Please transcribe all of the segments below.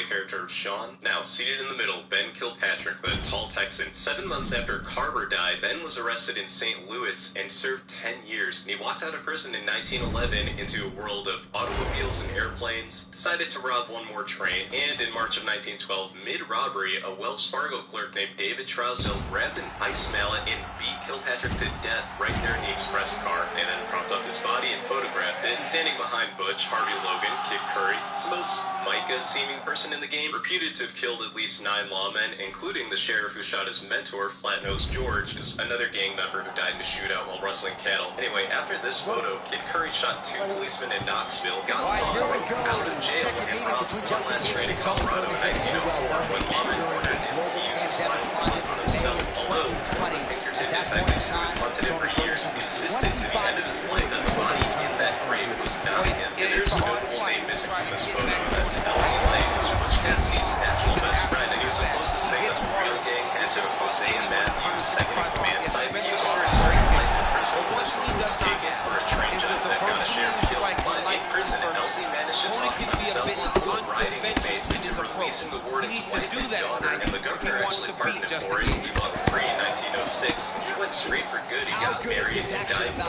character of Sean. Now, seated in the middle, Ben Kilpatrick, the tall Texan. 7 months after Carver died, Ben was arrested in St. Louis and served 10 years. And he walked out of prison in 1911 into a world of automobiles and airplanes, decided to rob one more train, and in March of 1912, mid-robbery, a Wells Fargo clerk named David Trousdale grabbed an ice mallet and beat Kilpatrick to death right there in the express car, and then propped up his body and photographed it. Standing behind Butch, Harvey Logan, Kid Curry, it's the most Micah-seeming person in the game, reputed to have killed at least 9 lawmen, including the sheriff who shot his mentor, Flat-Nosed George, who's another gang member who died in a shootout while rustling cattle. Anyway, after this photo, Kid Curry shot 2 policemen in Knoxville, got out of jail, and robbed one last train in Colorado in 1904 when lawmen ordered him to use his spinal bullet on himself. Although the Pinkerton detectives who had hunted him for years insisted to the end of his life that the body in that grave was not him. And there's a notable name missing from this photo. That's Elsie Lane, who's Butch Cassidy's actual best friend, and he was supposed to say that the real gang had to Jose and Matthew's second-in-command type. He was already serving life in prison when this photo was taken for a train job that got a sheriff killed. But in prison, Elsie managed to talk several riding inmates into releasing the warden's wife and daughter, and the governor actually pardoned him for it. He walked free in 1906. He went straight for good. He got married and died in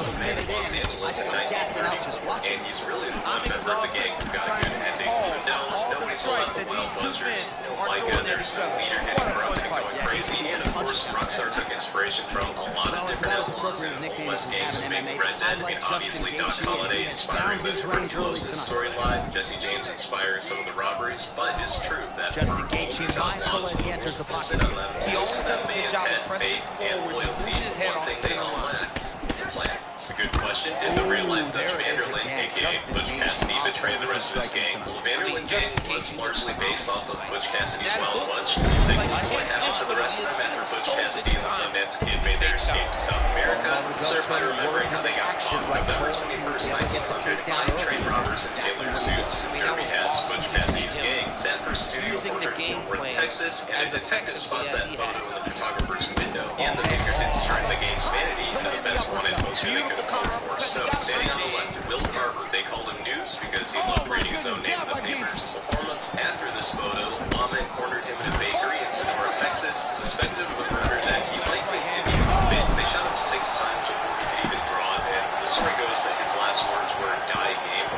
Los Angeles in 1930. And he's really the one member of the gang who got a good ending. So no, nobody's all out the wild buzzers. No Micah, there's no leader getting corrupt and going crazy. And of course, Rockstar took inspiration from a lot of different outlaws and Old West gangs who made Red Dead. I mean, obviously Doc Holliday inspiring the tuberculosis storyline, Jesse James inspiring some of the robberies, but it's true that just engage him mindful as he enters the pocket. He also does a good job of pressing forward, moving his head off the line. It's a good question. Did the real-life Dutch Vanderlyn, a.k.a. Butch Cassidy, betray the rest of his gang? Well, the Vanderlyn gang was largely based off of Butch Cassidy's Wild Bunch. So you think, what happened to the rest of them after Butch Cassidy and the Sundance Kid made their escape to South America? Start by remembering how they got caught. November 21st, 1900, 5 train robbers in tailored suits and derby hats. Butch Cassidy's gang sat for a studio portrait in Fort Worth, Texas, and a detective spots that photo in the photographer's window. And the Pinkertons turned the gang's vanity into the best wanted poster they could have hoped for. So, standing on the left, Will Carver. They called him News because he loved reading his own name in the papers. 4 months after this photo, lawmen cornered him in a bakery in Sonora, Texas, suspected of a murder that he likely didn't even commit. They shot him 6 times before he could even draw it, and the story goes that his last words were, "Die game,"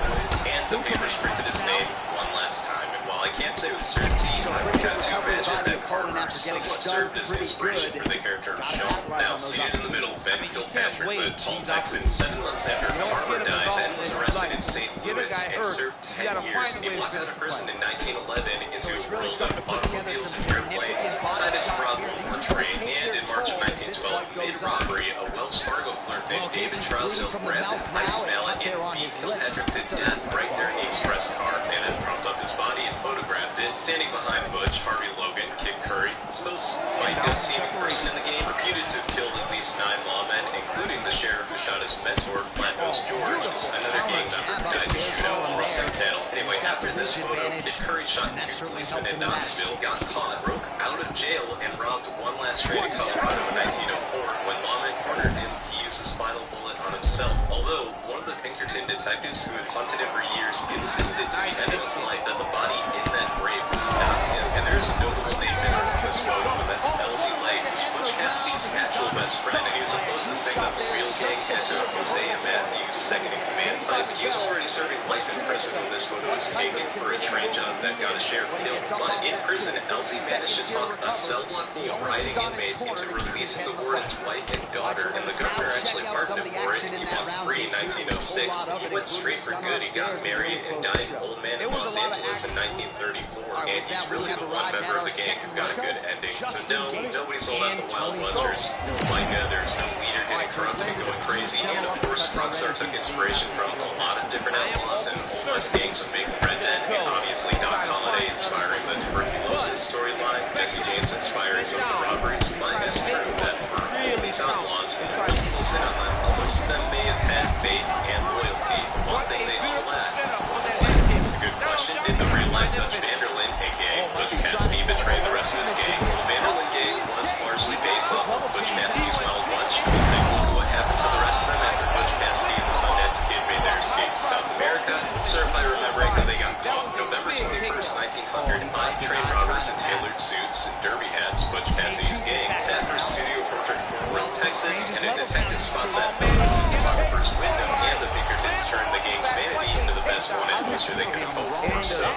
and the papers printed his name one last time. And while I can't say with certainty, I've got to imagine that Carver somewhat served as inspiration for the character of Sean. Now, seated in the middle, Ben Kilpatrick, the tall Texan. 7 months after Carver died, Ben was arrested in St. Louis and served 10 years. He walked out of prison in 1911 into a world of automobiles and airplanes, decided to rob one more train, and in March of 1912, mid-robbery, a Wells Fargo clerk named David Trousdale grabbed an ice mallet and beat Kilpatrick to death right there in the express car, and then propped up his body and photographed it. Standing behind Butch, Harvey Logan, Kid Curry, it's the most Micah-seeming person in the game, reputed to have killed at least 9 lawmen, including the sheriff who shot his mentor, Flat-Nosed George, who's another gang member who died in a shootout while rustling cattle. Anyway, after this photo, Kid Curry shot 2 policemen in Knoxville, got caught, broke out of jail, and robbed one last train in Colorado in 1904. When lawmen cornered him, he used a spinal bullet on himself. Although, one of the Pinkerton detectives who had hunted him for years insisted to the end of his life that the body in that grave was not him. And there's a notable name missing from this photo, and that's Elsie Lane, who's Butch Cassidy's actual best friend, and he was supposed to say that the real gang had to Jose and Matthew's second-in-command type. He was already serving life in prison when this photo was taken for a train job that got a sheriff killed. But in prison, Elsie managed to talk a cell block full of riding inmates into releasing the warden's wife and daughter, and the governor actually pardoned him for it. He walked free in 1906. He went straight for good. He got married and died an old man in Los Angeles in 1934, and he's really the one member of the gang who got a good ending. So no, nobody's all out the wild buzzers. No Micah, there's no leader getting corrupt and going crazy, and of course, Rockstar took inspiration from a lot of different outlaws and Old West gangs with Big Red Dead, and obviously Doc Holliday inspiring the tuberculosis storyline, Jesse James inspiring some of the robberies. But it's true that for these outlaws, when you're really close in on them, most of them may have had faith and loyalty. One thing they all lacked was plan. It's a good question. Did the real-life Dutch Vanderlyn, a.k.a. Butch Cassidy, betray the rest of his gang? Well, the Vanderlyn gang was largely based off of Butch Cassidy's Wild Bunch. So you think, what happened to the rest of them after Butch Cassidy and the Sundance Kid made their escape to South America? Start by remembering how they got caught. November 21st,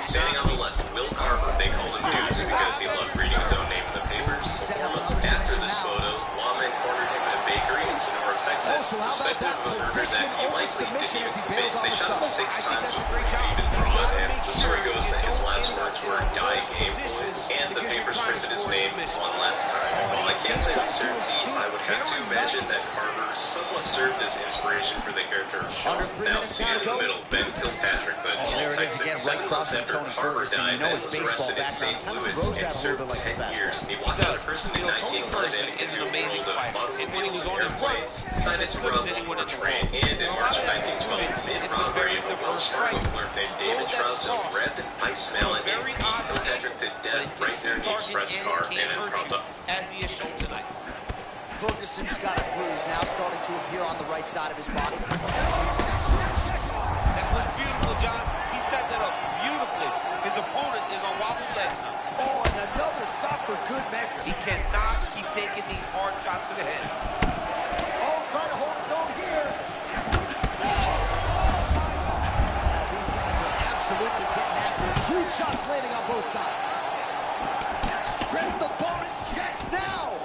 Standing on the left, Will Carver. They called him Deuce because he loved reading his own name in the papers. 4 months after this photo, lawmen cornered him in a bakery in Sonora, Texas, suspected of a murder that he likely didn't even commit. They shot him 6 times before he could even draw it, and the story goes that his last words were "dying game boys," and the papers printed his name one last time. While I can't say with certainty, I would have to imagine that Carver somewhat served as inspiration for the character of Sean. Now, see in the middle, Ben Kilpatrick, the there it is again, right crossing Tony Ferguson. You know his baseball background kind of throws that a little bit like the fastball. He walked out of prison in 1911 into a world of automobiles and airplanes, decided to rob one more train, and in March of 1912, mid-robbery, a Wells Fargo clerk named David Trousdale grabbed an ice melon and beat Kilpatrick to death right there in the express car and in front of as he is shown tonight. Ferguson's got a bruise now starting to appear on the right side of his body. That was beautiful, John. He set that up beautifully. His opponent is on wobble legs now. Oh, and another shot for good measure. He cannot keep taking these hard shots to the head. Oh, trying to hold his own here. These guys are absolutely getting after it. Huge shots landing on both sides. Strip the bonus checks now.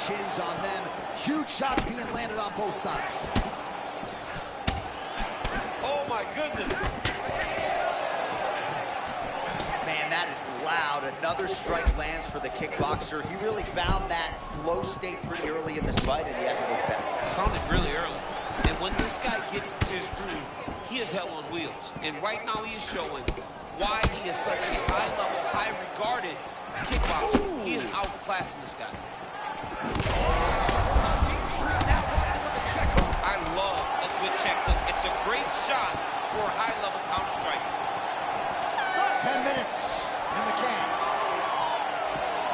Chins on them. Huge shots being landed on both sides. Oh my goodness. Man, that is loud. Another strike lands for the kickboxer. He really found that flow state pretty early in this fight, and he hasn't looked back. Found it really early. And when this guy gets into his groove, he is hell on wheels. And right now he is showing why he is such a high-level, high-regarded kickboxer. Ooh. He is outclassing this guy. I love a good check hook. It's a great shot for a high-level counter strike. 10 minutes in the can.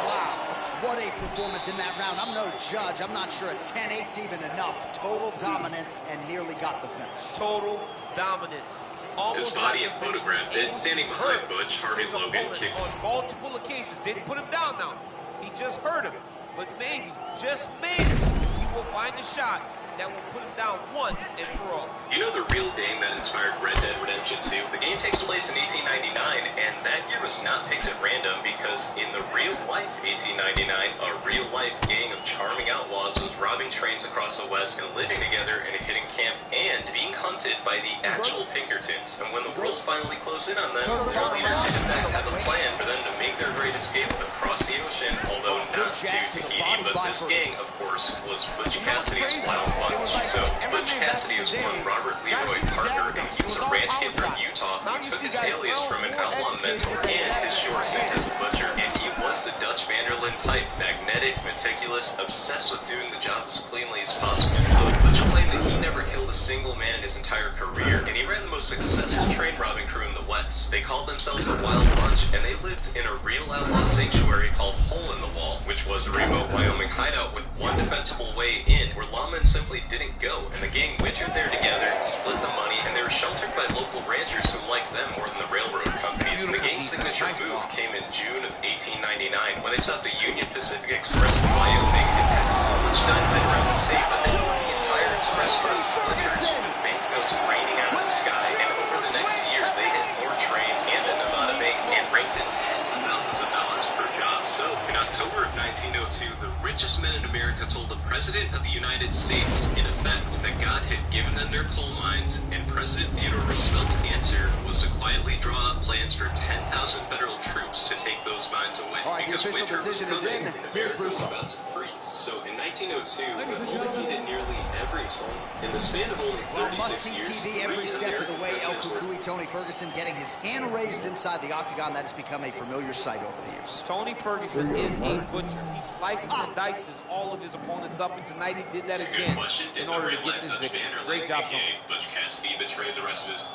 Wow, what a performance in that round. I'm no judge. I'm not sure a 10-8's even enough. Total dominance and nearly got the finish. Total dominance. Almost his body and photograph did standing behind Butch. Harvey Logan kicked on multiple occasions. Didn't put him down now. He just hurt him. But maybe, just maybe, he will find a shot that will put him down once and for all. You know the real game that inspired Red Dead Redemption 2? The game takes place in 1899, and that year was not picked at random because in the real-life 1899, a real-life gang of charming outlaws was robbing trains across the West and living together in a hidden camp and being hunted by the actual Pinkertons. And when the world finally closed in on them, their leader did in fact have a plan for them to make their great escape across the ocean, although not too Tahiti. But this gang, of course, was Butch Cassidy's wild bunch. So Butch Cassidy was one Robert Leroy Parker, and he was a ranch kid from Utah who took his alias from an outlaw mentor and his short stint as a butcher. And he was the Dutch Vanderlyn type, magnetic, meticulous, obsessed with doing the job as cleanly as possible. But Butch claimed that he never killed a single man in his entire career, and he ran the most successful train robbing crew in the West. They called themselves the Wild Bunch, and they lived in a real outlaw sanctuary called Hole in the Wall, which was a remote Wyoming hideout with one defensible way in, where lawmen simply didn't go, and the gang wintered there together, split the money, and they were sheltered by local ranchers who liked them more than the railroad companies. And the gang's signature move came in June of 1899 when they stopped the Union Pacific Express in Wyoming and packed so much dynamite around the state that they blew the entire express run splinters with banknotes raining out of the sky. And over the next year, they hit more trains and a Nevada bank and raked in tens of thousands of dollars per job. So, in October of 1902, the richest men in America told the President of the United States, in effect, that God had given them their coal mines, and President Theodore Roosevelt's answer was to quietly draw up plans for 10,000 federal troops to take those mines away. All right, the official decision is in. Here's Bruce. About to freeze. So in 1902, the only heated nearly every home in the span of only 36 well, must-see years. TV every step of the way. El Cucuy, Tony Ferguson getting his hand raised inside the octagon. That has become a familiar sight over the years. Tony Ferguson is a butcher. He slices and dices all of his opponents up, and tonight he did that again in order to get this victory. Great job, Tony. Butch Cassidy betrayed the rest of his...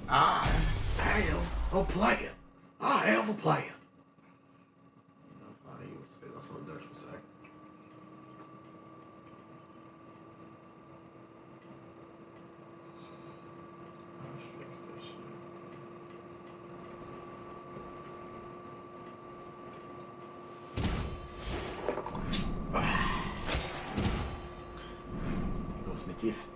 I have a plan. I have a plan. That's not how you would say. That's what Dutch would say. stiff.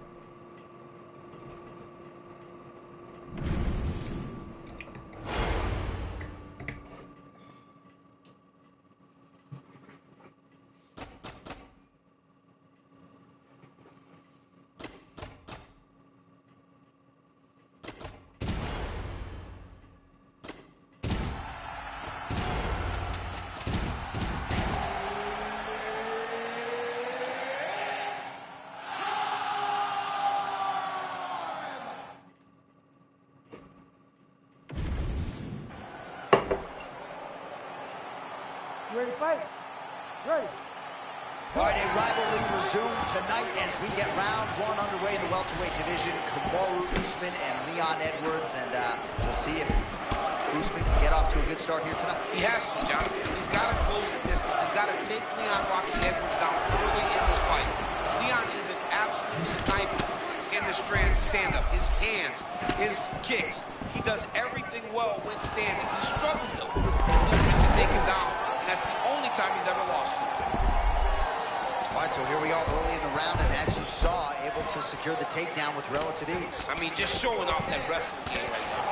Ready to fight? Ready. All right, a rivalry resumed tonight as we get round one underway in the welterweight division. Kamaru Usman and Leon Edwards, and we'll see if Usman can get off to a good start here tonight. He has to, John. He's got to close the distance. He's got to take Leon Rocky Edwards down early in this fight. Leon is an absolute sniper in the stand-up. His hands, his kicks, he does everything well when standing. He struggles, though, and Usman can take him down, and that's the only time he's ever lost to him. All right, so here we are early in the round, and as you saw, able to secure the takedown with relative ease. I mean, just showing off that wrestling game right now.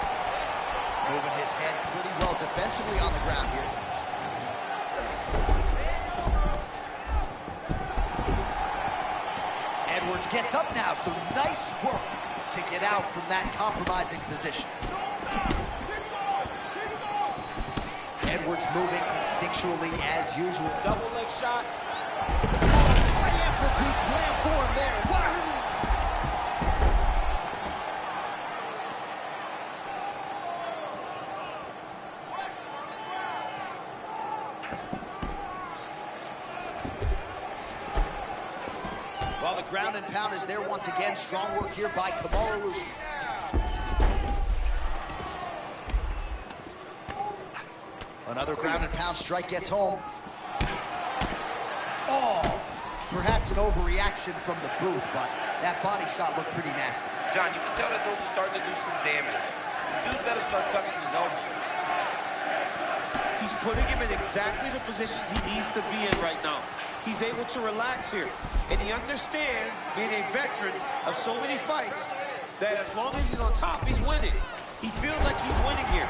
Moving his head pretty well defensively on the ground here. Edwards gets up now, so nice work to get out from that compromising position. Edwards moving instinctually as usual. Double leg shot. High amplitude slam for him there. Wow. Well, the ground and pound is there once again. Strong work here by Kamaru Usman. Another ground and pound strike gets home. Oh, perhaps an overreaction from the booth, but that body shot looked pretty nasty. John, you can tell that those are starting to do some damage. The dude's better start tucking his elbows. He's putting him in exactly the positions he needs to be in right now. He's able to relax here, and he understands, being a veteran of so many fights, that as long as he's on top, he's winning. He feels like he's winning here.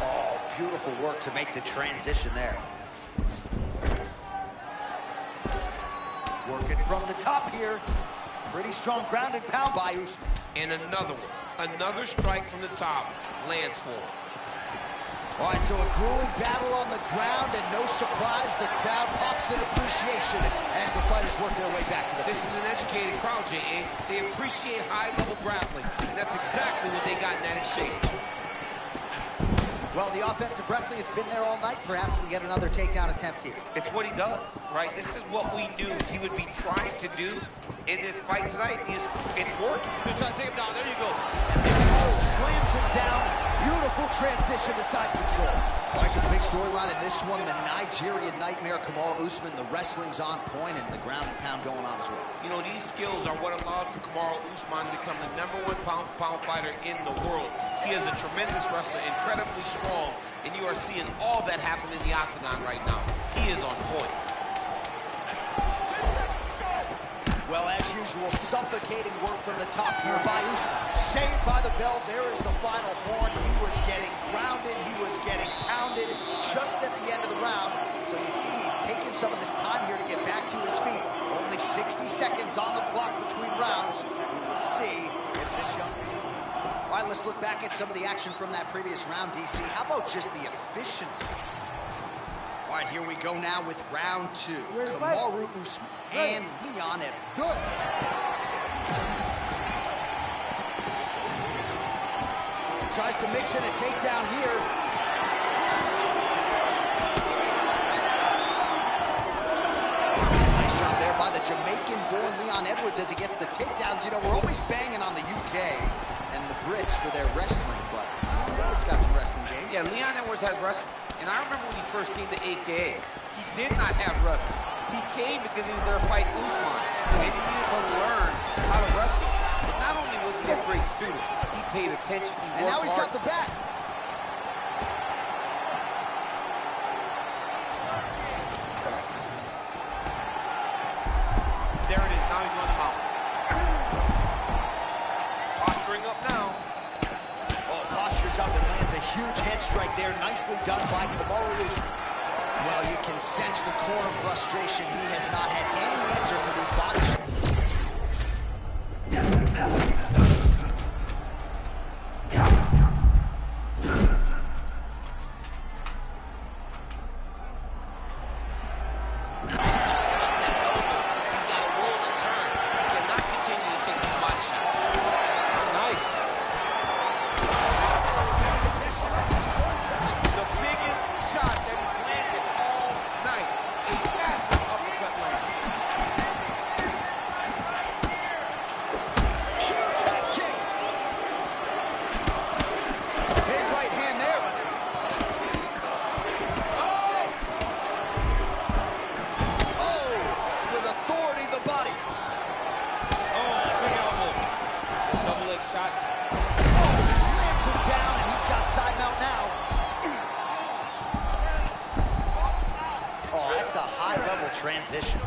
Oh, beautiful work to make the transition there. Working from the top here. Pretty strong ground and pound by Usman. And another one. Another strike from the top lands for him. All right, so a grueling battle on the ground, and no surprise, the crowd pops in appreciation as the fighters work their way back to the This field. is an educated crowd, J.A. They appreciate high-level grappling, and that's exactly what they got in that exchange. Well, the offensive wrestling has been there all night. Perhaps we get another takedown attempt here. It's what he does, right? This is what we knew he would be trying to do in this fight tonight. It's working. He's trying to take him down. There you go. Oh, slams him down. Beautiful transition to side control. All right, so the big storyline in this one, the Nigerian Nightmare, Kamaru Usman. The wrestling's on point and the ground and pound going on as well. You know, these skills are what allowed for Kamaru Usman to become the #1 pound-for-pound fighter in the world. He is a tremendous wrestler, incredibly strong, and you are seeing all that happen in the octagon right now. He is on point. Well, as usual, suffocating work from the top here by Usman. Saved by the bell. There is the final horn. He was getting grounded. He was getting pounded just at the end of the round. So you see he's taking some of this time here to get back to his feet. Only 60 seconds on the clock between rounds. We will see if this young man... All right, let's look back at some of the action from that previous round, DC. How about just the efficiency? All right, here we go now with round two. Kamaru Usman and Leon Edwards. Good. Tries to mix in a takedown here. Nice job there by the Jamaican-born Leon Edwards as he gets the takedowns. You know, we're always banging on the UK and the Brits for their wrestling, but Leon Edwards got some wrestling game. Yeah, Leon Edwards has wrestling. And I remember when he first came to AKA, he did not have wrestling. He came because he was there to fight Usman, and he needed to learn how to wrestle. But not only was he a great student, he paid attention, he worked hard. And now he's got the back. rises up and lands a huge head strike there. Nicely done by Kamaru Usman. Well, you can sense the corner frustration. He has not had any answer for these body shots. Transition.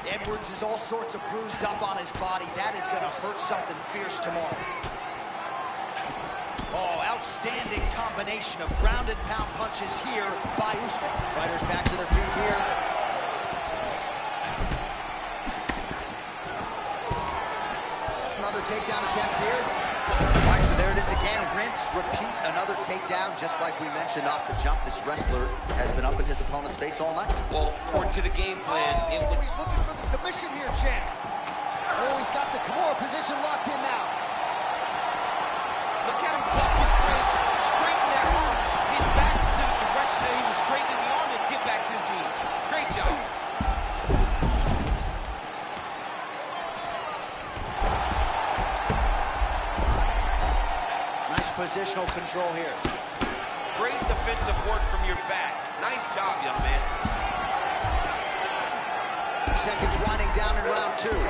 Edwards is all sorts of bruised up on his body. That is going to hurt something fierce tomorrow. Oh, outstanding combination of ground and pound punches here by Usman. Fighters back to their feet here. Another takedown attempt here. All right, so there it is again. Rinse, repeat, another takedown. Just like we mentioned off the jump, this wrestler has been up in his opponent's face all night. Well, according to the game plan... Oh, he's looking for the submission here, champ. Oh, he's got the Kimura position locked in now. Look at him buck his bridge, straighten that arm, get back to the direction that he was straightening the arm and get back to his knees. Great job. Positional control here. Great defensive work from your back. Nice job, young man. Seconds winding down in round two.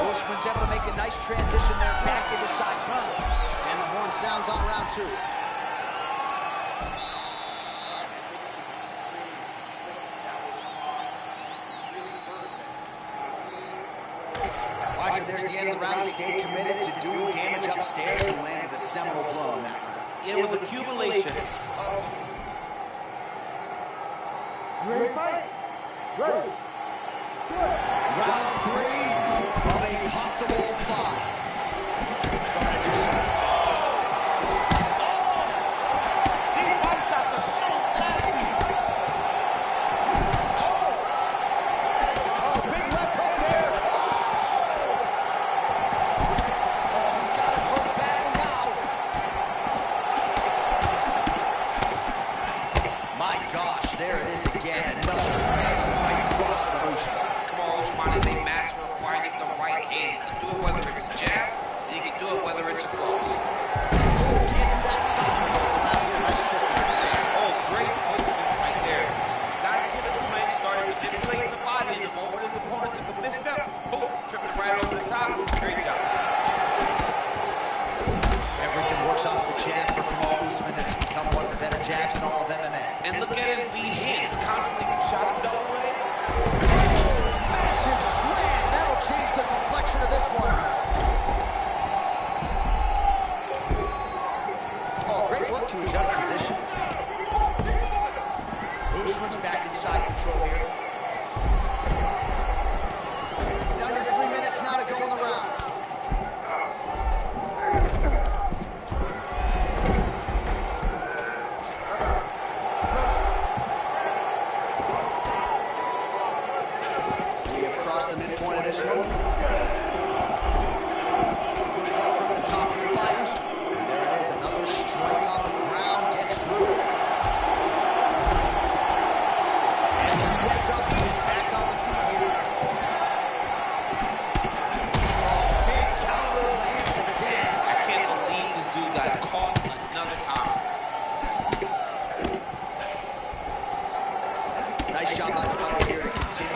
Usman's able to make a nice transition there back into side control. And the horn sounds on round two. So there's the end of the round. He stayed committed to doing damage upstairs and landed a seminal blow in that round. It was accumulation. Ready, fight? Ready. Round three of a possible five. Starting to do so. These body shots are so nasty. Oh, big left hook there. There it is again. Another right cross from Usman. Come on, Usman is a master of fighting the right hand. He can do it whether it's a jab, and he can do it whether it's a cross. Oh, can't do that side. It's allowed to be a nice trip to the down. Oh, great placement right there. Got into the clinch, started manipulating the body. The moment his opponent took a misstep, boom, tripping right over the top. Great job. Everything works off the jab for Kamaru Usman. It's become one of the better jabs in all of MMA. And look at his lead hand. It's constantly shot a double leg. Oh, massive slam. That'll change the complexion of this one. Oh, great work to adjust position. Usman's back inside control here. Under 3 minutes now to go in the round. Midpoint of this one. Good one from the top of the fight. There it is, another strike on the ground, gets through. And he gets up, he's back on the feet here. Oh, big counter lands again. I can't believe this dude got caught another time. Nice job by the fighter here to continue.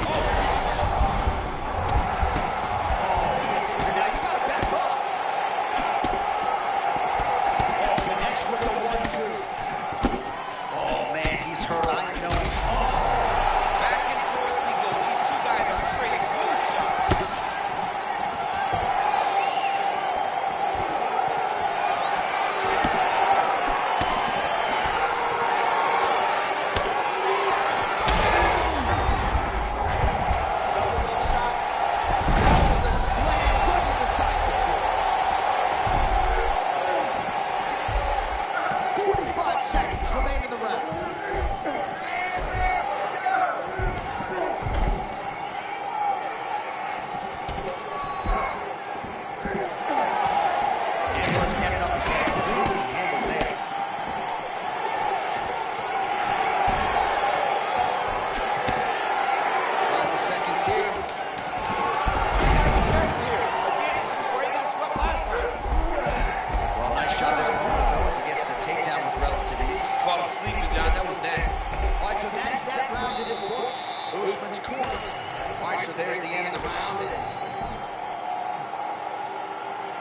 So there's the end of the round.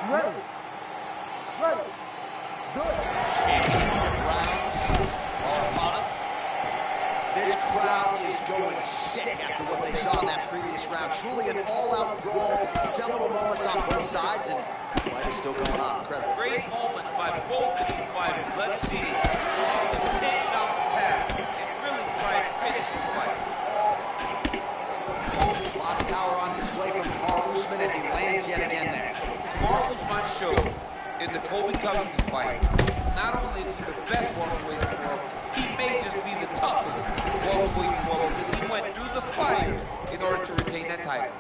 Ready. Ready. Good. Championship rounds are upon us. This crowd is going sick after what they saw in that previous round. Truly an all-out brawl. Several moments on both sides, and the fight is still going on. Incredible. Great moments by both of these fighters. Let's see who can continue down the path and really try and finish this fight. A lot of power on display from Kamaru Usman as he lands yet again there. Kamaru Usman showed in the Colby Covington fight, not only is he the best welterweight in the world, he may just be the toughest welterweight in the world because he went through the fire in order to retain that title.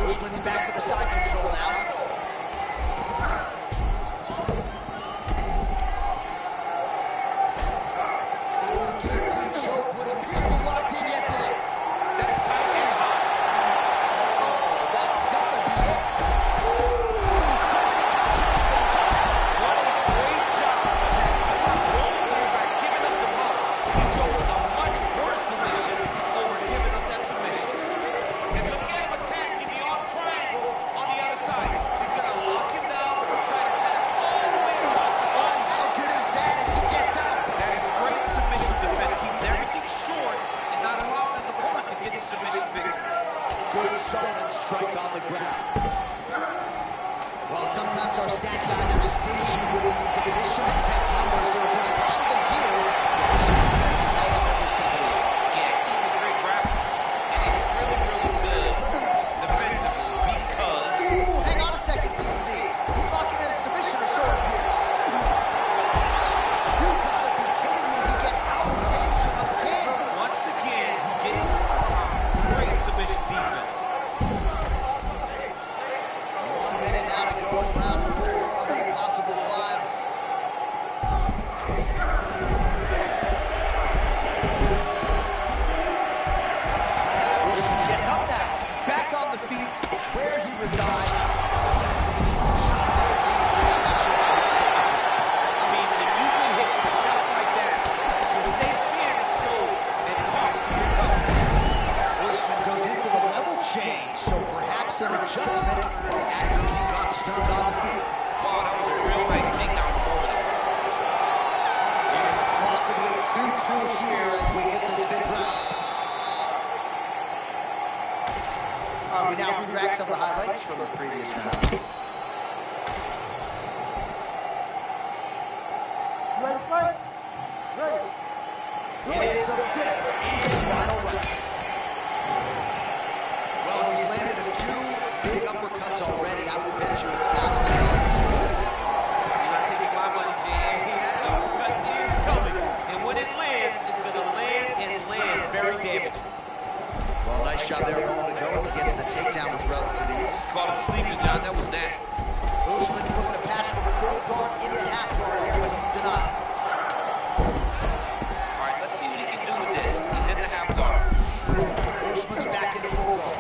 Usman's back to the side control now. The guillotine choke would appear to be locked in. Yes, it is. That's tight and hot. Oh, that's gotta be it. Ooh, somebody got shot, but he got out. What a great job attacking. Not rolling to the back, giving up the mount. He chose a much worse position over giving up that submission. And look at him attacking the arm triangle on the other side. He's gonna lock him down, try to pass all the way across his Oh, body. how good is that as he gets out? That is great submission defense, keeping everything short and not allowing his opponent to get the submission victory. Good, solid strike on the ground. Well, sometimes our stat guys are stingy with these submission attack numbers. There have been a lot of them here. Submission defense is held up every step of the way. Yeah, he's a great grappler. And he's really, really good defensively because Ooh, hang on a second, DC. He's locking in a submission or so it appears. You gotta be kidding me. He gets out of danger again. once again, he gets his time. Great submission defense. 1 minute now to go in round 4 of a possible 5. Usman gets up now. Back on the feet where he resides. DC, I'm not sure how he's staying. I mean, when you get hit with a shot like that, you stay standing so and talk to your toughness. Usman goes in for the level change, so perhaps an adjustment after he got stunned on the feet. Wow, that was a real nice takedown over there. It is plausibly 2-2 here as we hit this 5th round. We now re-rack some of the highlights from the previous round. Ready, fight. Ready. It is the 5th and final round. Well, he's landed a few big uppercuts already. I will bet you $1,000 he says that's all. You're not taking my money, Jay. That uppercut is coming. And when it lands, it's going to land and land very damaging. Well, nice job there a moment ago as he gets the takedown with relative ease. Caught him sleeping, John. That was nasty. Usman's looking to pass from full guard into half guard here, but he's denied. All right, let's see what he can do with this. He's in the half guard. Usman's back into full guard.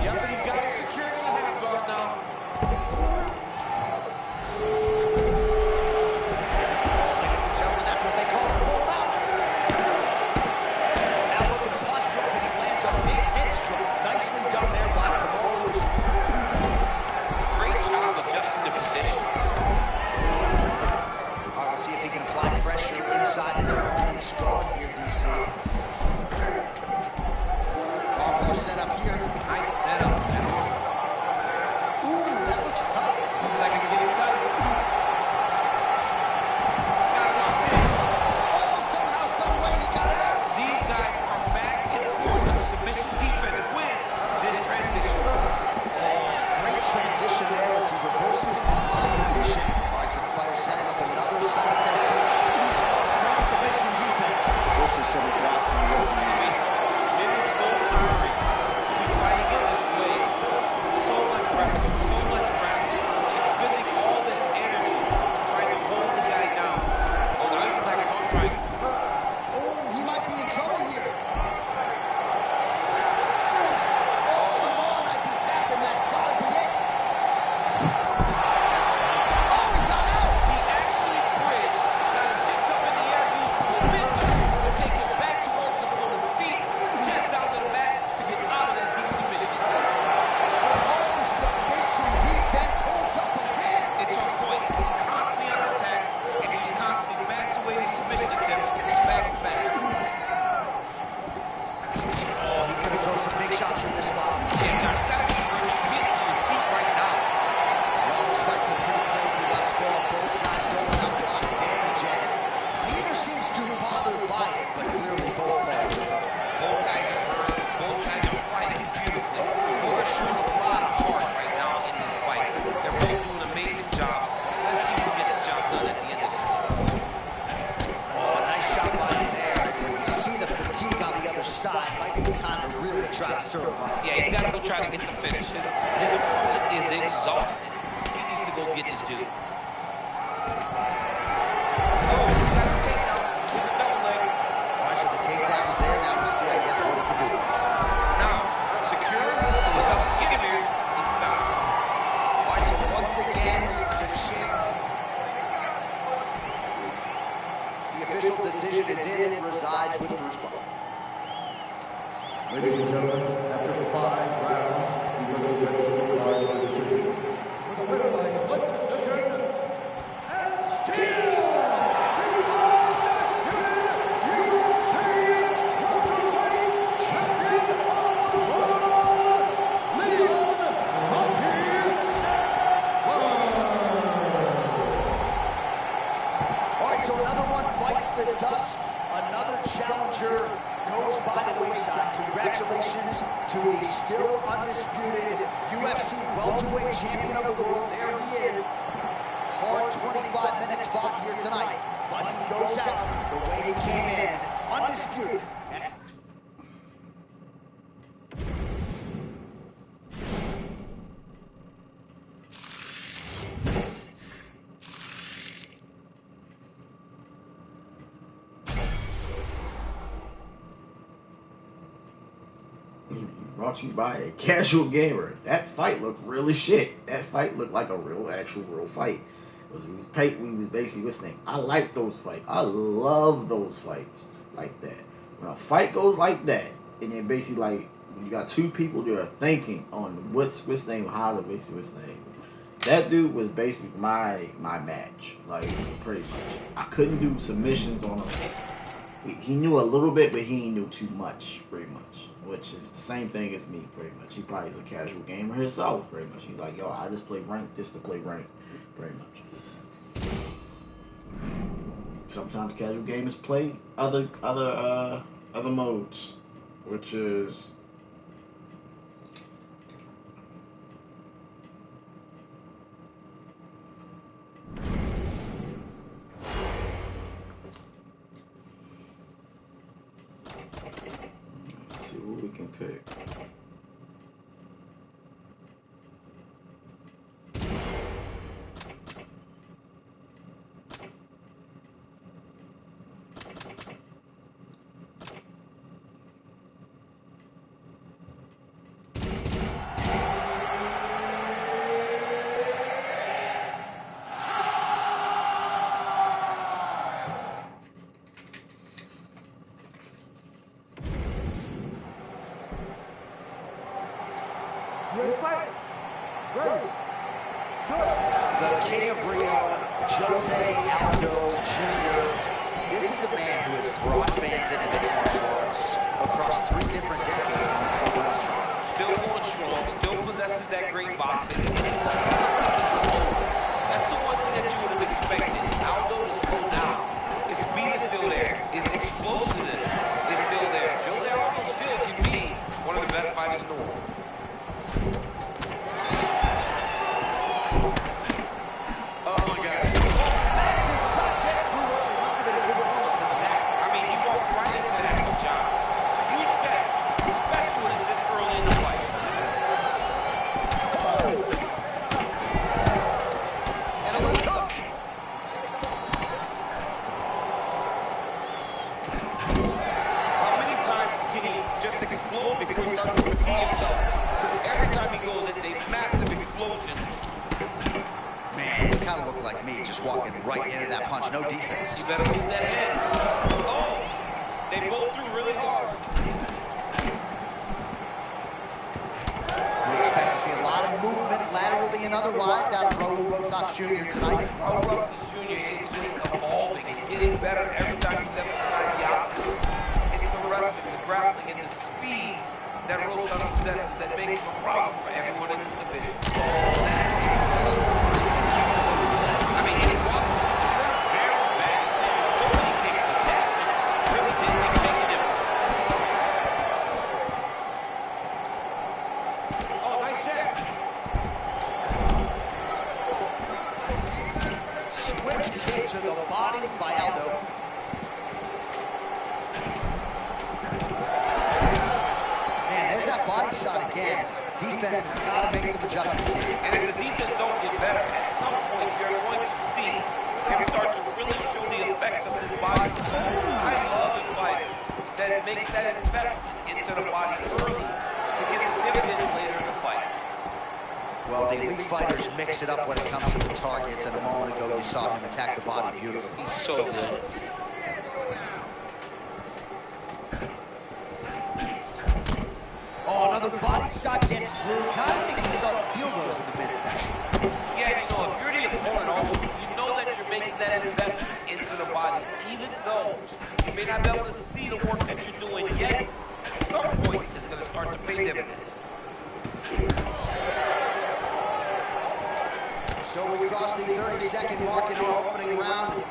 Yep, and he's got him secured in the half guard now. Ladies and gentlemen, that's what they call a full mount. Oh, now looking to posture up, and he lands a big head stroke. Nicely done there by Kamaru Usman. submission defense. This is some exhausting work, man. It is so tiring to be fighting in this way. So much wrestling, so much grounding, expending all this energy trying to hold the guy down. Oh, now he's attacking on triangle. Oh, he might be in trouble here. Oh, come on, I'd be tapping. That's gotta be it. Oh, he got out. He actually bridged, got his hips up in the air, used his momentum to take him back towards his opponent's feet, chest down to the mat to get out of that deep submission. Oh, submission defense holds up again. It's on point. He's constantly on attack, and he's constantly backs away these submission attempts back to back. Oh, he could have thrown some big shots from this spot. Yeah, you gotta be bridging, get to your feet right now. Well, this fight's been pretty crazy thus far. Both guys doling out a lot of damage, and neither seems too bothered by it, but clearly both players are hurt. Both guys are hurt. Both guys are fighting beautifully. Both are showing a lot of heart right now in this fight. They're both doing amazing jobs. Let's see who gets the job done at the end of this thing. Oh, a nice shot by him there. And when we see the fatigue on the other side, might be time to really try to serve him up. Yeah, he's got to go try to get the finish. His opponent is exhausted. He needs to go get this dude. Oh, he got the takedown to the double leg. All right, so the takedown is there. Now we see, I guess, what he can do. Now, secure. It was tough to get him here. He got it. All right, so once again, the champion. The official decision is in. It resides with Bruce Buffer. Ladies and gentlemen, after 5 rounds, we're going to check the scorecards for the decision. For the winner by split decision, and still the undisputed UFC welterweight champion of the world, Leon "Rocky" Edwards. All right, so another one bites the dust. Another challenger goes by the wayside. Congratulations to the still undisputed UFC welterweight champion of the world. There he is. Hard 25 minutes fought here tonight, but he goes out the way he came in, undisputed. Brought to you by a casual gamer. That fight looked really shit. That fight looked like a real fight. We was basically listening. I like those fights. I love those fights like that. When a fight goes like that, and then basically like when you got two people that are thinking on what's name, how to basically what's name. That dude was basically my match. Like pretty much. I couldn't do submissions on him. He knew a little bit, but he ain't knew too much, pretty much. Which is the same thing as me, pretty much. He probably is a casual gamer himself, pretty much. He's like, yo, I just play ranked just to play ranked, pretty much. Sometimes casual gamers play other modes, which is we can pick. Ready, fight. Ready. Good. The King of Rio, Jose Aldo Jr. This is a man who has brought fans into mixed martial arts across 3 different decades, and he's still going strong. Still going strong, still possesses that great boxing, and it doesn't look like he's slow. That's the one thing that you would have expected. Aldo to slow down. His speed is still there. His explosiveness is still there. Jose Aldo still can be one of the best fighters in the world. Oh my God. The shot gets through early. Must have been a good warm-up in the back. just explode before he starts to fatigue himself. Because every time he goes, it's a massive explosion. Man, you kind of look like me, just walking right into that punch. No defense. You better move that head. Oh, they both threw really hard. We expect to see a lot of movement laterally and otherwise out of Raul Rosas Jr. tonight. Raul Rosas Jr. is just evolving and getting better every time he steps inside the octagon. It's the wrestling, the grappling, and the speed that Rosas possesses that makes him a problem for everyone in this division. I mean, he walked very bad. So many kicks, but that really did make a difference. Oh, nice jab. Switch kick to the body by Aldo. Man, there's that body shot again. Defense has got to make some adjustments here. And if the defense don't get better, at some point you're going to see him start to really show the effects of his body. I love a fighter that makes that investment into the body early to get the dividends later in the fight. Well, the elite fighters mix it up when it comes to the targets, and a moment ago you saw him attack the body beautifully. He's so good. Oh, another body shot gets through. Kind of think you start to feel those in the midsection. Yeah, you know, if you're the opponent also, you know that you're making that investment into the body, even though you may not be able to see the work that you're doing yet, at some point it's going to start to pay dividends. So we cross the 30-second mark in our opening round.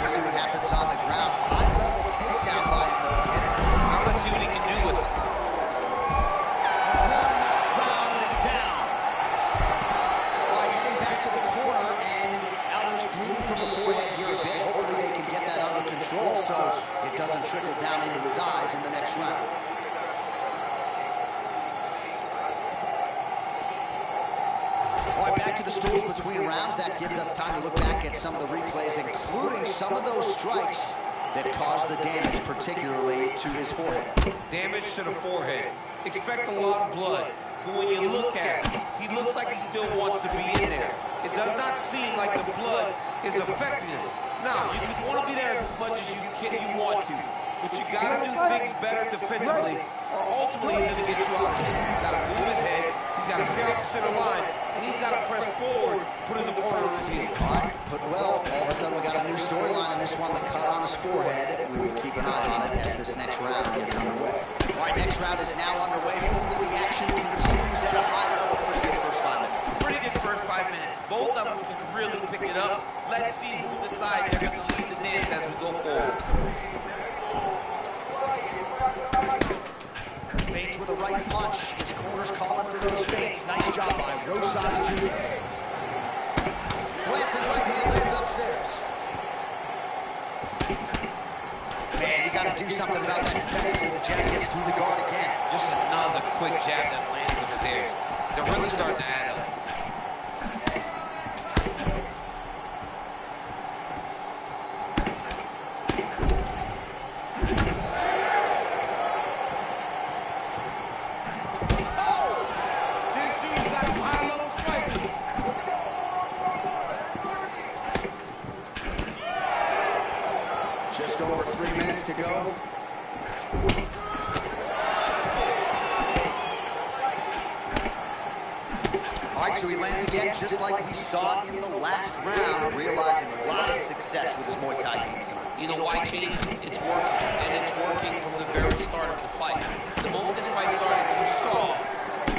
See what happens on the ground. High-level takedown by him, though, to get it. Now let's see what he can do with it. One round down. All right, heading back to the corner, and Aldo's bleeding from the forehead here a bit. Hopefully they can get that under control so it doesn't trickle down into his eyes in the next round. All right, back to the stools between rounds. That gives us time to look back at some of the replays, including some of those strikes that caused the damage, particularly to his forehead. Damage to the forehead. Expect a lot of blood. But when you look at him, he looks like he still wants to be in there. It does not seem like the blood is affecting him. Now, you want to be there as much as you want to, but you got to do things better defensively, or ultimately he's going to get you out. He's got to move his head, he's got to stay off the center line, and he's got to press forward, put his opponent on his heel. All right, put well. All of a sudden we got a new storyline in this one, the cut on his forehead. We will keep an eye on it as this next round gets underway. All right, next round is now underway. Hopefully the action continues at a high level for the first 5 minutes. Pretty good first 5 minutes. Both of them can really pick it up. Let's see who decides they're going to lead the dance as we go forward. Feints with a right punch. His corner's calling for those feints. Nice job by Rosas Jr. Glancing right hand lands upstairs. Man, you got to do something about that defensively. The jab gets through the guard again. Just another quick jab that lands upstairs. They're really starting to add up. Just over 3 minutes to go. All right, so he lands again just like we saw in the last round, realizing a lot of success with his Muay Thai game tonight. You know why change it? It's working, and it's working from the very start of the fight. The moment this fight started, you saw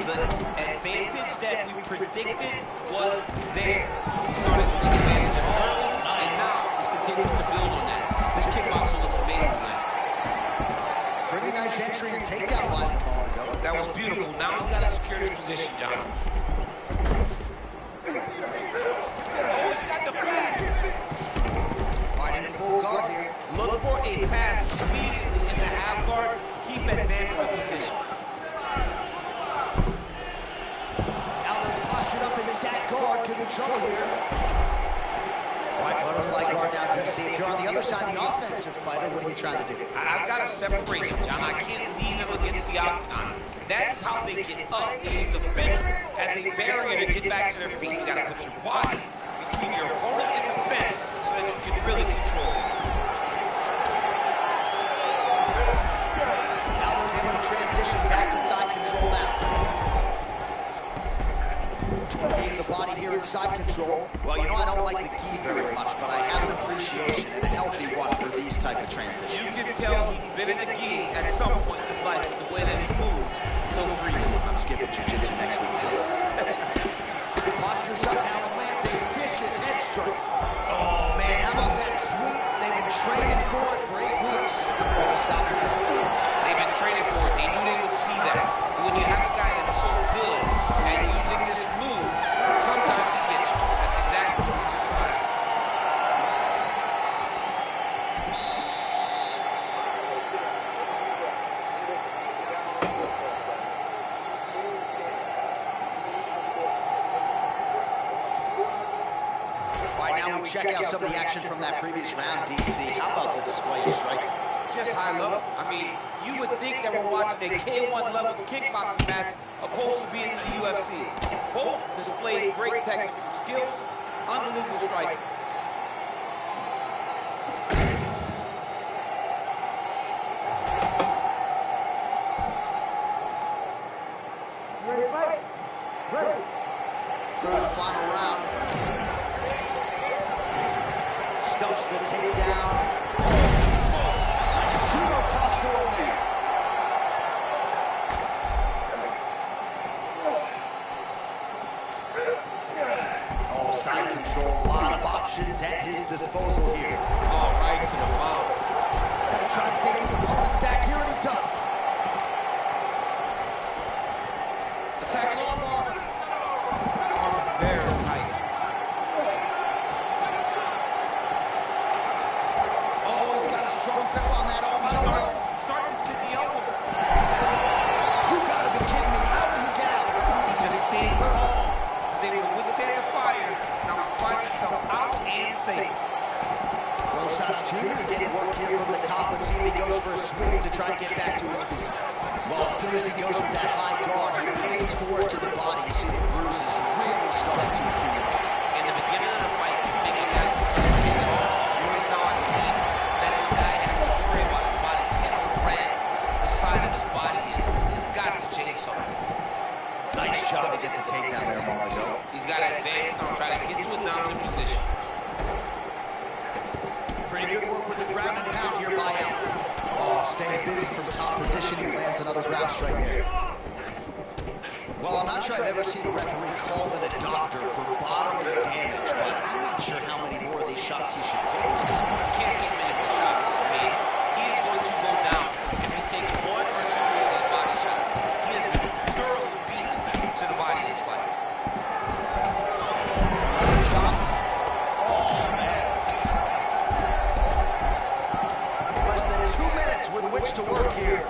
the advantage that we predicted was there. He started to take advantage of it early, and now he's continuing to build on that. This kickboxer looks amazing tonight. Pretty nice entry and takedown by him a moment ago. That was beautiful. Now he's got to secure his position, John. Oh, he's got the back. Right in full guard here. Look for a pass immediately in the half guard. Keep advancing the position. Aldo's postured up in stacked guard. Could we trouble here. Right butterfly guard down, DC. If you're on the other side, the offensive fighter, what are you trying to do? I've got to separate him, John. I can't leave him against the octagon. That is how they get up. They use the fence as a barrier to get back to their feet. You got to put your body between your opponent and the fence so that you can really control it. Aldo's able to transition back to side control now. Leave the body here in side control. Well, you know I don't like the gi very much, but I have an appreciation and a healthy one for these type of transitions. You can tell he's been in a gi at some point in his life with the way that he moves so freely. I'm skipping jiu-jitsu next week, too. Posture's up now and lands a vicious head strike. Oh, man, how about that sweep? They've been training for it for 8 weeks. Oh, stop it. They've been training for it. They knew they would see that. When you have a guy that's so good at using this move, sometimes he gets you. That's exactly what he just tried. Right now we check out some of the action from that previous round, DC. How about the display of striking? Just high level. I mean, you would think that we're watching a K1 level kickboxing match opposed to being in the UFC. Both displayed great technical skills, unbelievable striking. Ready, fight? Ready. Third and final round. Stuffs the takedown. Nice judo toss forward there. Oh, side control. A lot of options at his disposal here. Oh, right to the mouth. Gonna try to take his opponents back here, and he does. Attacking armbar. Armbar very tight. Oh, he's got a strong grip on that arm. I don't know. Start to get the elbow. You gotta be kidding me. How did he get out? He just stayed calm. He was able to withstand the fire. Now find himself out and safe. Rosas Jr. getting work here from the top. Let's see if he goes for a sweep to try to get back to his feet. Well, as soon as he goes with that high guard, he pays for it to the body. You see the bruises really starting to accumulate. In the beginning of the fight, you think he got protected at all. But now I think that this guy has to worry about his body. How red the side of his body is. He's got to change something. Nice job to get the takedown there a moment ago. He's got to advance now, try to get to a dominant position. Pretty good work with the ground and pound here by Allen. Oh, staying busy from top position. He lands another ground strike there. Well, I'm not sure I've ever seen a referee call in a doctor for bodily damage, but I'm not sure how many more of these shots he should take. He can't take many more shots. I mean, he is going to go down if he takes one or two more of these body shots. He has been thoroughly beaten to the body in this fight. Another shot. Oh, man. Less than 2 minutes with which to work here.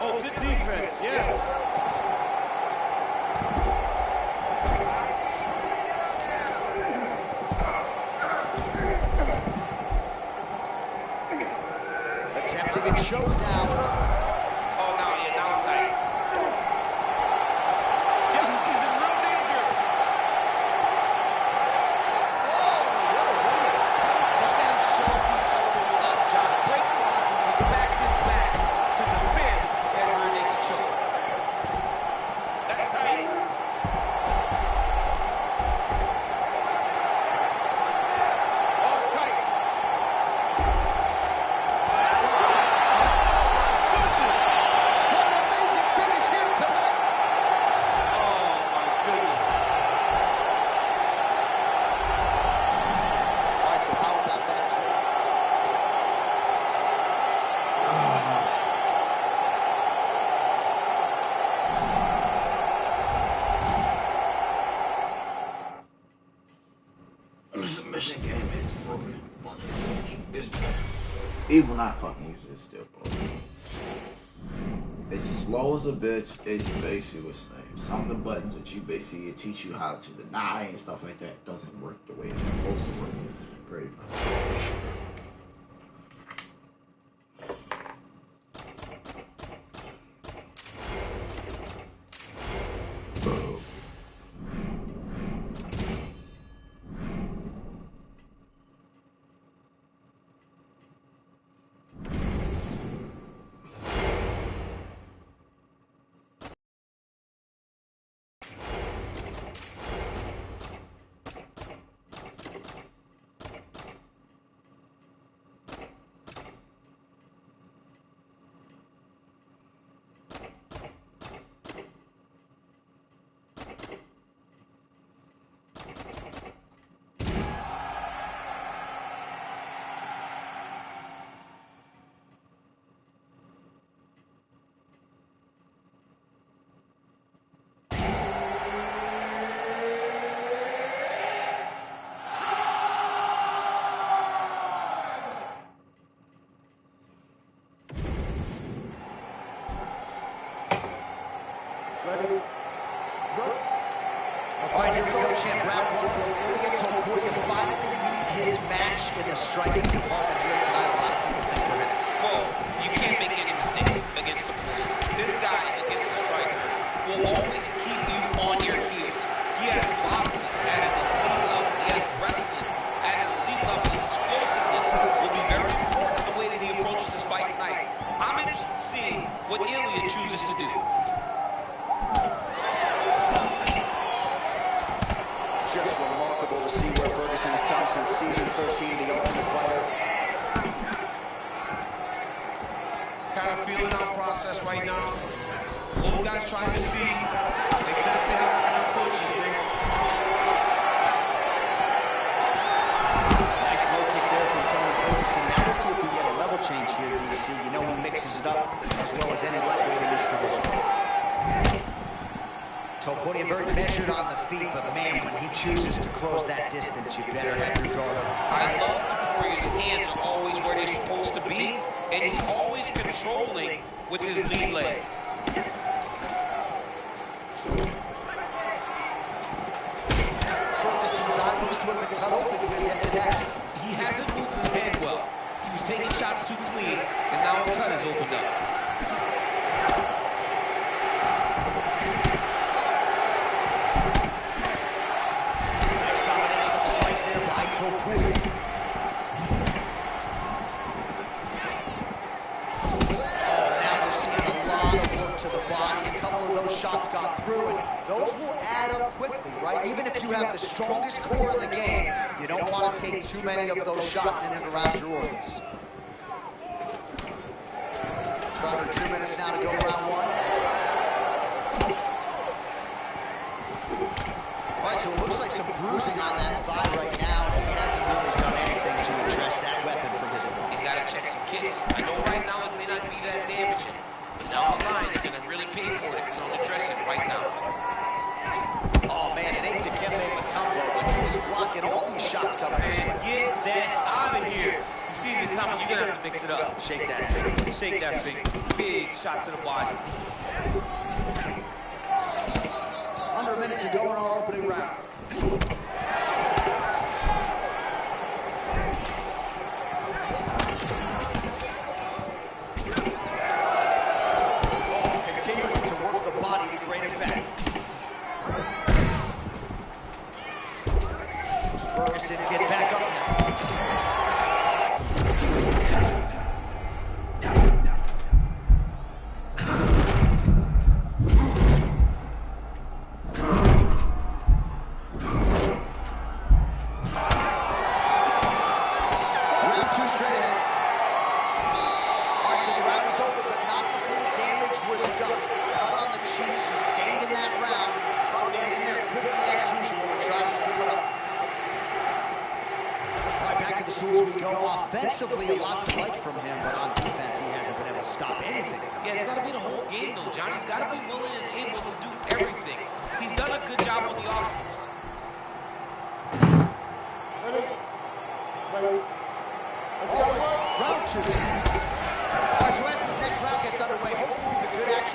Oh, good defense, yes. Attempting a choke now. Oh, now, yeah, downside. Yeah, he's in real danger. Oh, what a way to escape. Look at him shove the elbow up, John. Break the lock and get back his back to defend that rear naked choke. That's tight. Oh, tight. What an amazing finish here tonight. Oh, my goodness. All right, so how about that, Trey? The submission game is broken. It's even when I fucking use it, it's still broken. It's slow as a bitch. It's basically what's the name. Some of the buttons that you basically teach you how to deny and stuff like that doesn't work the way it's supposed to work. Very much. All right, here we go, champ. Round one. Will Ilya Topuria finally meet his match in the striking department here tonight? A lot of people think perhaps. Well, you can't make any mistakes against the Topuria. This guy against the striker will always keep you on your heels. He has boxing at an elite level. He has wrestling at an elite level. His explosiveness will be very important the way that he approaches this fight tonight. I'm interested in seeing what Ilya chooses to do. Just remarkable to see where Ferguson has come since season 13, The Ultimate Fighter. Kind of feeling our process right now. Both guys trying to see exactly how we're going to approach this thing. Nice low kick there from Tony Ferguson. Now we'll see if we get a level change here, DC. You know he mixes it up as well as any lightweight in this division. Topuria very measured on the feet, but man, when he chooses to close that distance, you better have your guard up. I love Topuria's hands are always where they're supposed to be, and he's always controlling with his lead leg. Ferguson's eye looks to have been cut open here. Yes, it has. He hasn't moved his head well. He was taking shots too clean, and now a cut has opened up. Topuria. Oh, now we're seeing a lot of work to the body. A couple of those shots got through, and those will add up quickly, right? Even if you have the strongest core in the game, you don't want to take too many of those shots in and around your organs. About 2 minutes now to go round one. All right, so it looks like some bruising on that thigh right now. He hasn't really done anything to address that weapon from his opponent. He's got to check some kicks. I know right now it may not be that damaging, but down the line, you're going to really pay for it if you don't address it right now. Oh, man, it ain't Dikembe Mutombo, but he is blocking all these shots coming his way. Get that out of here. He sees it coming. You're going to have to mix it up. Shake that finger. Shake that finger. Big shot to the body. Under a minute to go in our opening round. Oh, continuing to work the body to great effect. Ferguson gets back up now. Offensively, a lot to like from him, but on defense, he hasn't been able to stop anything tonight. Yeah, it's got to be the whole game, though, Johnny. He's got to be willing and able to do everything. He's done a good job on the offense. Round two. All right, so as this next round gets underway, hopefully the good action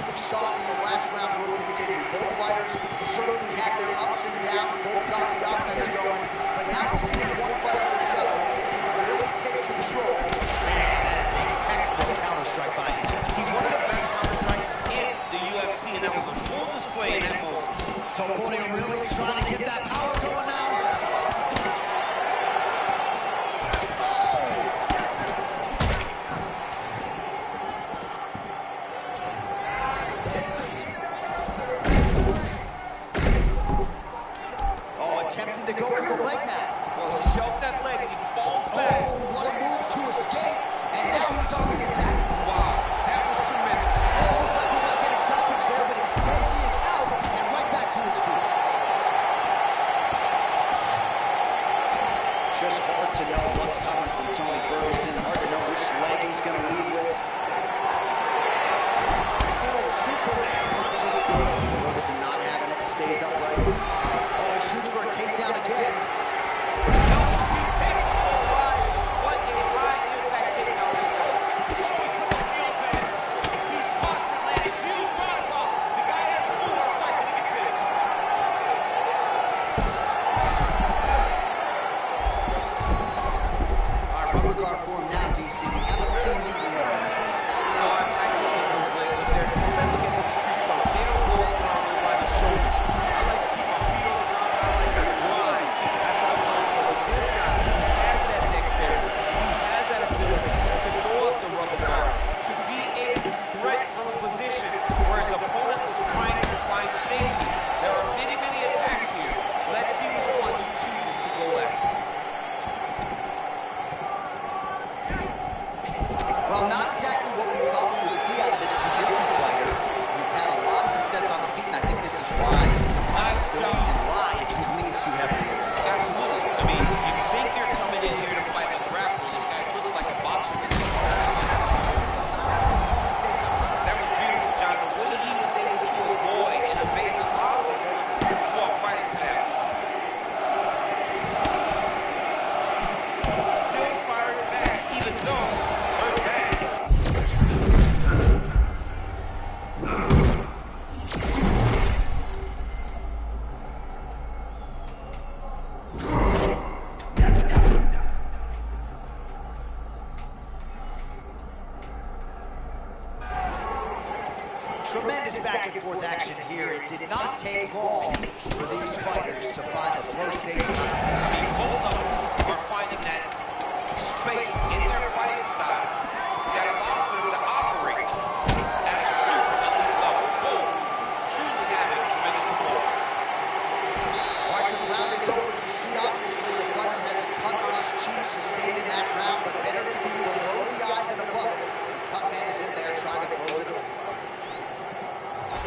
Topuria really trying to get that power going now. Oh, attempting to go for the leg now. Well, he shoves that leg and he falls back. Oh, what a move to escape. And now he's on the attack. Wow, that was tremendous. Oh, looked like he might get a stoppage there, but instead he is out and right back to his feet. Just hard to know what's coming from Tony Ferguson. Hard to know which leg he's going to lead with. Oh, Superman punches. Ferguson not having it, stays upright. Oh, he shoots for a takedown again. He takes the whole ride. What a high-impact takedown it was. Oh, he puts the heel back. He's postured, landing huge roundhouse. The guy has to move or the fight's going to get finished. All right, rubber guard for him now, DC. We haven't seen you lead on this league. No, I can't get the blades up there. Look at these two trunks. They don't go around by the shoulder. I like to keep my feet on the ground. I like to grind. That's what I want to do. This guy has that dexterity. He has that ability to go up the rubber guard, to be able to threat from a position where his opponent was trying to find safety. There are many, many attacks here. Let's see which one he chooses to go at. Well, not exactly what we thought we would see out of this jiu-jitsu fighter. He's had a lot of success on the feet, and I think this is why Nice you job. can lie if you lean too heavily. Absolutely. I mean, you think you're coming in here to fight a grappler. This guy looks like a boxer to me. That was beautiful, John. The way he was able to avoid and evade the power, walk right into that. Still firing back, even though hurt back. Tremendous back and forth action here. It did not take long for these fighters to find the flow state tonight. I mean, both of them are finding that space in their fighting style that allows them to operate at a super elite level. Both truly having tremendous performance. All right, so the round is over. You see, obviously, the fighter has a cut on his cheek sustained in that round, but better to be below the eye than above it. The cut man is in there trying to close it up.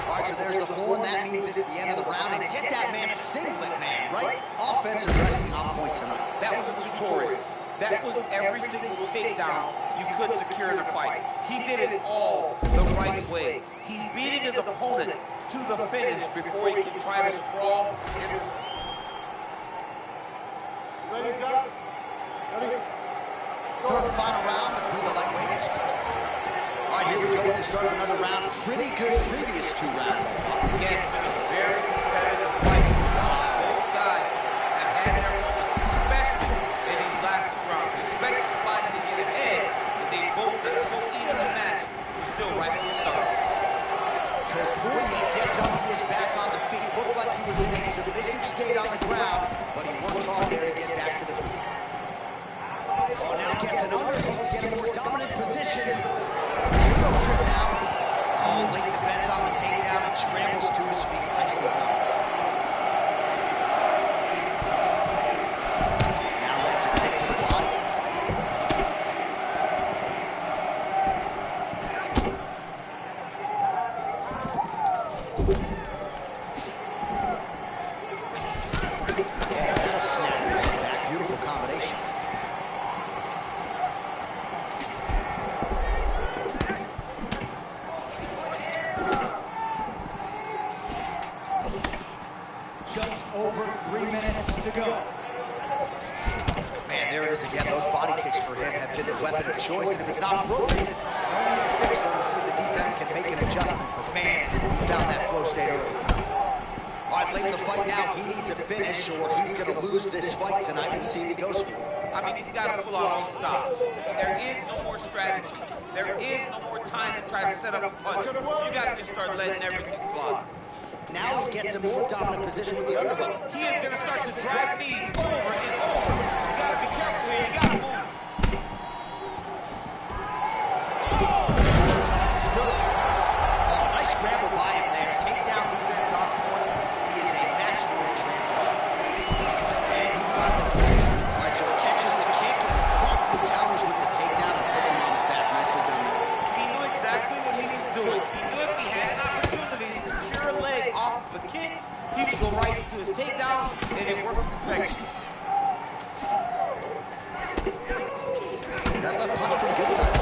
All right, so there's the horn. That means it's the end of the round. And get that man a singlet, man, right? Offensive wrestling on point tonight. That was a tutorial. That was every single takedown you could secure in a fight. He did it all the right way. He's beating his opponent to the finish before he can try to sprawl and Ready, John? Ready? Third and final round between the lightweights. All right, here we go with the start of another round. Pretty good previous two rounds, I thought. Yeah, it's been a very competitive fight. Both guys have had their moments, especially in these last two rounds. You expect somebody to get ahead, but they both been so evenly matched. We're still right from the start. Topuria gets up, he is back on the feet. Looked like he was in a submissive state on the ground, but he worked hard there to get back to the feet. Oh, now gets an underhook to get a more dominant position. Judo trip now. Oh, late defense on the takedown and scrambles to his feet. Nicely done. Now lands a kick to the body. Yeah, that'll snap your head back. Beautiful combination. Just over 3 minutes to go. Man, there it is again. Those body kicks for him have been the weapon of choice. And if it's not broken, no need to fix it. We'll see if the defense can make an adjustment. But man, he found that flow state early tonight. All right, late in the fight now, he needs a finish or he's going to lose this fight tonight. We'll see if he goes for it. I mean, he's got to pull out all the stops. There is no more strategy. There is no more time to try to set up a punch. You got to just start letting everything fly. Now he gets a more dominant position with the underhook. He is going to start to drive knees over and over. You got to be careful here. You got to move. Toss is good. Oh, nice scramble by him there. Takedown defense on point. He is a master in transition. And he got the kick. All right, so he catches the kick and promptly counters with the takedown and puts him on his back. Nicely done there. He knew exactly what he was doing. He knew if he had an opportunity to secure a leg off of a kick, he would go right to his takedown, and it worked perfection. That left punch pretty good tonight.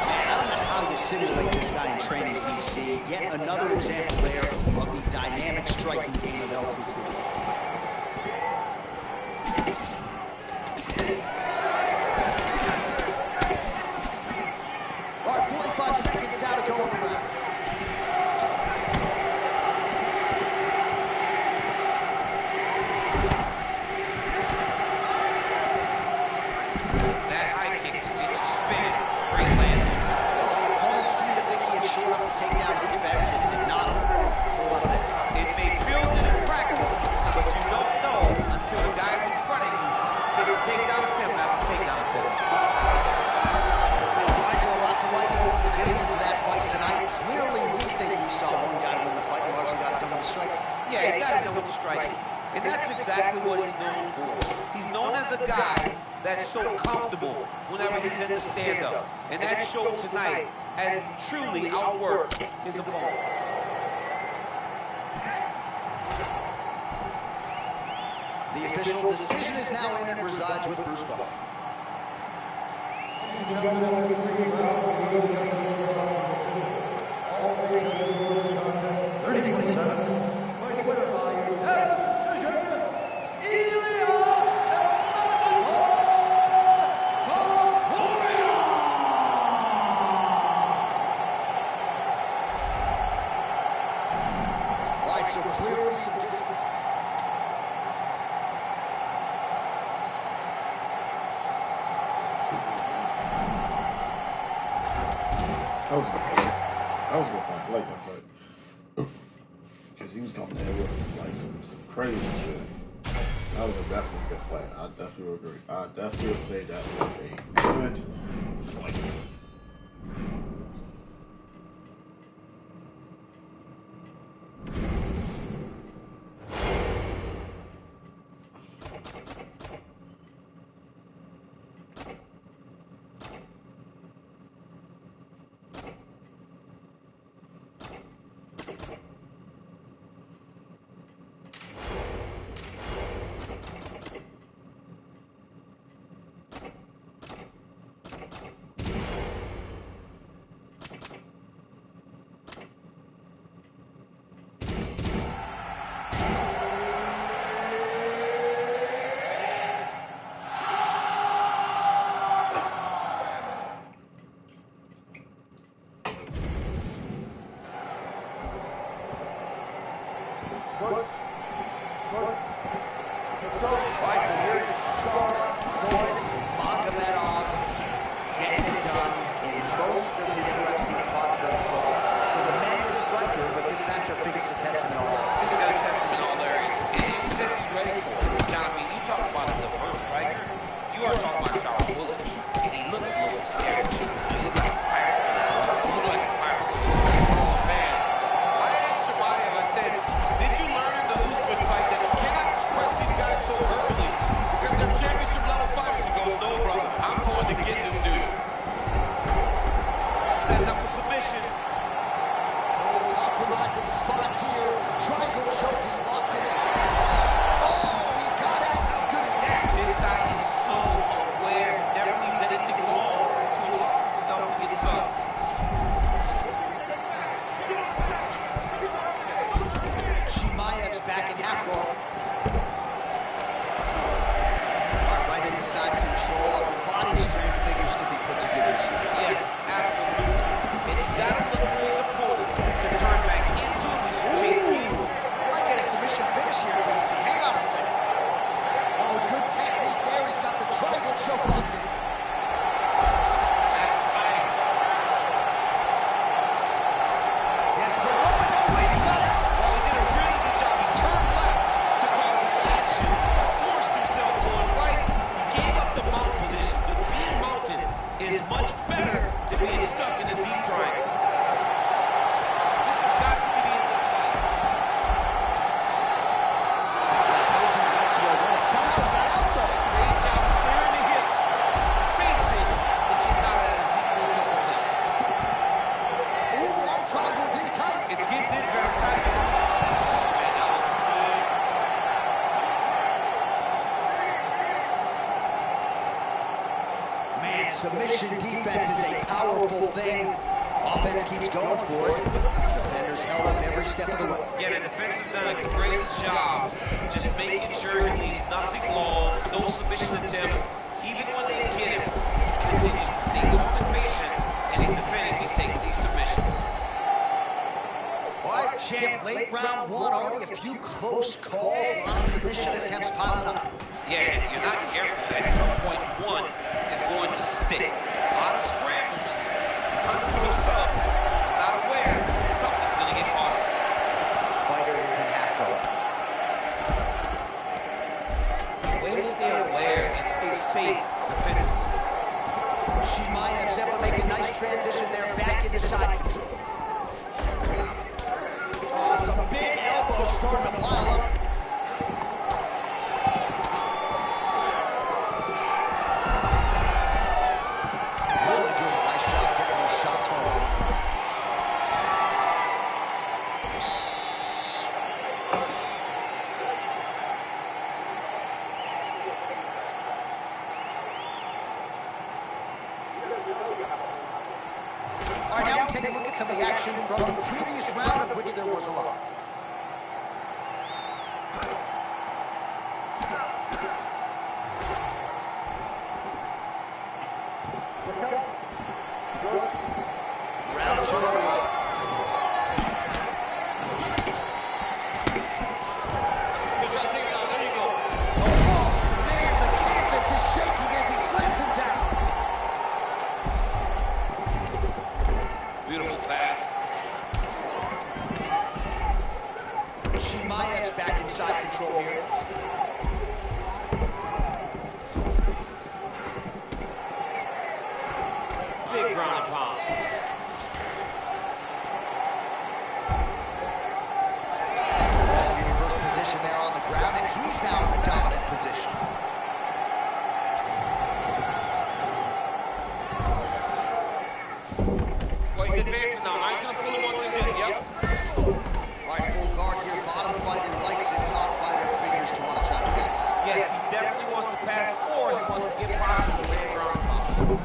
Man, I don't know how you simulate this guy in training, DC. Yet another example there of the dynamic striking game of El Cucuy. All right, 45 seconds now to go on the round. That high kick will get you spinning. Great landing. Well, the opponent seemed to think he had shored up the takedown defense and did not hold up there. It may feel good in practice, but you don't know until the guys in front of you get a takedown attempt after takedown attempt. All right, so a lot to like over the distance of that fight tonight. Clearly, we think we saw one guy win the fight and largely got it done with a striker. Yeah, he got it done with the striking. And that's exactly what he's known for. He's known as a guy that's so comfortable whenever he's in the stand-up. And that showed tonight as he truly outworked his opponent. The official decision is now in and resides with Bruce Buffer. 30-27. Fighting winner by unanimous decision, All right, so clearly some discipline. That was a good fight. That was a good fight. I like that fight. Because he was coming in with like some crazy shit. That was definitely a good fight. I definitely agree. I definitely would say that was a good fight. Let's go. All right, so here is Charlotte Boyd Magomedov getting it done in most of his UFC spots thus far. Tremendous striker, but this matchup figures a testament all areas. This is going to test him in all areas. And he says he's ready for it. John, I mean, you talk about a diverse striker. You are talking about Charles Bullitt. And he looks a little scary. He looks like a pirate. He looks like a pirate. Oh, man. I asked Shemaev, I said, did you learn in the Usman fight that you cannot just press these guys so early because they're championship level fighters? He goes, no, brother. I'm going to get this dude. is much better than being stuck in a deep triangle. This has got to be the end of the fight. Somehow he got out, though. Great job clearing the hips, facing, and getting out of that Ezekiel choke attempt. Ooh, arm triangle's in tight. It's getting in very tight. Man, that was slick. Man, submission defense is a powerful thing. Offense keeps going for it. Defenders held up every step of the way. Yeah, the defense have done a great job just making sure he leaves nothing long, no submission attempts. Even when they get him, he continues to stay calm and patient, and he's defending, he's taking these submissions. All right, champ, late round one, already a few close calls, a lot of submission attempts piling up. Yeah, if you're not careful, at some point one is going to stick. A lot of scrambles. He's hunting for those subs. He's not aware. Something's going to get caught. Fighter is in half guard. Way to stay aware and stay safe defensively. Chimaev's able to make a nice transition there, back into side control. Oh, some big elbows starting to pile up. Really doing a nice job getting these shots home. All right, now we take a look at some of the action from the previous round, of which there was a lot. Round two. Switch on takedown, there you go. Oh, man, the canvas is shaking as he slams him down. Beautiful pass. Chimaev's back inside control here. Big ground and pound. Oh, he reversed position there on the ground, and he's now in the dominant position. Well, he's advancing now. Now he's going to pull him onto his hip. Yep. All right, full guard here. Bottom fighter likes it. Top fighter figures to want to try to pass. Yes, he definitely wants to pass, or he wants to get possible to land ground and pound.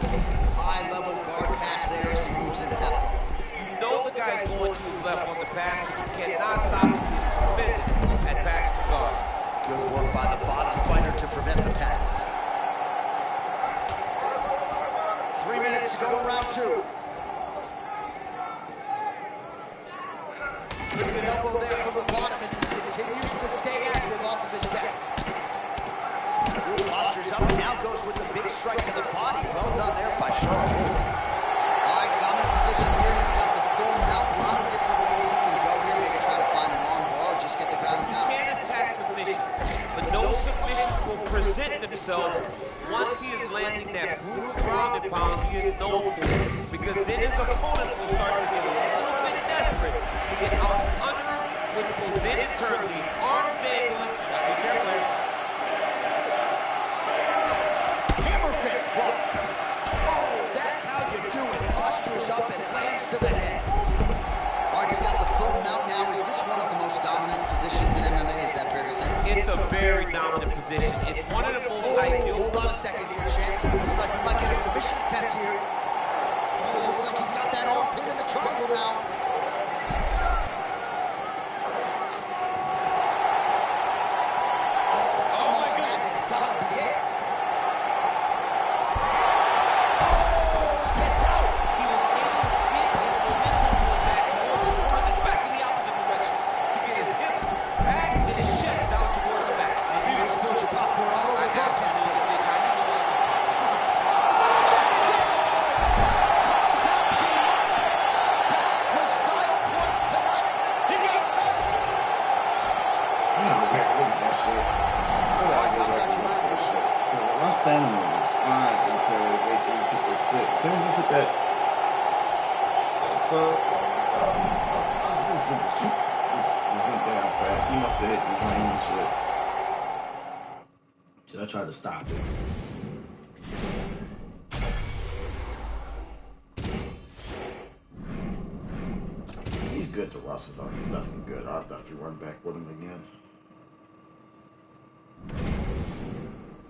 High-level guard pass there as he moves into half guard. You know the guy's going to his left on the pass, but you cannot stop him. He's tremendous at passing the guard. Good work by the bottom fighter to prevent the pass. 3 minutes to go in round two. Pretty good elbow there from the bottom as he continues to stay active off of his back. Ooh, postures up and now goes with the big strike to the body. Well done there by Sean. All right, dominant position here. He's got the full mount. A lot of different ways he can go here. Maybe try to find an arm bar or just get the ground and You pound. can't attack submission, but no submission will present themselves once he is landing that brutal ground and pound he is known for. Because then his opponent will start to get a little bit desperate to get out from under him, which will then in turn leave arms dangling. Be careful here. Hammer fist blocked. Oh, that's how you do it. Postures up and lands to the head. All right, he's got the full mount now. Is this one of the most dominant positions in MMA? Is that fair to say? It's a very dominant position. It's one of the most ideal. Hold on a second here, champ. Looks like he might get a submission attempt here. Oh, looks like he's got that arm pin in the triangle now. Oh, my God. That has got to be it. Oh, he gets out. He was able to get his momentum going back towards the front and back in the opposite direction to get his hips back and his chest down towards the back. And you just spilled your popcorn all over the broadcast center. As soon as you put that, so this went down fast. He must have hit the drain and shit. Should I try to stop it? He's good to wrestle though. He's definitely good. I'll definitely run back with him again.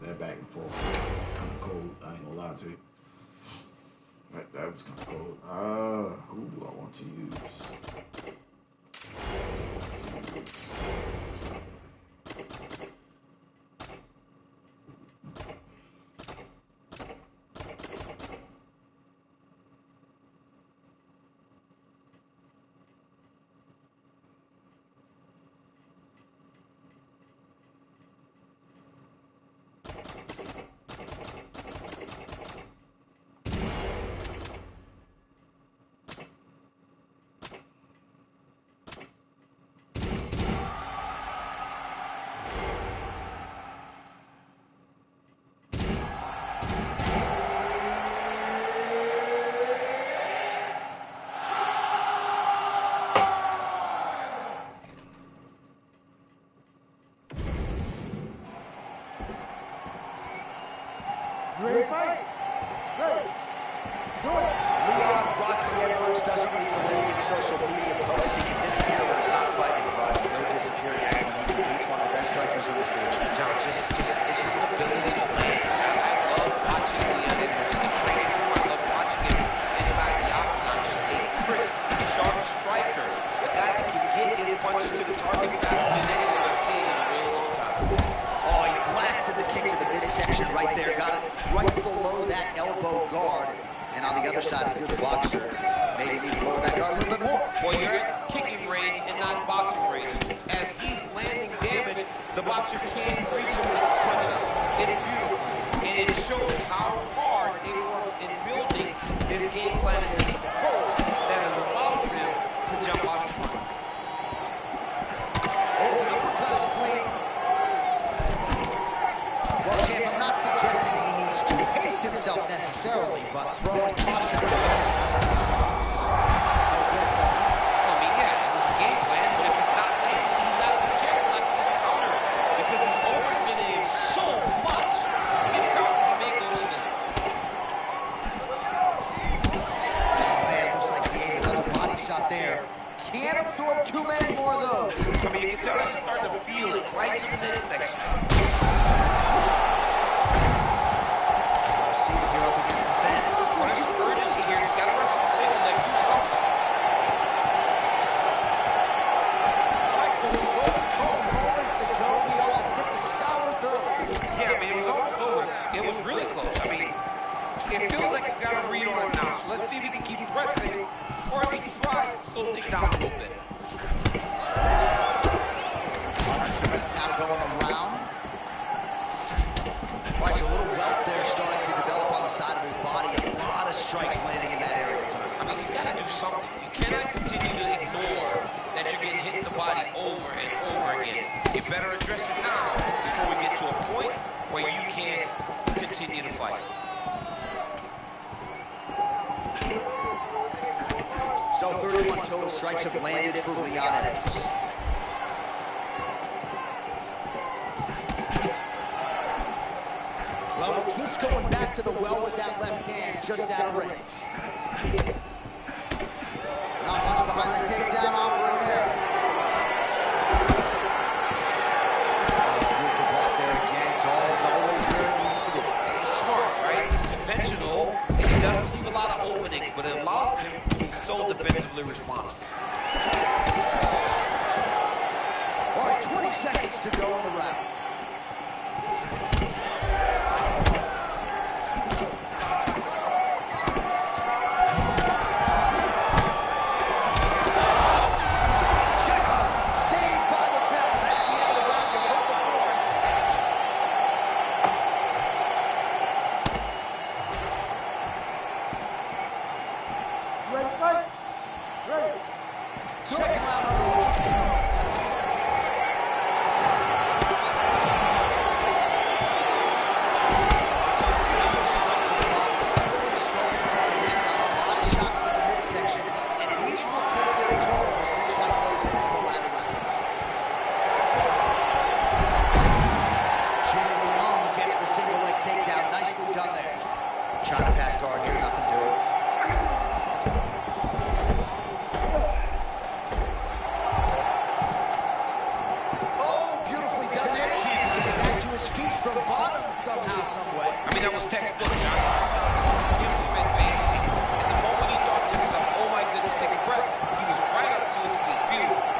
That back and forth kind of cold. I ain't gonna lie to you. That was kind of cold. Who do I want to use? Ready, fight? Ready. Go. Leon Rocky Edwards doesn't read the league social media posts. He can disappear when he's not fighting, but no disappearing when he competes, one of the best strikers in the stage. John, it's just an ability to land. I love watching Leon Edwards in training. I love watching him inside the octagon. Just a crisp, sharp striker. A guy that can get his punches to the target faster than anything I've seen in a real long time. Oh, he blasted the kick to the midsection right there. Got it right below that elbow guard. And on the other side, if you're the boxer, maybe you need to lower that guard a little bit more. Well, you're at kicking range and not boxing range. As he's landing damage, the boxer can't reach him with punches. It's beautiful. And it shows how hard they work in building this game plan and this approach that has allowed him to jump off the front. Oh, the uppercut is clean. Well, champ, I'm not suggesting he needs to pace himself necessarily, but throwing caution to the wind. I mean, yeah, it was a game plan, but if it's not landing, he's out of the chair, not going to counter because he's overextending him so much. It's counter, he may go to sleep. Oh, man, looks like he ate another body shot there. Can't absorb too many more of those. I mean, you can tell that he's starting to feel it right in the midsection. See it here up against the fence. Well, there's some urgency here. He's got to wrestle the single leg, do something. All right, so we both told moments ago we all hit the showers early. Yeah, I mean, it was almost over. It was really close. I mean, it feels like he's got a rerun now. So let's see if he can keep pressing, or if he tries to slow things down a little bit. 2 minutes now to go on the round. Right, so a little welt there starting to develop on the side of his body. A lot of strikes landing in that area tonight. I mean, he's got to do something. You cannot continue to ignore that you're getting hit in the body over and over again. You better address it now before we get to a point where you can't continue to fight. So 31 total strikes have landed for Leon Edwards. Well, he keeps going back to the well with that left hand, just out of range. Not much behind the takedown offering there. Beautiful block there again. Guard is always where it needs to be. He's smart, right? He's conventional, and he doesn't leave a lot of openings, but it allows him to be so defensively responsible. All right, 20 seconds to go in the round. Ready, fight? Ready. Second round underway. bypass guard here, nothing doing. Oh, beautifully done there, champ. He gets back to his feet from bottom somehow, some way. I mean, that was textbook, John. Him advancing. And the moment he thought to himself, oh my goodness, take a breath, he was right up to his feet. Beautiful.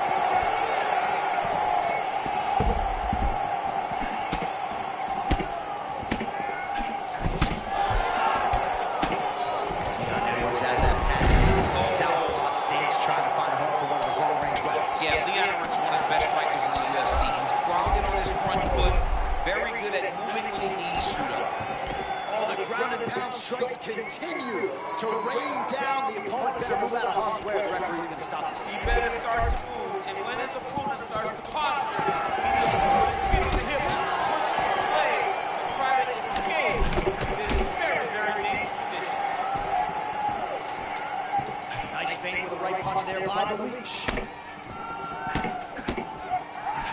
Yeah, Leon Edwards is one of the best strikers in the UFC. He's grounded on his front foot, very good at moving when he needs to. Oh, the ground and pound strikes continue to rain down. The opponent better move out of harm's way or the referee's going to stop this. He better start to move, and when his opponent starts to posture, he needs to put his feet on the hip, push him away, and try to escape this very, very dangerous position. Nice feint with a right punch there by the leech.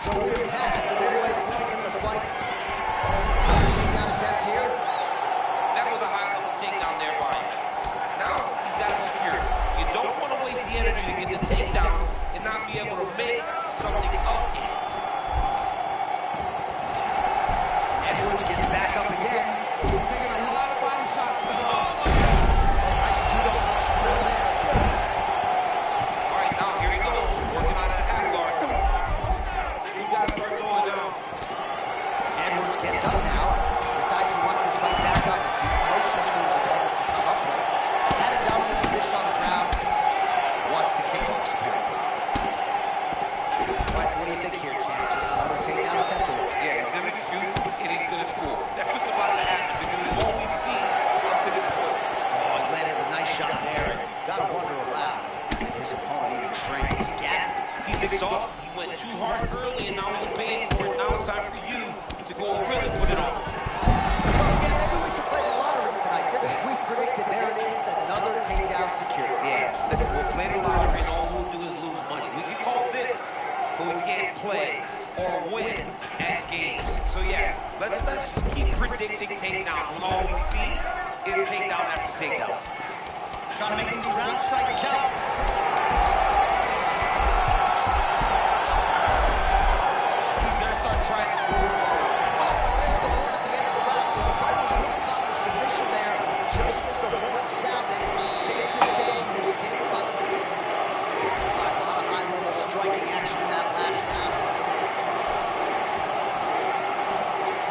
So we have passed the midway point in the fight. Another takedown attempt here. That was a high-level takedown there by him. Now, he's got to secure it. You don't want to waste the energy to get the takedown and not be able to make something of it. Edwards gets back up again. Taking a lot of body shots. Nice judo toss from there. All right, now here he goes, working on that half guard. He's got to start going down. Edwards gets up now. Decides he wants this fight back off the feet. Motions for his opponent to come up with. Had a dominant position on the ground. Wants to kickbox, apparently. What do you think here, champ? Just another takedown attempt? Yeah, he's going to shoot and he's going to score. That's what's about to happen because it's all we've seen up to this point. Oh, he landed a nice shot there, and gotta wonder aloud if his opponent even shrank. He's gassing. He's exhausted. He went too hard early and now he's paying for it. Now it's time for you to go and really put it on. Maybe we should play the lottery tonight. Just as we predicted, there it is, another takedown secured. Yeah, listen, we'll play the lottery and all we'll do is lose money. We can call this, but we can't play or win at games. So yeah, let's just keep predicting takedown when all we see is takedown after takedown. Trying to make these ground strikes count. He's going to start trying to move. Oh, there's the horn at the end of the round. So the fight was really caught in a submission there. Just as the horn sounded, safe to say he was saved by the move. A lot of high-level striking action in that last round.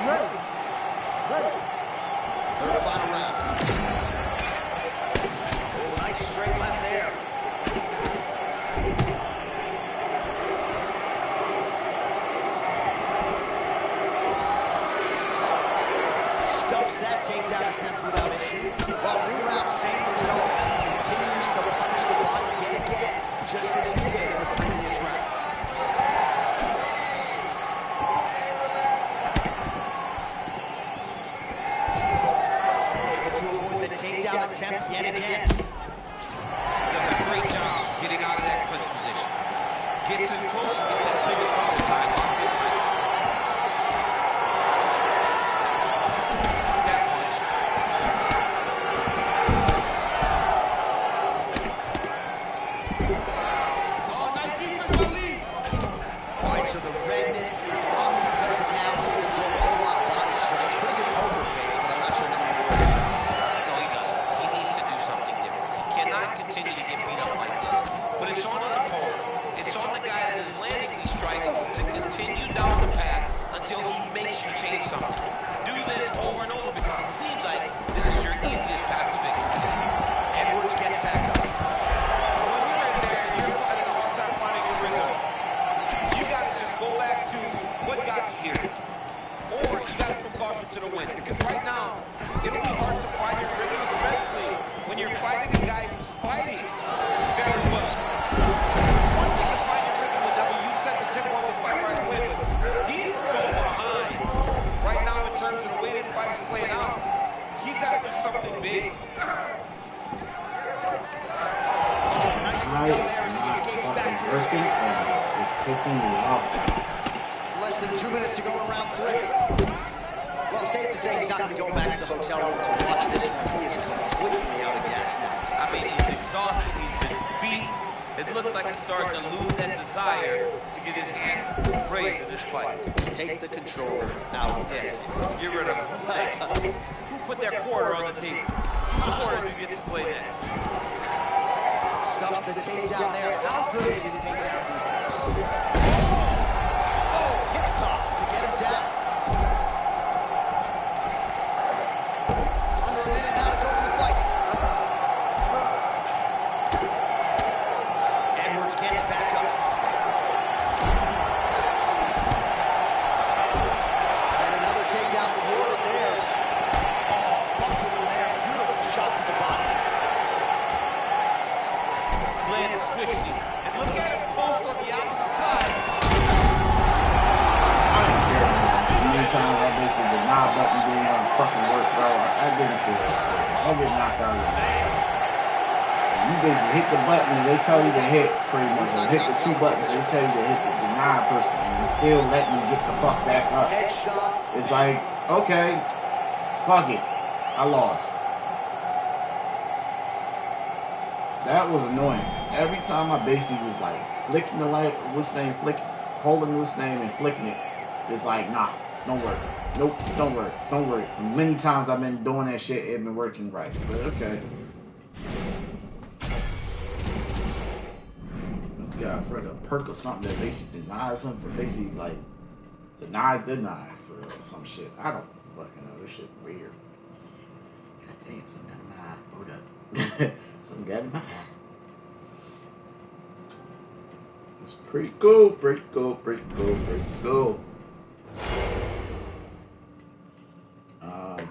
Ready. Ready. Third and final round. Oh, nice straight left there. Stuffs that takedown attempt without issue. Well, new round, same result as he continues to punish the body yet again, just as he did in the previous round. Able to avoid the takedown attempt yet again. Does a great job getting out of that clinch position. Gets in close and gets that single collar tie locked in tight. That punch. Oh, nice defense by Lee. All right, so the redness is omnipresent now. He's absorbed a whole lot of body strikes. Pretty good poker face, but I'm not sure how many more of these he needs to take. No, he doesn't. He needs to do something different. He cannot continue to get beat up like this. But it's on his opponent. It's on the guy that is landing these strikes to continue down the path until he makes you change something. Do this over and over because it seems like this is your easiest path to victory. Edwards gets back up. So when you're in there and you're finding a hard time finding your rhythm, you got to just go back to what got you here. Or you got to put caution to the wind. Because right now, it'll be hard to find your rhythm, especially when you're fighting a guy who's fighting very well. One thing to find your rhythm with you set the tempo of the fight right away, but he's so behind right now in terms of the way this fight is playing out. He's got to do something big. Nice look down there as he escapes back to his feet. It's pissing me off. Less than 2 minutes to go in round 3. Well, safe to say he's not going to be going back to the hotel room to watch this one. He is completely out of gas now. I mean, he's exhausted. He's been beaten. It looks like he's starting to lose that desire to get his hand raised in this fight. Take the controller out of this. Get rid of him. Who's next? Who put their quarter on the table? Whose quarter do you get to play next? Stuffs the takedown there. How good is his takedown defense? Oh, hip toss to get him down. Under a minute now to go in the fight. Edwards gets back up. And another takedown thwarted there. Oh, buckled him there. Beautiful shot to the body. Lands swiftly. And look at him post on the opposite side. Anytime I basically the knob button being on fucking work, bro, I didn't feel it. I get knocked out of it. You basically hit the button and they tell you to hit pretty much. Hit the two buttons, they tell you to hit the knob person and they still letting you get the fuck back up. It's like, okay, fuck it. I lost. That was annoying. Every time I basically was like flicking the light, holding what's name and flicking it, it's like, nah, don't work. Nope, don't work. Don't work. Many times I've been doing that shit, it's been working right. But okay. Yeah, for a perk or something that basically denies something for basically like deny for some shit. I don't fucking know. This shit weird. God damn, something got in my eye. Hold up. Something got in my eye. It's pretty cool, pretty cool, pretty cool, pretty cool. Alright.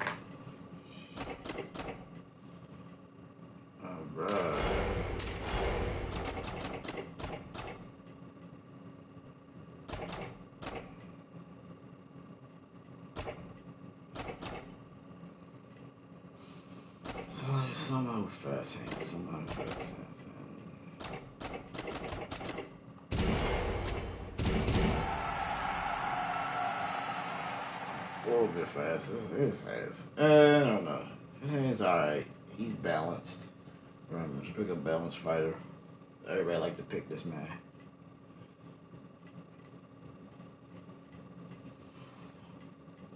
Somehow fast hands, somehow fast hands. A little bit fast. It's fast. I don't know. It's alright. He's balanced. Let's pick a balanced fighter. Everybody like to pick this man.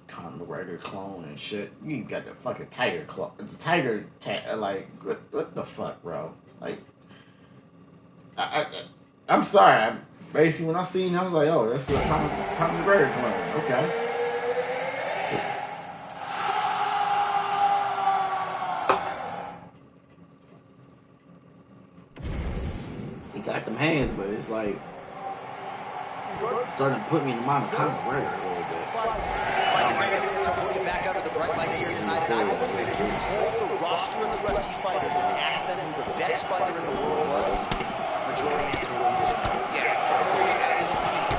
Conor McGregor clone and shit. You got the fucking tiger clone. The tiger like what the fuck, bro? Like I'm sorry. Basically when I seen him, I was like, oh, that's a Conor McGregor clone. Okay. He got them hands, but it's like starting to put me in the mind of Conor McGregor a little bit. Back under the bright lights here tonight, and I believe if you hold the roster of the rest of these fighters and ask them who the best fighter in the world was, majority answer will be yeah, that is the key.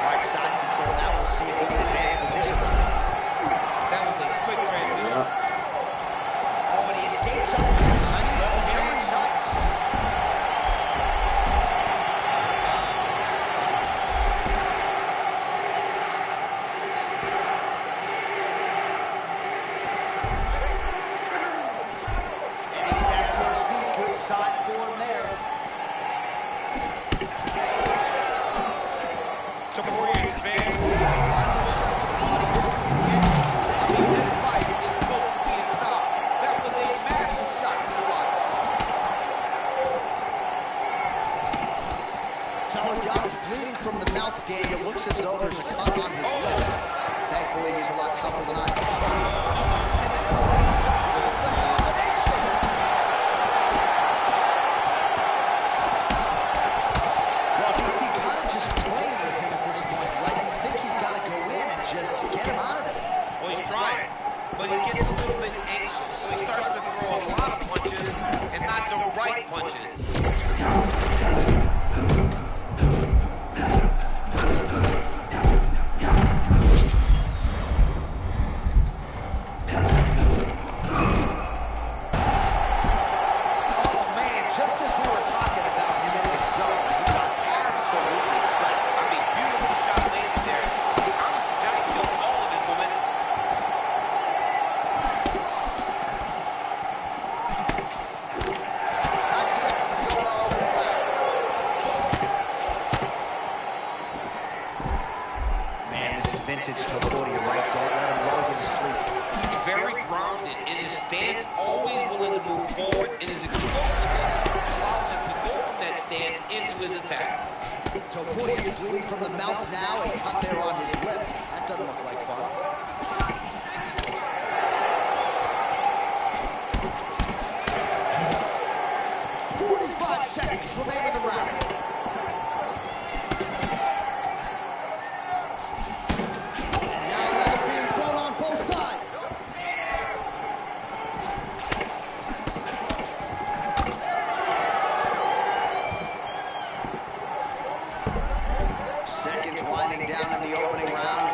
Right side control now. We'll see if he can advance position. That was a slick transition. Oh, and he escapes up. Nice level change. Very nice. And he's back to his feet. Good sign for him there. Took a 48 advantage. Finally straight to the body. This could be the end. I mean, this fight is close to being stopped. That was a massive shot to the body. Salazar is bleeding from the mouth, Daniel. Looks as though there's a cut on his lip. Thankfully, he's a lot tougher than I am. Well, DC kind of just playing with him at this point, right? You think he's got to go in and just get him out of there. Well, he's trying, but he gets a little bit anxious, so he starts to throw a lot of punches and not the right punches. stance, always willing to move forward, and his explosiveness allows him to go from that stance into his attack. Topuria is bleeding from the mouth now. A cut there on his lip. That doesn't look like fun. 45 seconds remain in the round. And now leather being thrown on both sides. Seconds winding down in the opening round.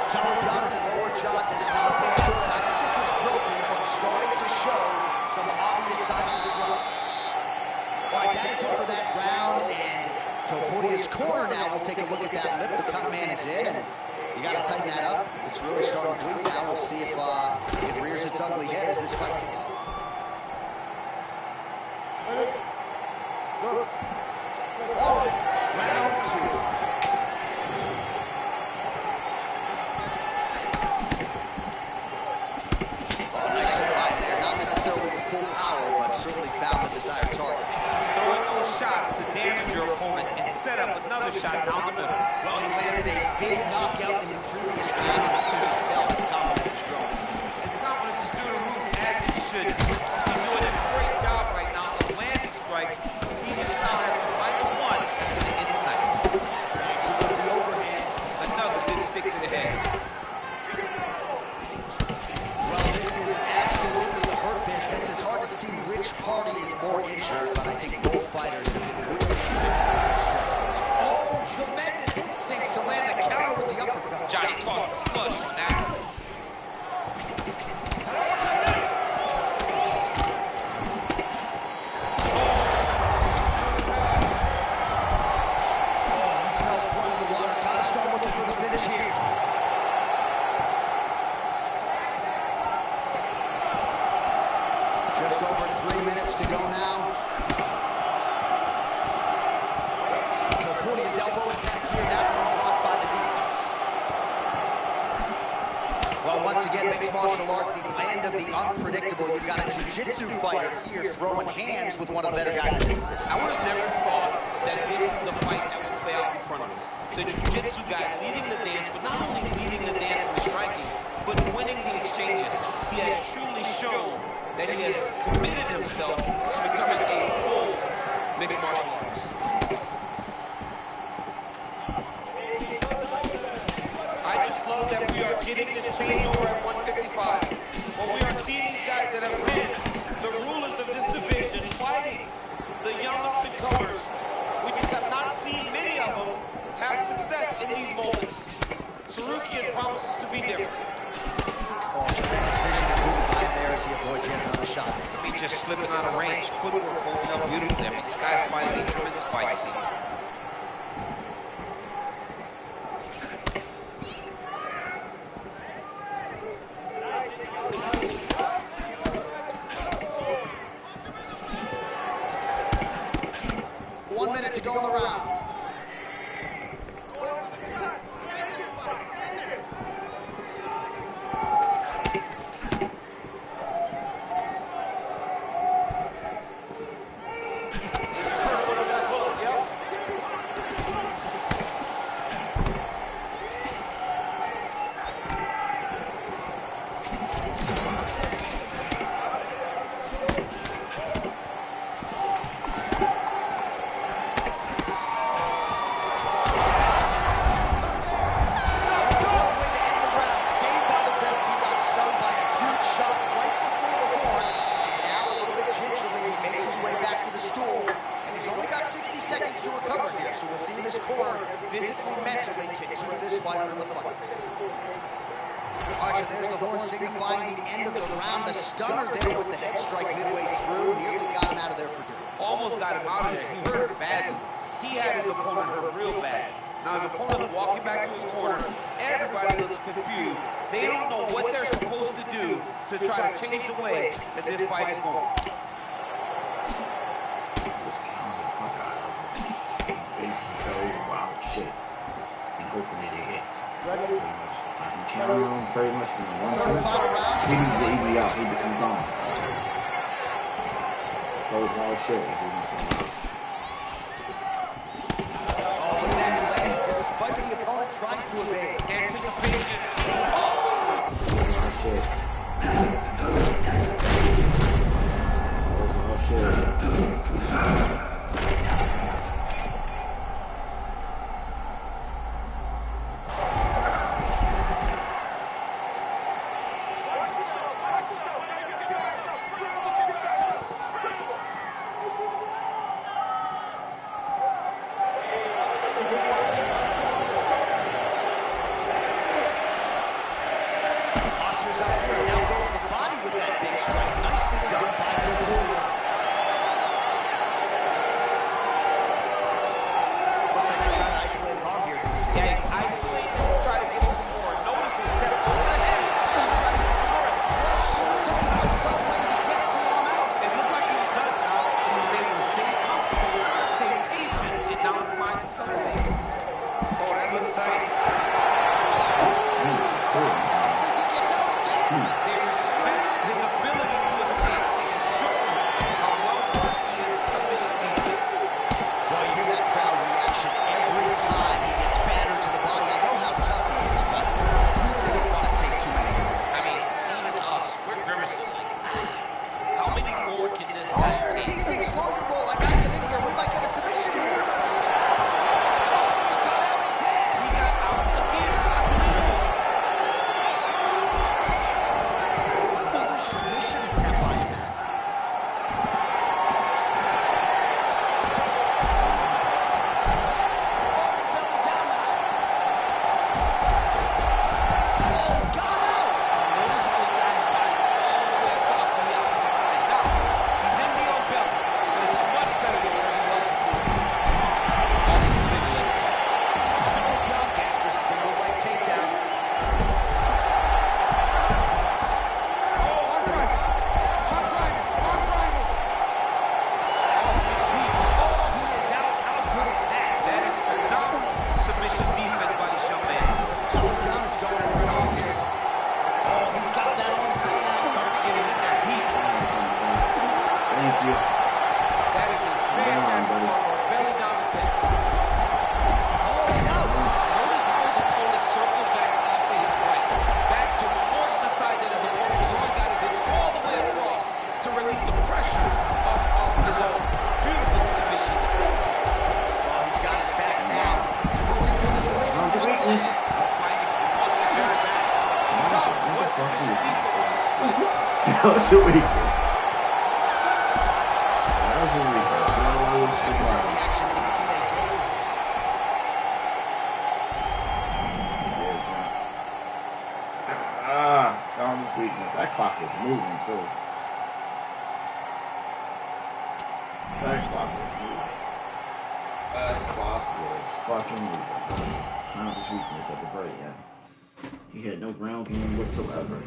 Saragana's lower jaw does not look good. I don't think it's broken, but starting to show some obvious signs of swelling. All right, that is it for that round, and Topuria's corner now. We'll take a look at that lip. The cut man is in, and you got to tighten that up. It's really starting to bleed now. We'll see if it rears its ugly head as this fight continues. All right, round two. Nice hook right there. Not necessarily with full power, but certainly found the desired target. Throwing those shots to damage your opponent and set up another shot down the middle. Well, he landed a big knockout in the previous round, and you can just tell his confidence is growing. His confidence is through the roof, as it should. He's doing a great job right now of landing strikes. He just now has to find the one to end the night. Takes it with the overhand. Another good stick to the head. Well, this is absolutely the hurt business. It's hard to see which party is more injured, but I think both fighters have been really impacted by their strikes in this one. Oh, tremendous instincts to land the counter with the uppercut. Johnny caught a flush on that. Oh, he smells blood in the water. Gotta start looking for the finish here. Just over 3 minutes to go now. Topuria's elbow attempt here, that one blocked by the defense. Well, once again, mixed martial arts, the land of the unpredictable. You've got a jiu-jitsu fighter here throwing hands with one of the better guys in this division. I would have never thought that this is the fight that would play out in front of us. The jiu-jitsu guy leading the dance, but not only leading the dance in the striking, but winning the exchanges. He has truly shown that he has committed himself to becoming a full mixed martial artist. I just love that we are getting this changeover at 155. But we are seeing these guys that have been the rulers of this division fighting the young up-and-comers. We just have not seen many of them have success in these moments. Sarukian promises to be different. Oh, tremendous vision to the eye there as he avoids yet another shot. He's just slipping out of range. Footwork holding up beautifully. I mean, this guy's fighting a tremendous fight scene. One minute to go in the round. So we'll see if his core, physically, mentally, can keep this fighter in the fight. All right, so there's the horn signifying the end of the round. The stunner there with the head strike midway through nearly got him out of there for good. Almost got him out of there. He hurt badly. He had his opponent hurt real bad. Now his opponent's walking back to his corner. Everybody looks confused. They don't know what they're supposed to do to try to change the way that this fight is going. Just count the fuck out of him. Basic wild shit. And hoping that it hits. Pretty much. Count on pretty much from 1, 2. He needs to even out. He's gone. Close all shit. Oh, look at that. Despite the opponent trying to evade. Anticipation. Close all shit. Close all shit. Weakness. That clock was moving too. That clock was moving. That clock was fucking moving. Found his weakness at the very end. He had no ground game whatsoever.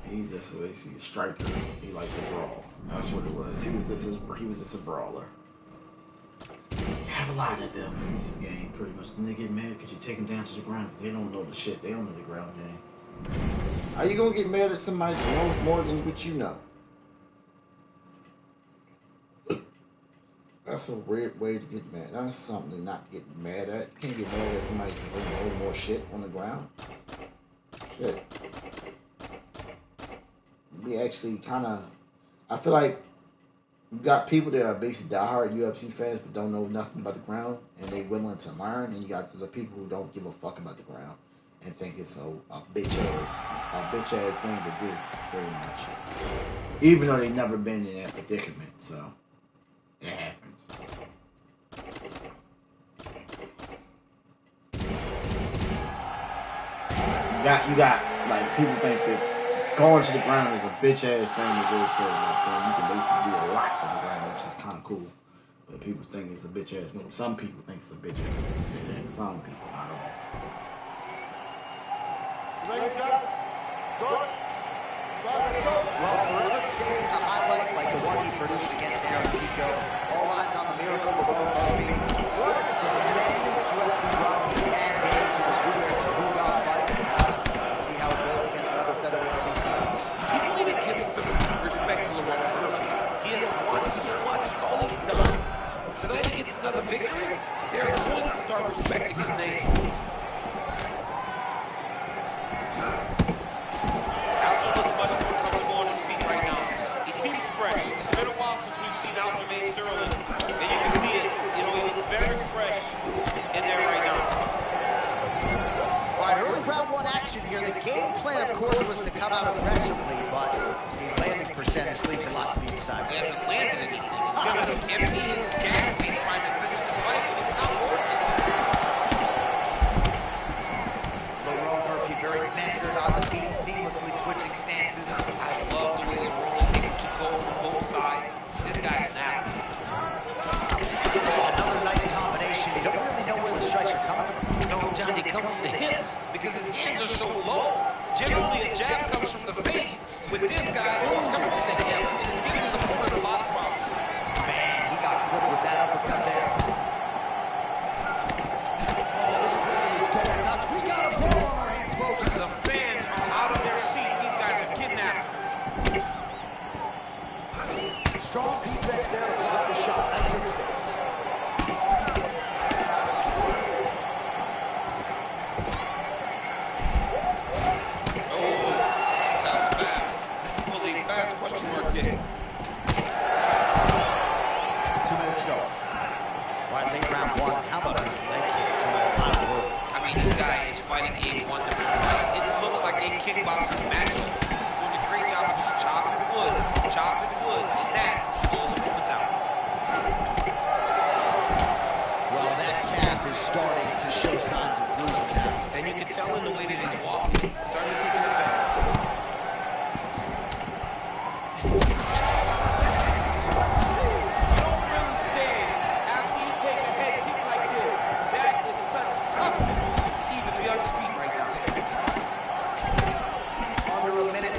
He's just basically a striker. He liked to brawl. That's what it was. He was just a brawler. Have a lot of them in this game, pretty much. And they get mad because you take them down to the ground because they don't know the shit. They don't know the ground game. How you gonna get mad at somebody who knows more than what you know? That's a weird way to get mad. That's something to not get mad at. You can't get mad at somebody who's holding more shit on the ground. Shit. We actually kind of... I feel like you got people that are basically diehard UFC fans but don't know nothing about the ground and they willing to learn, and you got the people who don't give a fuck about the ground and think it's a bitch ass thing to do, pretty much. Even though they never been in that predicament, so it happens. You got like people think that going to the ground is a bitch ass thing to do, pretty much. You can basically do a lot on the ground, which is kind of cool. But people think it's a bitch ass move. Some people think it's a bitch ass move. Say that. Some people, not all. Well, forever chasing a highlight like the one he produced against Aaron Pico. All eyes on the miracle of Murphy. What a tremendous UFC run he's had. plan, of course, was to come out aggressively, but the landing percentage leaves a lot to be desired. He hasn't landed anything. He's gonna empty his gas tank trying to finish the fight, but it's not working. Lerone Murphy very measured on the feet, seamlessly switching stances. I love the way Lerone is able to go from both sides. This guy's now. Another nice combination. You don't really know where the strikes are coming from. No, John, they come from the hips because his hands are so low. Generally, a jab comes from the face. With this guy, it's coming from the hips, and it's giving the opponent a lot of problems. Man, he got clipped with that uppercut there. Oh, this place is going nuts. We got a brawl on our hands, folks. The fans are out of their seat. These guys are getting after him. Strong defense there to block the shot. Nice instincts. Kick. 2 minutes to go. Right, late round one. How about his leg kicks? I mean, this guy is fighting a wonderful fight. It looks like a kickboxing match. Doing a great job of just chopping wood, and that slows him down. Well, that calf is starting to show signs of bruising now. And you can tell in the way that he's walking, it's starting to take an effect.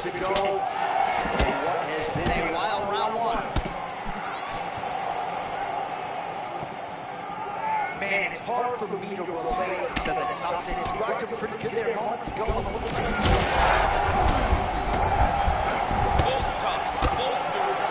To go in what has been a wild round one. Man, it's hard for me to relate to the toughness. He rocked him pretty good there moments ago. Both tough, both unwilling.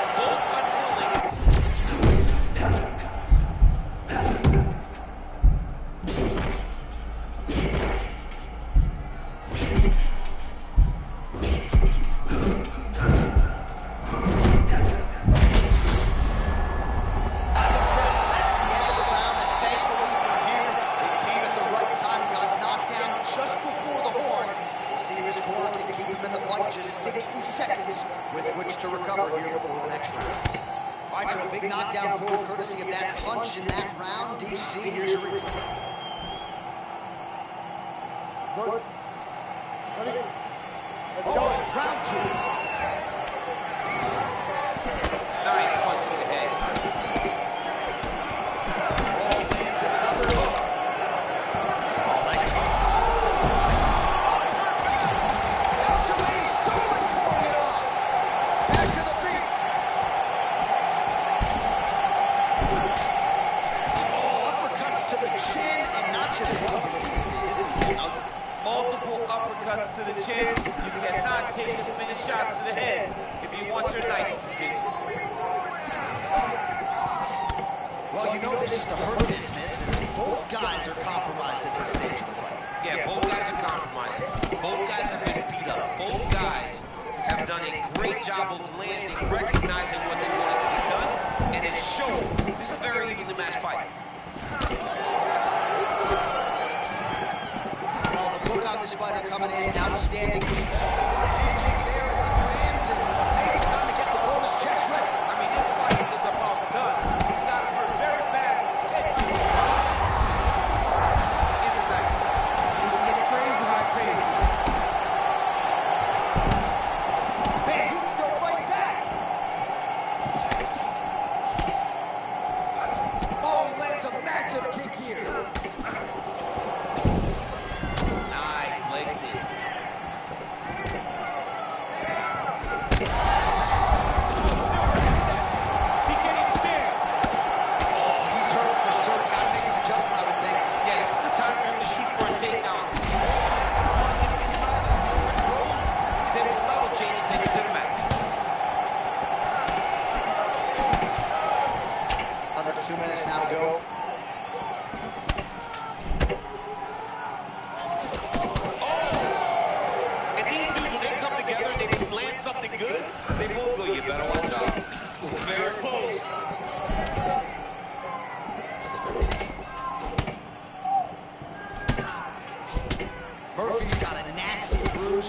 Just 60 seconds with which to recover here before the next round. All right, so a big knockdown for courtesy of that punch in that round. DC, here's your replay. Oh, round two. Nice punch to the head. Oh, lands another hook. Oh, nice punch. Multiple uppercuts to the chin. You cannot take as many shots to the head if you want your night to continue. Well, you know this is the hurt business, and both guys are compromised at this stage of the fight. Yeah, both guys are compromised. Both guys have been beat up. Both guys have done a great job of landing, recognizing what they wanted to be done, and it showed. This is a very evenly matched fight. Look on this fighter coming in, outstanding. There as he lands, and maybe time to get the bonus checks ready. I mean, this fight is about done. He's got to hurt very bad with his head. In the night. This is a crazy high pace. Man, he's still fighting back. Oh, he lands a massive kick here.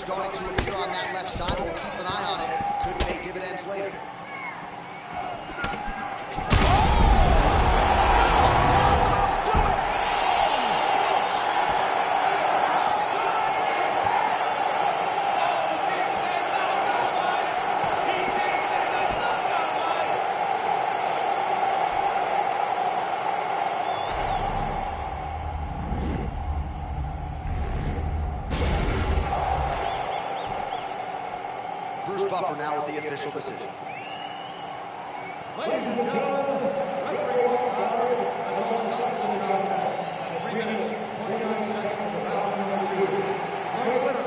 starting to appear on that left side. We'll keep an eye on it. Could pay dividends later. Buffer now with the official decision. Ladies and gentlemen, referee Paul Howard has all set for this contest at 3 minutes, 29 seconds of round number 2. The winner.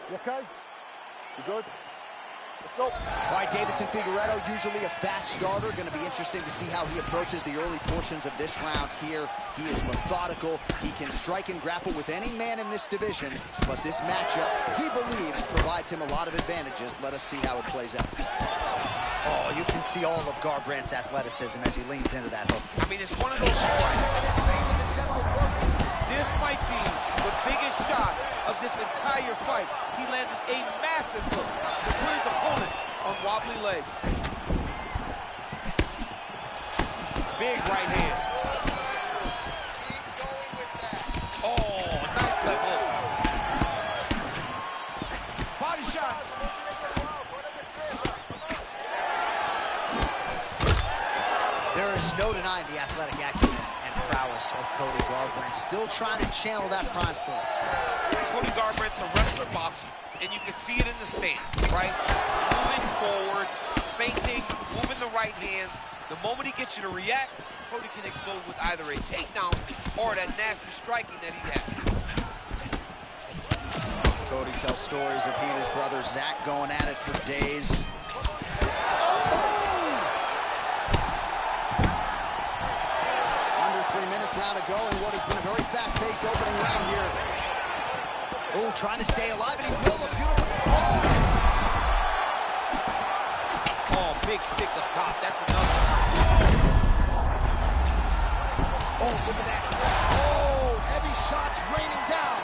You okay? You good? Let's go. All right, Davison Figueiredo, usually a fast starter. Going to be interesting to see how he approaches the early portions of this round here. He is methodical. He can strike and grapple with any man in this division. But this matchup, he believes, provides him a lot of advantages. Let us see how it plays out. Oh, you can see all of Garbrandt's athleticism as he leans into that hook. I mean, it's one of those strikes. This might be the biggest shot of this entire fight. He landed a massive hook to put his opponent on wobbly legs. Big right hand. Oh, nice left hook. Body shot. There is no denying the athletic acumen and prowess of Cody Garbrandt. Still trying to channel that prime form. Cody Garbrandt's a wrestler boxer, and you can see it in the stand, right? Moving forward, feinting, moving the right hand. The moment he gets you to react, Cody can explode with either a takedown or that nasty striking that he has. Cody tells stories of he and his brother Zach going at it for days. Under 3 minutes now to go in what has been a very fast-paced opening round here. Oh, trying to stay alive, and he will. A beautiful. Oh, big stick up top. That's another. Oh, look at that. Oh, heavy shots raining down.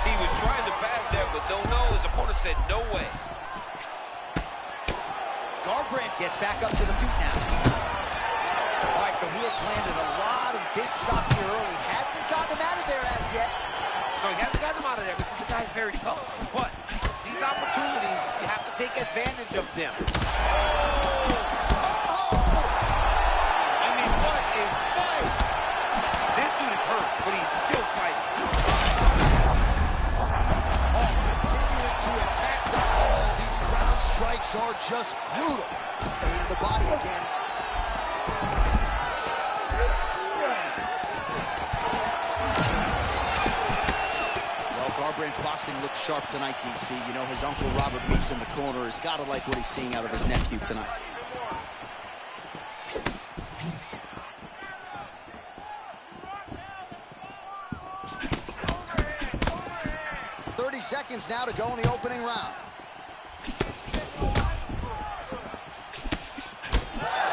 He was trying to pass that, but don't know. His opponent said no way. Garbrandt gets back up to the feet now. All right, so he has landed a lot of big shots here early. Hasn't gotten him out of there as yet. No, he hasn't gotten him out of there because the guy's very tough. But these opportunities, you have to take advantage of them. Oh! I mean, what a fight! This dude is hurt, but he's still fighting. Oh, continuing to attack the ball. These ground strikes are just brutal. Into the body again. Garbrandt's boxing looks sharp tonight, DC. You know, his uncle Robert Meese in the corner has got to like what he's seeing out of his nephew tonight. seconds now to go in the opening round.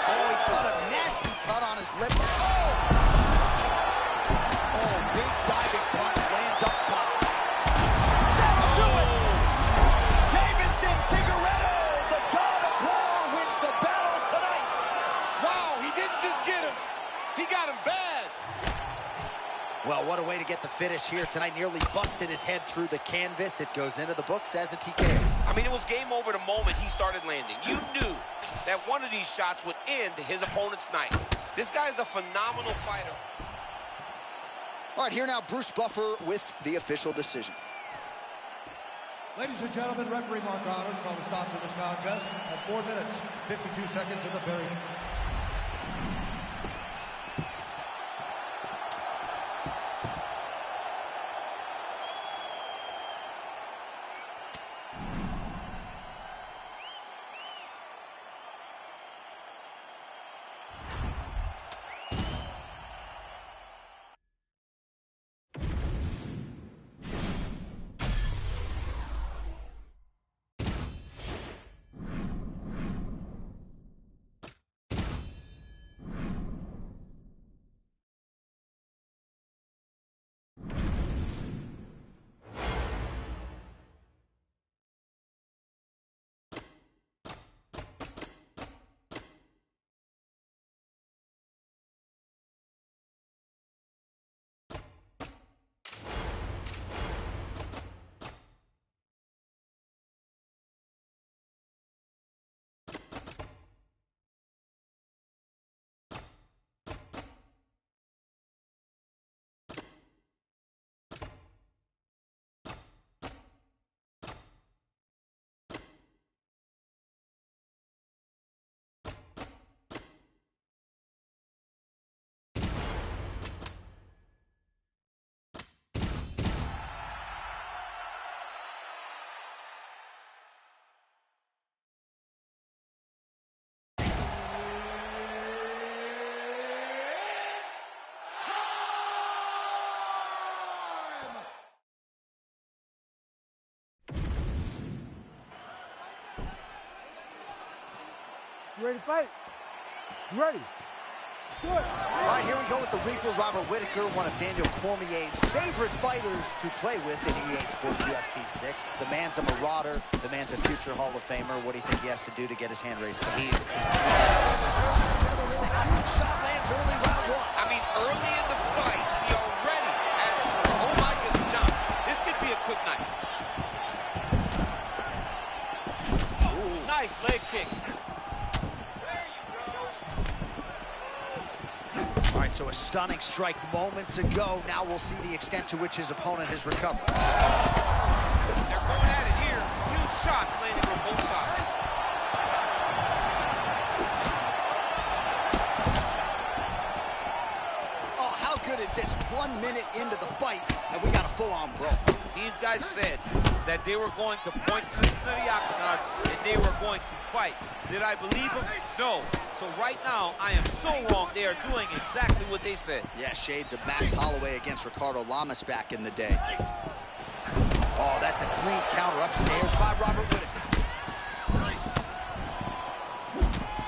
Oh, he cut a nasty cut on his lip. Oh, big diving punch lands up top. That's to it! Davidson Figueredo, the God of War, wins the battle tonight. Wow, he didn't just get him. He got him bad. Well, what a way to get the finish here tonight. Nearly busted his head through the canvas. It goes into the books as a TKO. I mean, it was game over the moment he started landing. You knew that one of these shots would end his opponent's night. This guy is a phenomenal fighter. All right, here now, Bruce Buffer with the official decision. Ladies and gentlemen, referee Mark Honors called a stop to this contest at 4 minutes, 52 seconds in the period. You ready to fight? You ready? Good. All right, here we go with the Reaper, Robert Whittaker, one of Daniel Cormier's favorite fighters to play with in EA Sports UFC 6. The man's a marauder. The man's a future Hall of Famer. What do you think he has to do to get his hand raised? He's huge shot lands early round one. I mean, early in the fight, he already had, oh my goodness, John, this could be a quick night. Oh, nice leg kicks. All right, so a stunning strike moments ago. Now we'll see the extent to which his opponent has recovered. They're going at it here. Huge shots landing on both sides. Oh, how good is this? 1 minute into the fight, and we got a full-on brawl. These guys said that they were going to point to the octagon and they were going to fight. Did I believe them? No. So right now, I am so wrong. They are doing exactly what they said. Yeah, shades of Max Holloway against Ricardo Lamas back in the day. Oh, that's a clean counter upstairs by Robert Whittaker.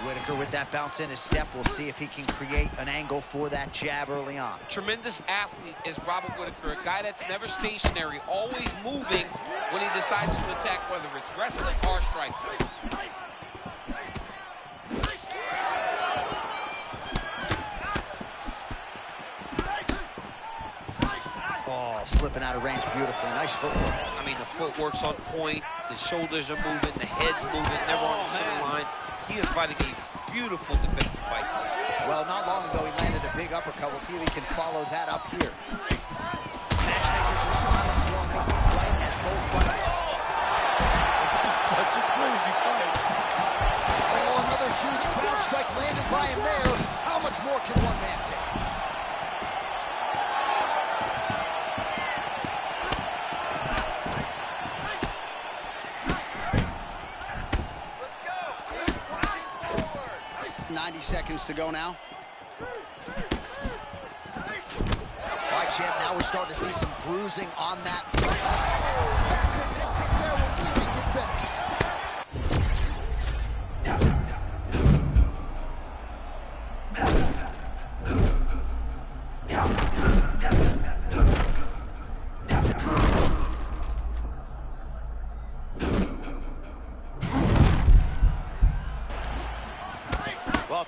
Whittaker with that bounce in his step. We'll see if he can create an angle for that jab early on. Tremendous athlete is Robert Whittaker, a guy that's never stationary, always moving when he decides to attack, whether it's wrestling or striking. Oh, slipping out of range beautifully. Nice footwork. I mean, the footwork's on point, the shoulders are moving, the head's moving, never on the center line. He is fighting a beautiful defensive fight. Well, not long ago, he landed a big uppercut. We'll see if he can follow that up here. Matchmakers are smiling for him. Right as both fighters. This is such a crazy fight. Oh, another huge ground strike landed by him there. How much more can one man take? Let's go. 90 seconds to go now. All right, champ, now we're starting to see some bruising on that. Massive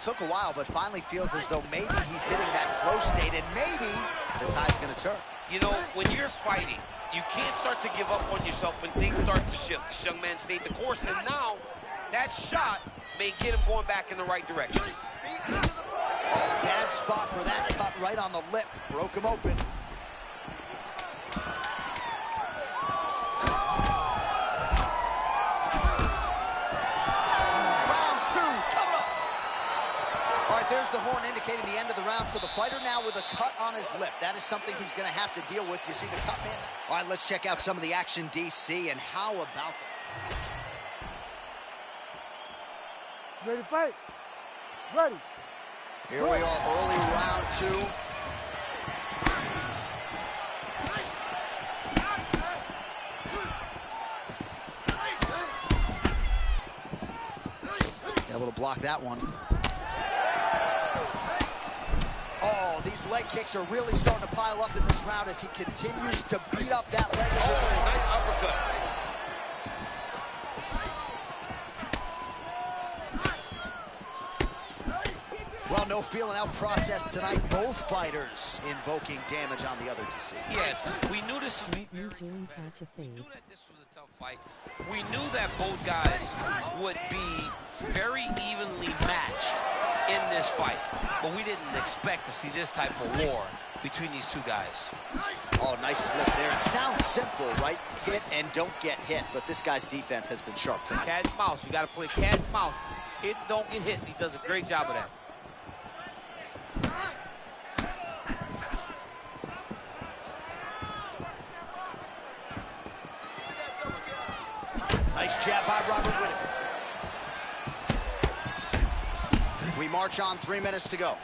took a while, but finally feels as though maybe he's hitting that flow state, and maybe the tide's gonna turn. You know, when you're fighting, you can't start to give up on yourself when things start to shift. This young man stayed the course, and now that shot may get him going back in the right direction. Oh, bad spot for that cut right on the lip. Broke him open. There's the horn indicating the end of the round, so the fighter now with a cut on his lip. That is something he's going to have to deal with. You see the cut man. All right, let's check out some of the action, DC, and how about that? Ready to fight? Ready. Here we are, early round 2. Able to block that one. Oh, these leg kicks are really starting to pile up in this round as he continues to beat up that leg of his opponent. Nice uppercut. Well, no feeling out process tonight. Both fighters invoking damage on the other, DC. Yes, we knew this was we knew that this was a tough fight. We knew that both guys would be very evenly matched in this fight, but we didn't expect to see this type of war between these two guys. Oh, nice slip there. It sounds simple, right? Hit and don't get hit, but this guy's defense has been sharp tonight. Cat and mouse. You got to play cat and mouse. Hit, don't get hit. He does a great job of that. Nice jab by Robert Whittaker. We march on, 3 minutes to go.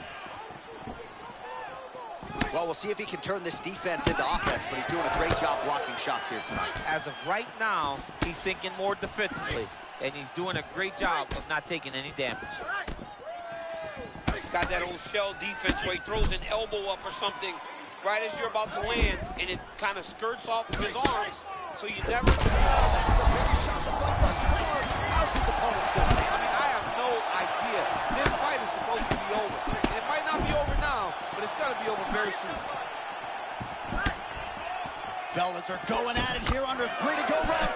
Well, we'll see if he can turn this defense into offense, but he's doing a great job blocking shots here tonight. As of right now, he's thinking more defensively, and he's doing a great job of not taking any damage. He's got that old shell defense where he throws an elbow up or something right as you're about to land, and it kind of skirts off of his arms, so you never... That's the biggest shot to fight thus far. How's his opponent still standing? I mean, I have no idea. This fight is supposed to be over. And it might not be over now, but it's going to be over very soon. Fellas are going at it here under 3 to go, round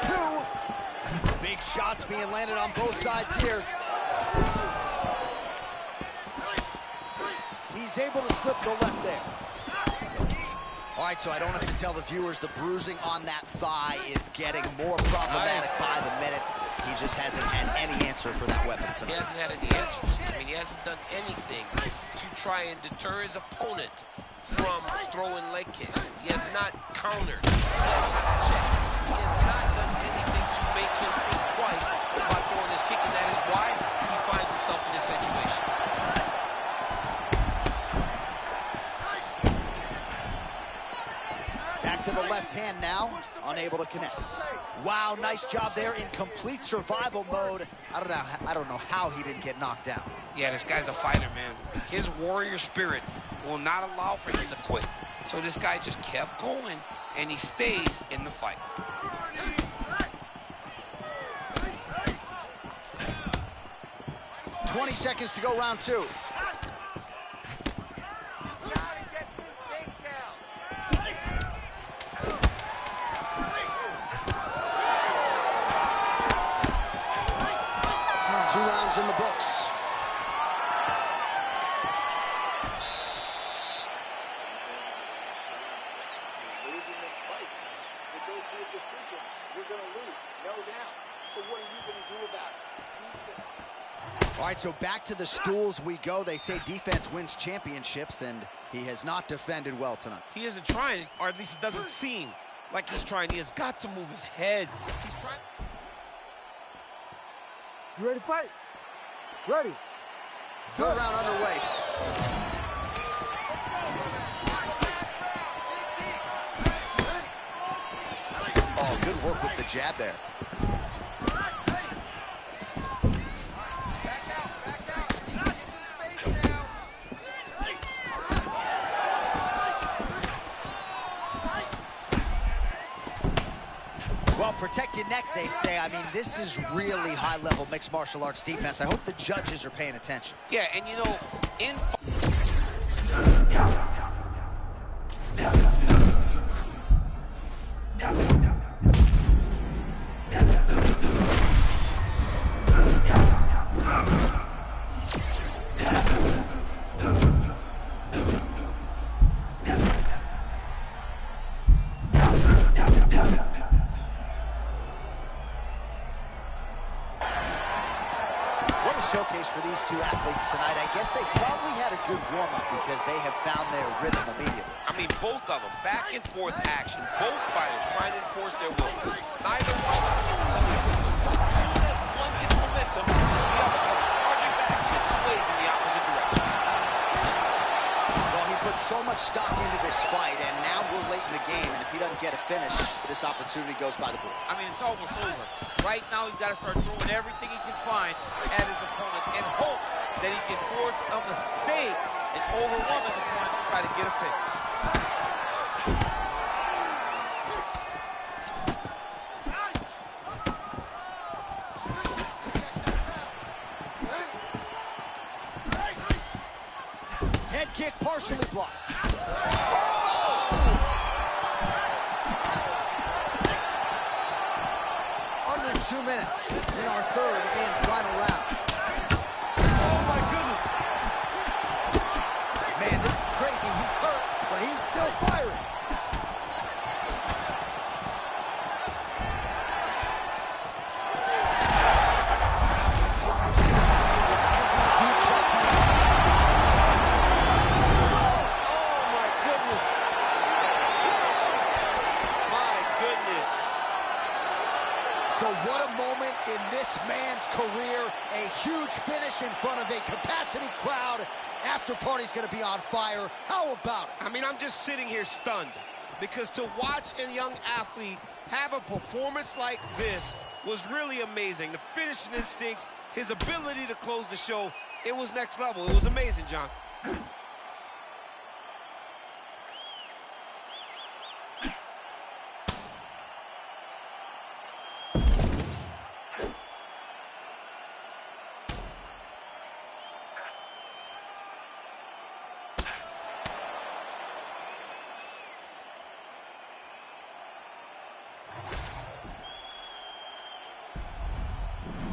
2. Big shots being landed on both sides here. He's able to slip the left there. All right, so I don't have to tell the viewers the bruising on that thigh is getting more problematic by the minute. He just hasn't had any answer for that weapon tonight. He hasn't had any answers. I mean, he hasn't done anything to try and deter his opponent from throwing leg kicks. He has not countered. He has not checked. He has not done anything to make him think twice about throwing his kick, and that is why he finds himself in this situation. Back to the left hand now, unable to connect. Wow, nice job there in complete survival mode. I don't know how he didn't get knocked down. Yeah, this guy's a fighter, man. His warrior spirit will not allow for him to quit. So this guy just kept going, and he stays in the fight. "20 seconds to go, round 2. In the books. Losing this fight, if it goes to a decision, you're going to lose, no doubt. So what are you going to do about it? All right, so back to the stools we go. They say defense wins championships, and he has not defended well tonight. He isn't trying, or at least it doesn't seem like he's trying. He has got to move his head. He's trying. You ready to fight? Ready. Third round underway. Oh, good work with the jab there. Well, protect your neck, they say. I mean, this is really high-level mixed martial arts defense. I hope the judges are paying attention. Yeah, and you know, in... Showcase for these two athletes tonight. I guess they probably had a good warm-up because they have found their rhythm immediately. I mean, both of them, back and forth action. Both fighters trying to enforce their will. Neither one gets momentum, the other comes charging back and sways in the opposite direction. Well, he put so much stock into this fight, and now we're late in the game, and if he doesn't get a finish, this opportunity goes by the board. I mean, it's almost over. Right now, he's got to start throwing everything he can find at his opponent and hope that he can force a mistake and overwhelm his opponent to try to get a finish. Head kick partially blocked. Under 2 minutes in our third and final round. Oh, my goodness. Man, this is crazy. He's hurt, but he's still firing. So what a moment in this man's career. A huge finish in front of a capacity crowd. After party's going to be on fire. How about it? I mean, I'm just sitting here stunned because to watch a young athlete have a performance like this was really amazing. The finishing instincts, his ability to close the show, it was next level. It was amazing, John.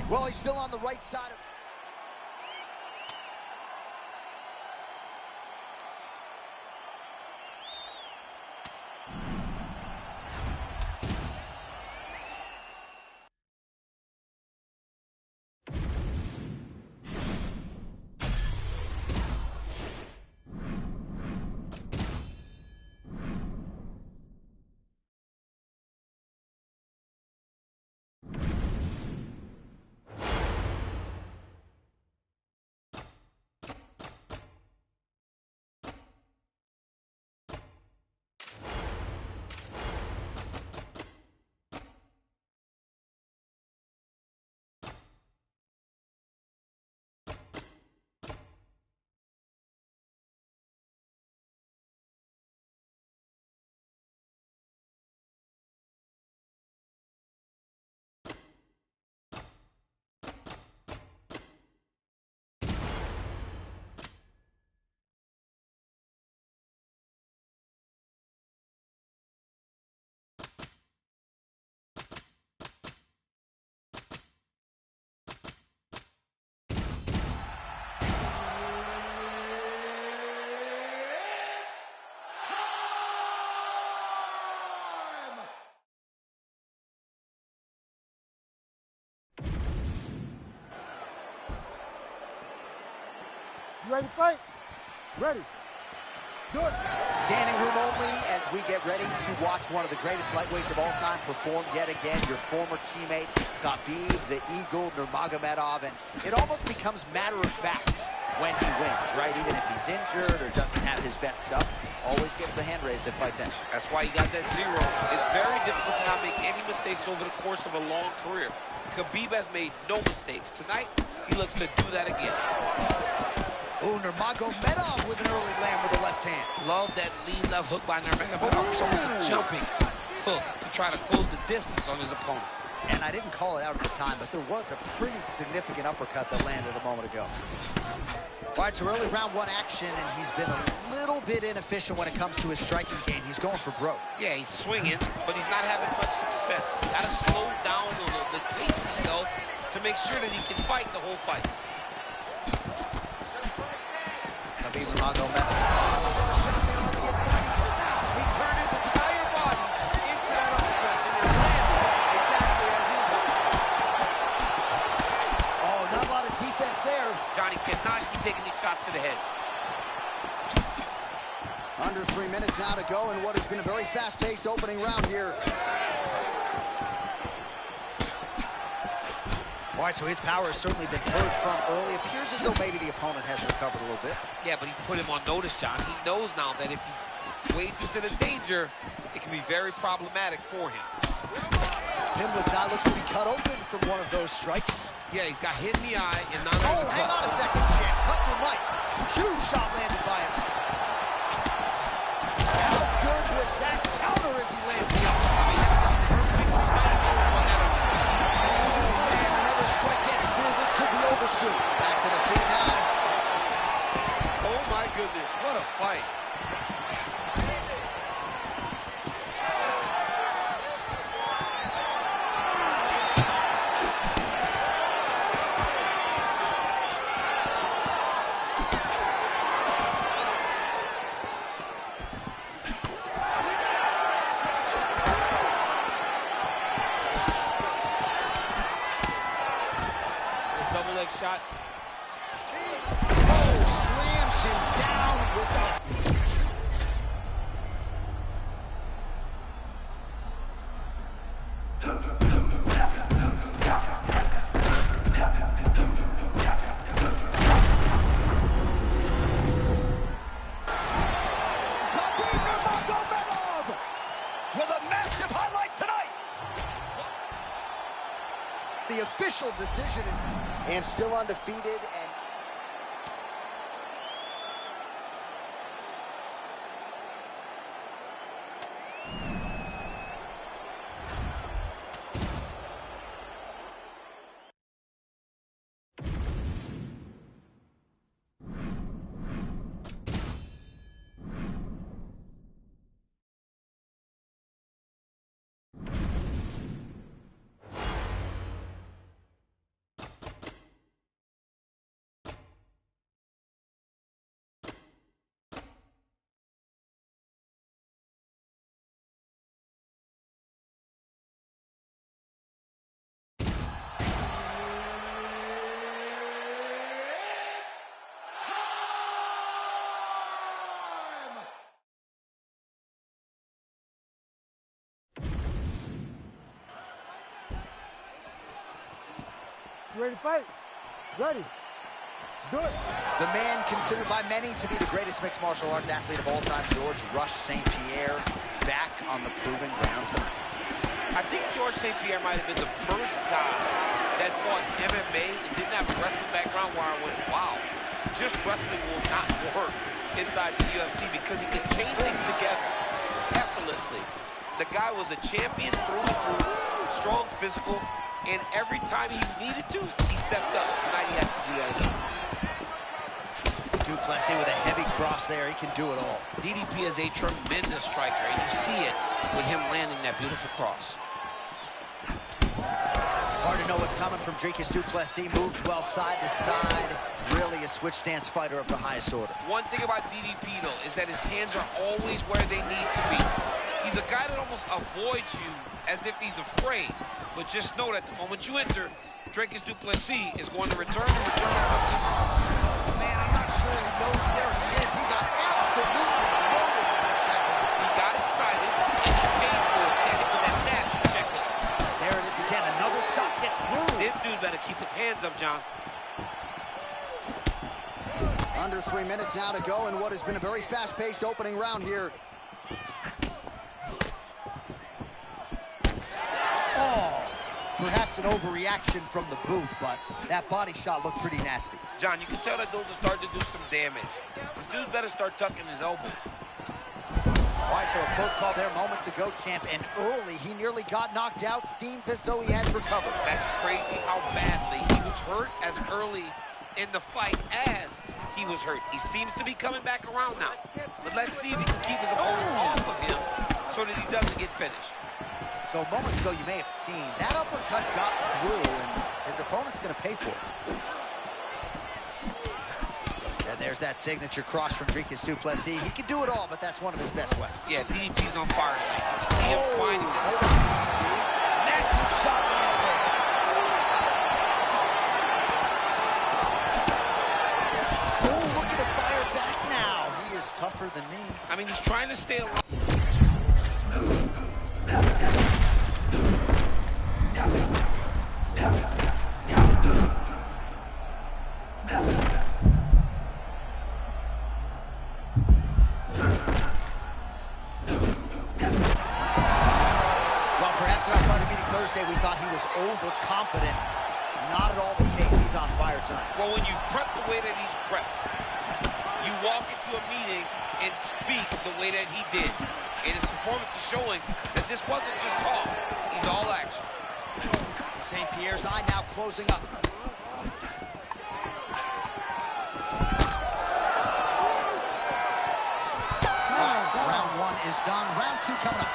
Well, he's still on the right side of... You ready to fight? Ready. Do it. Standing room only as we get ready to watch one of the greatest lightweights of all time perform yet again. Your former teammate, Khabib, the Eagle, Nurmagomedov, and it almost becomes matter of fact when he wins, right? Even if he's injured or doesn't have his best stuff, always gets the hand raised at fight's end. That's why he got that 0. It's very difficult to not make any mistakes over the course of a long career. Khabib has made no mistakes. Tonight, he looks to do that again. Oh, Nurmagomedov with an early land with the left hand. Love that lead left hook by Nurmagomedov. It's almost a jumping hook. try to close the distance on his opponent. And I didn't call it out at the time, but there was a pretty significant uppercut that landed a moment ago. All right, so early round one action, and he's been a little bit inefficient when it comes to his striking game. He's going for broke. Yeah, he's swinging, but he's not having much success. He's got to slow down a little bit, pace himself to make sure that he can fight the whole fight. He turned his entire body into that uppercut, and it landed exactly as he was. Oh, not a lot of defense there. Johnny cannot keep taking these shots to the head. Under 3 minutes now to go in what has been a very fast-paced opening round here. All right, so his power has certainly been heard from early. Appears as though maybe the opponent has recovered a little bit. Yeah, but he put him on notice, John. He knows now that if he wades into the danger, it can be very problematic for him. Pimlet's eye looks to be cut open from one of those strikes. Yeah, he's got hit in the eye and not Oh, hang on a second, champ. Cut your mic. Huge shot landed by him. How good was that counter as he lands the uppercut? Strike gets through. This could be over soon. Back to the feet now. Oh my goodness, what a fight. Shot. Oh, slams him down with with a massive highlight tonight. The official decision is and still undefeated and You ready to fight? Ready. Let's do it. the man considered by many to be the greatest mixed martial arts athlete of all time, George Rush St. Pierre, back on the proving ground tonight. I think George St. Pierre might have been the first guy that fought MMA and didn't have a wrestling background where I went, wow, just wrestling will not work inside the UFC because he can chain things together effortlessly. The guy was a champion through and through, strong, physical, and every time he needed to, he stepped up. Tonight he has to do that again. Duplessis with a heavy cross there. He can do it all. DDP is a tremendous striker, and you see it with him landing that beautiful cross. Hard to know what's coming from Dricus Duplessis. Moves well side to side. Really a switch stance fighter of the highest order. One thing about DDP, though, is that his hands are always where they need to be. He's a guy that almost avoids you as if he's afraid. But just know that the moment you enter, Dricus Duplessis is going to return and return something. Man, I'm not sure he knows where he is. He got absolutely loaded with the checklist. He got excited and paid for it. Hit with that nasty checklist. There it is again. Another shot gets through. This dude better keep his hands up, John. Under 3 minutes now to go in what has been a very fast-paced opening round here. Oh, perhaps an overreaction from the booth, but that body shot looked pretty nasty. John, you can tell that those are starting to do some damage. This dude better start tucking his elbows. All right, so a close call there moments ago, champ. And early, he nearly got knocked out. Seems as though he has recovered. That's crazy how badly he was hurt as early in the fight as he was hurt. He seems to be coming back around now. But let's see if he can keep his opponent off of him so that he doesn't get finished. So moments ago, you may have seen that uppercut got through, and his opponent's going to pay for it. And there's that signature cross from Dricus du Plessis. He can do it all, but that's one of his best weapons. Yeah, DDP's on fire tonight. He is finding it. Hold on, DC. Massive shot lands there. Oh, looking to fire back now. He is tougher than me. I mean, he's trying to stay alive. We thought he was overconfident. Not at all the case. He's on fire tonight. Well, when you prep the way that he's prepped, you walk into a meeting and speak the way that he did. And his performance is showing that this wasn't just talk. He's all action. St. Pierre's eye now closing up. Round one is done. Round two coming up.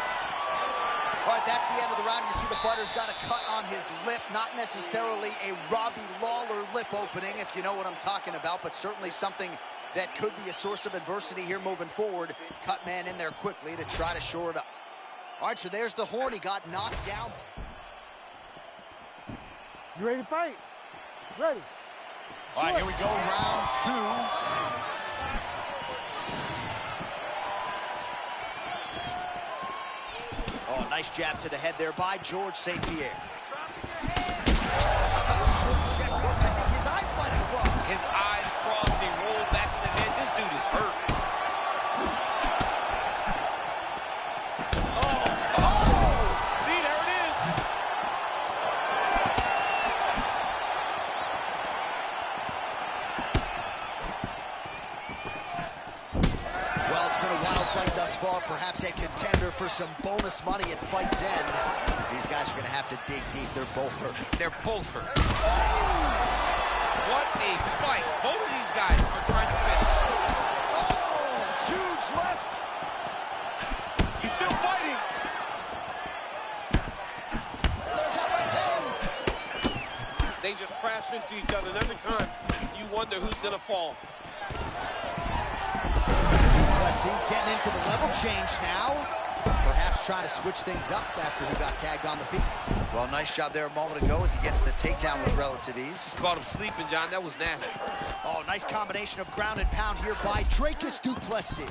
All right, that's the end of the round. You see the fighter's got a cut on his lip. Not necessarily a Robbie Lawler lip opening, if you know what I'm talking about, but certainly something that could be a source of adversity here moving forward. Cut man in there quickly to try to shore it up. All right, so there's the horn. He got knocked down. You ready to fight? Ready. All right, here we go, round two. Oh, nice jab to the head there by George St. Pierre. I think his eyes might have crossed. His eyes crossed, he rolled back in his head. This dude is hurt. See, there it is. Well, it's been a wild fight thus far. Perhaps a contender for some bonus money at Fight's End. These guys are going to have to dig deep. They're both hurt. They're both hurt. What a fight. Both of these guys are trying to finish. Oh, huge left. He's still fighting. There's that right hand. They just crash into each other, and every time you wonder who's going to fall. Getting into the level change now. Perhaps trying to switch things up after he got tagged on the feet. Well, nice job there a moment ago as he gets the takedown with relative ease. Caught him sleeping, John. That was nasty. Oh, nice combination of ground and pound here by Dricus du Plessis.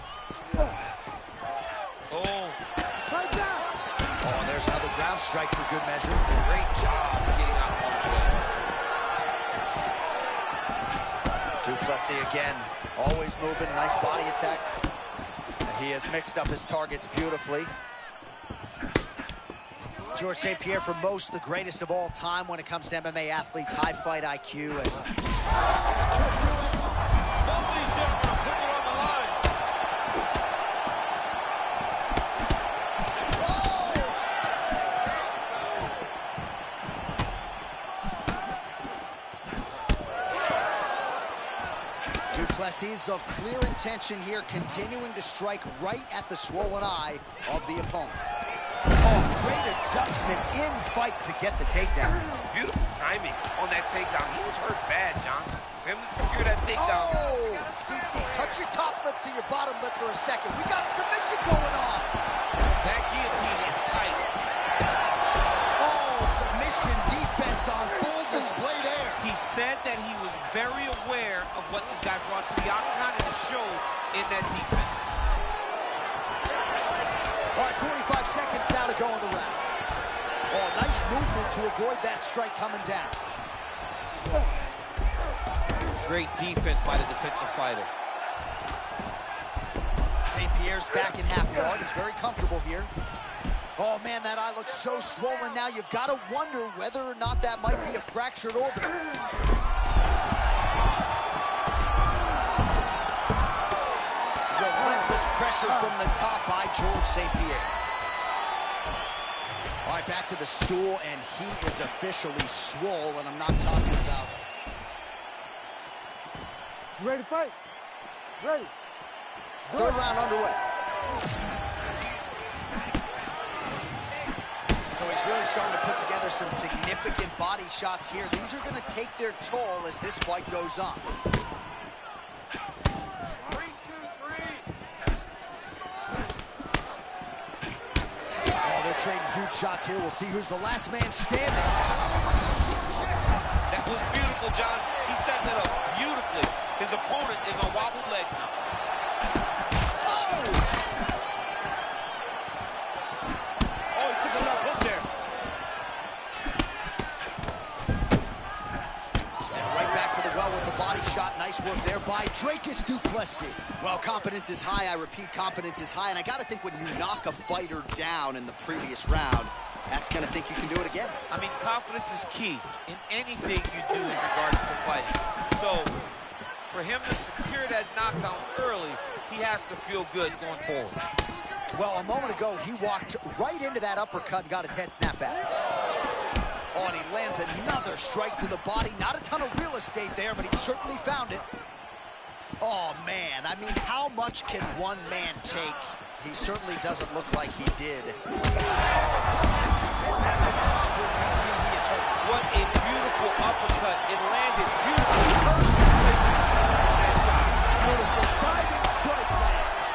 Oh. Right down. Oh, and there's another ground strike for good measure. Great job getting out of harm's way. Du Plessis again, always moving, nice body attack. He has mixed up his targets beautifully. George St. Pierre, for most, the greatest of all time when it comes to MMA athletes, high fight IQ. And Both of these gentlemen are putting it on the line. Du Plessis of clear intention here, continuing to strike right at the swollen eye of the opponent. Oh, great adjustment in fight to get the takedown. Beautiful timing on that takedown. He was hurt bad, John. For him to secure that takedown. Oh, DC, touch your top lip to your bottom lip for a second. We got a submission going on. That guillotine is tight. Oh, submission defense on full display there. He said that he was very aware of what this guy brought to the octagon and it showed in that defense. All right, 45 seconds now to go in the round. Oh, nice movement to avoid that strike coming down. Great defense by the defensive fighter. St. Pierre's back in half guard. He's very comfortable here. Oh, man, that eye looks so swollen now. You've got to wonder whether or not that might be a fractured organ. Relentless pressure pressure from the top by George St. Pierre. All right, back to the stool, and he is officially swole, and I'm not talking about... You ready to fight? Ready. Third round underway. So he's really starting to put together some significant body shots here. These are going to take their toll as this fight goes on. 3, 2, 3. Oh, they're trading huge shots here. We'll see who's the last man standing. That was beautiful, John. He set that up beautifully. His opponent is on wobbled legs now. Oh, he took a left hook there. And right back to the well with the body shot. Nice work there by Dracus du Plessis. Well, confidence is high. I repeat, confidence is high. And I got to think when you knock a fighter down in the previous round, that's going to think you can do it again. I mean, confidence is key in anything you do in regards to fighting. So, for him to secure that knockdown early, he has to feel good going forward. Well, a moment ago, he walked right into that uppercut and got his head snapped back. Oh, and he lands another strike to the body. Not a ton of real estate there, but he certainly found it. Oh, man. I mean, how much can one man take? He certainly doesn't look like he did. What a beautiful uppercut. It landed beautifully. Perfect placement on that shot. Beautiful diving strike lands.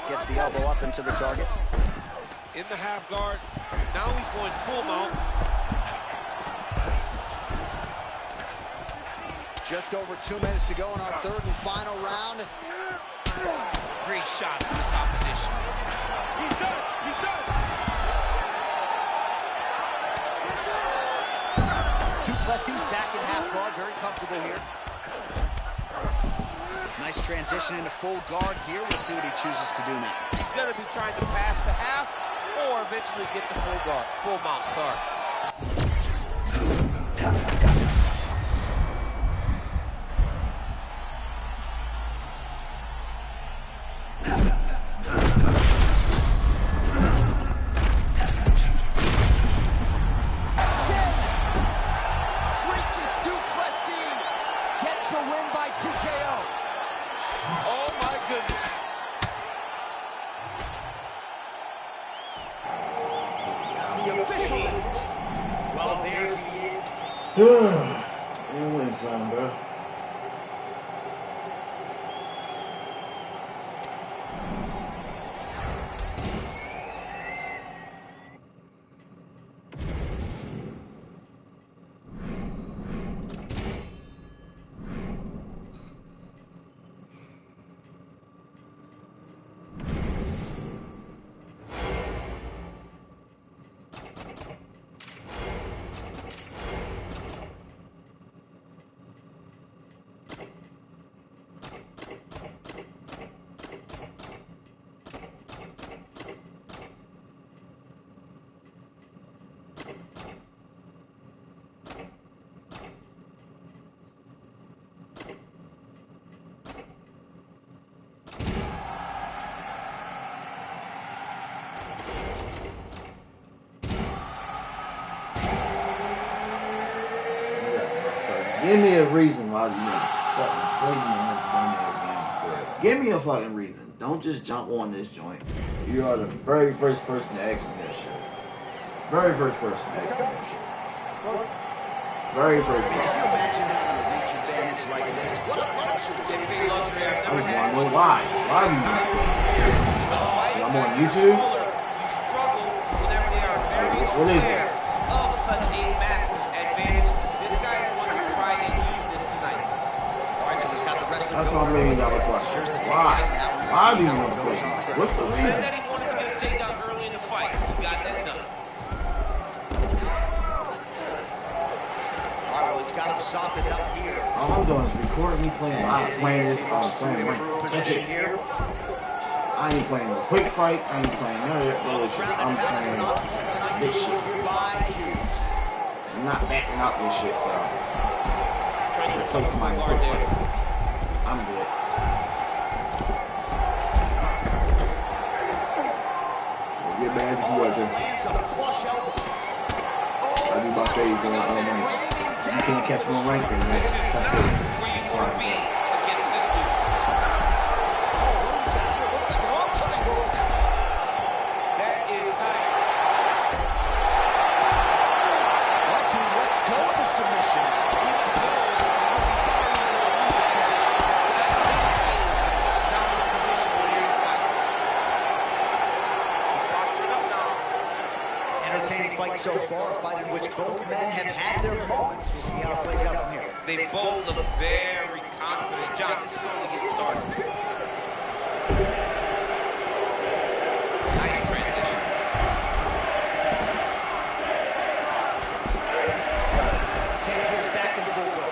Gets the elbow up into the target. In the half guard. Now he's going full mount. Just over 2 minutes to go in our third and final round. Great shot from the top position. He's done it. He's done it. Du Plessis back in half guard. Very comfortable here. Nice transition into full guard here. We'll see what he chooses to do now. He's going to be trying to pass to half or eventually get to full guard. Full mount, sorry. You win some, bro. Give me a reason why you fucking blatantly again. Give me a fucking reason. Don't just jump on this joint. You are the very first person to ask me that shit. Very first person to ask me that shit. Very first person. Can you imagine having a reach advantage like this? What a luxury. I just want to know why. Why are you doing it? I'm on YouTube. You struggle whenever they are very aware of such a massive advantage. This guy is going to try and use this tonight. All right, so he's got the wrestling. That's $1 million question. Why? Why do you want to play? What's the He said reason? that he wanted to get a takedown early in the fight. He got that done. All right, well, he's got him softened up here. All I'm doing is recording me playing. I'm playing this. He looks to playing improve That's position it. here. I ain't playing no quick fight. I ain't playing none of that bullshit. I'm playing this shit. I'm not backing out this shit, so. Trying to play somebody quick fight. I'm good. Get mad if you want to. Lands a flush elbow. I do my phase on rank. You can't catch me on rank, man. This is not where you want to be against this dude. Oh, what do we got here? Looks like an arm triangle attack. That is tight. All right, so he lets go of the submission. He let go because he saw he was going to lose that position. You got to maintain dominant position when you're in a fight. He's postured up now. Entertaining fight so far, a fight in which both men have had their moments. We'll see how it plays out from here. They both look very confident. John, this is only getting started. Nice transition. St. Pierre's back in full go.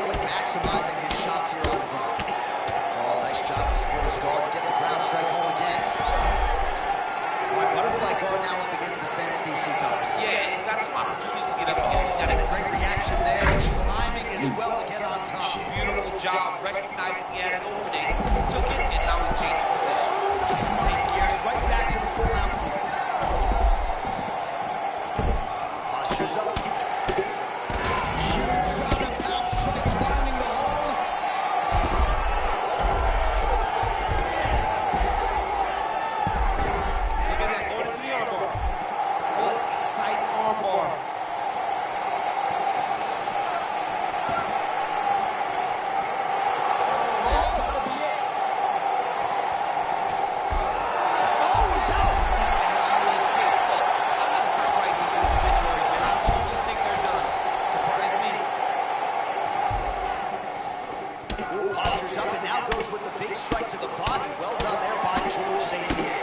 Really maximizing his shots here on the ground. Oh, nice job to split his guard and get the ground strike home again. All right, butterfly guard now up against the fence, DC Thomas. Yeah, and he's got some opportunities to get up here. He's got a Great reaction there. Timing as well to get on top. beautiful job recognizing he had an opening. Took it, and now he changed position. St. Pierre's right back to the full round punch. Postures up. Huge ground and pound strikes finding the hole. Look at that, going into the armbar. What a tight armbar. That's gotta be it. Oh, he's out. He actually escaped. Look, I gotta start writing these dudes obituaries, man. I always think they're done. Surprise me. Ooh, postures up and now goes with the big strike to the body. Well done there by George St. Pierre.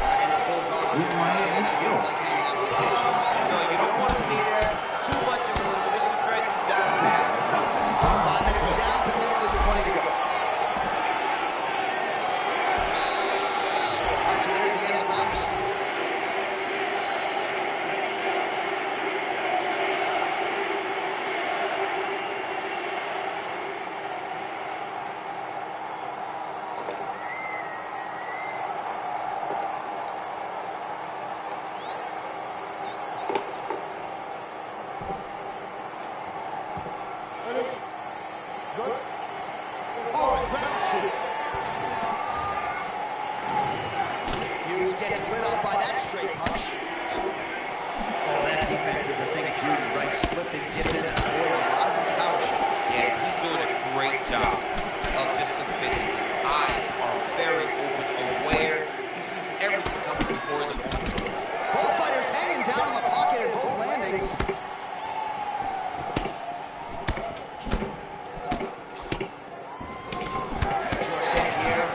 Back into full guard. Leave my hand So, you don't like hanging out with the pitch. No, you don't want to stay there too much of a submission threat. You gotta pass. 5 minutes down, potentially 20 to go. All right, so there's the end of the round. All right, round two. Hughes gets lit up by that straight punch. Oh, that defense is a thing of beauty, right? Slipping, dipping, and avoiding a lot of these power shots. Yeah, he's doing a great job of just defending. His eyes are very open, aware. He sees everything coming before his opponent. Both fighters hanging down in the pocket and both landings. George St. Pierre,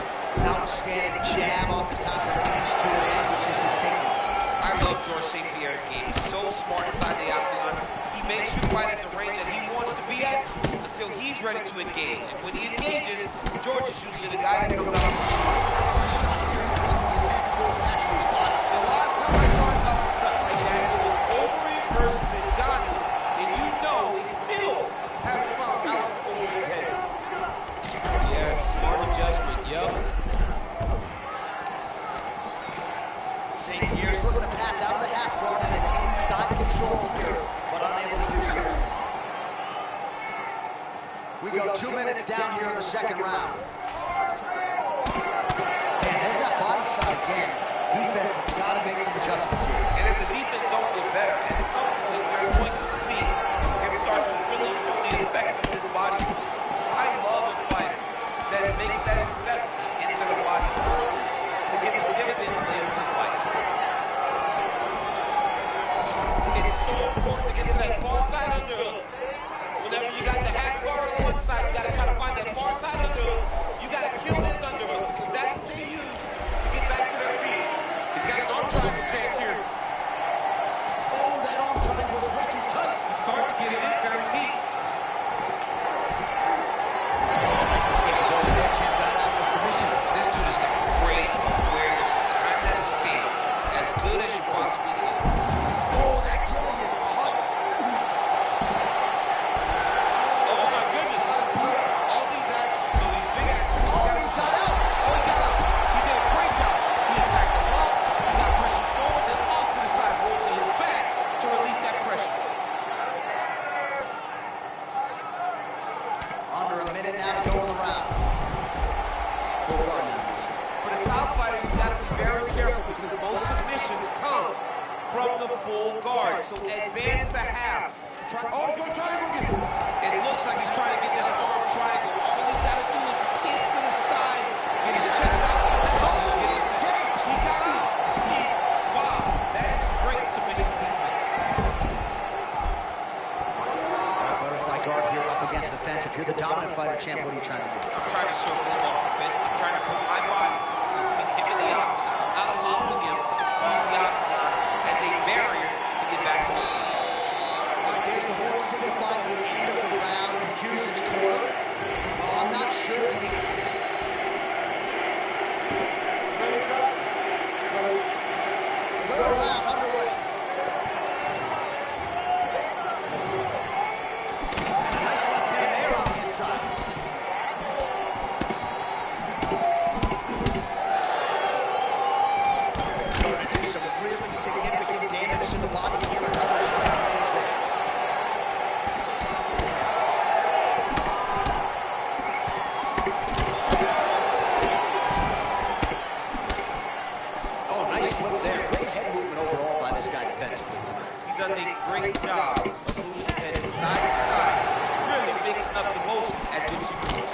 outstanding jab, oftentimes a range to an end, which is his takedown. I love George St. Pierre's game. He's so smart inside the octagon. He makes you fight at the range that he wants to be at until he's ready to engage. And when he engages, George is usually the guy that comes out. His head still attached to his body. The last time I saw an uppercut like that, it was Overeem versus Ngannou. And you know he still hasn't found Alistair Overeem's head. Yes, smart adjustment, yup. St. Pierre's looking to pass out of the half guard and attain side control here, but unable to do so. We go 2 minutes down here in the second round. And there's that body shot again. Defense has got to make some adjustments here. And if the defense don't get better, at some point we're going to see him start to really show the effects of his body. I love a fighter that makes that investment into the body to get the dividends later in the fight. It's so important to get to that far side underhook. Whenever you got the half guard on one side, you got to try to find that far side underhook. You got to kill his underhook because that's what they use to get back to their feet. He's got an arm triangle chance here. minute now to go in the round. Full guard now. For the top fighter, you got to be very careful because most submissions come from the full guard. So advance to half. Oh, you're trying to get. It looks like he's trying to get this arm triangle. All he's got to do is get to the side, get his chest out the back. Oh, he escapes. He got out. Wow, that is great submission defense. Butterfly guard here up against the fence. If you're the dominant fighter champ, what are you trying to do? I'm trying to circle him off the fence. I'm trying to put my body between him and the octagon. I'm not allowing him to use the octagon as a barrier to get back to the center. There's the horn signifying the end of the round and Hughes' corner. Oh, I'm not sure the extent. Third round underway. And a nice left hand there on the inside. Going to do some really significant damage to the body here. Another strike lands there. Oh, nice slip there. Great head movement overall by this guy defensively tonight. He does a great job of moving his head side to side, really mixing up the motion at this point.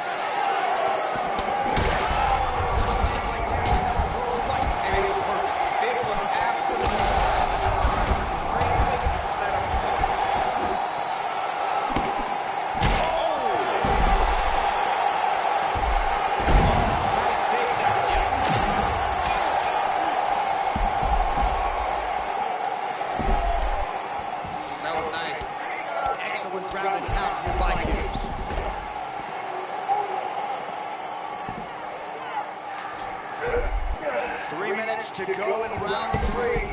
And it was perfect. It was absolutely great placement on that uppercut. Nice takedown, yeah. That was nice. Excellent ground and pound here by Hughes. Three minutes to go in round three.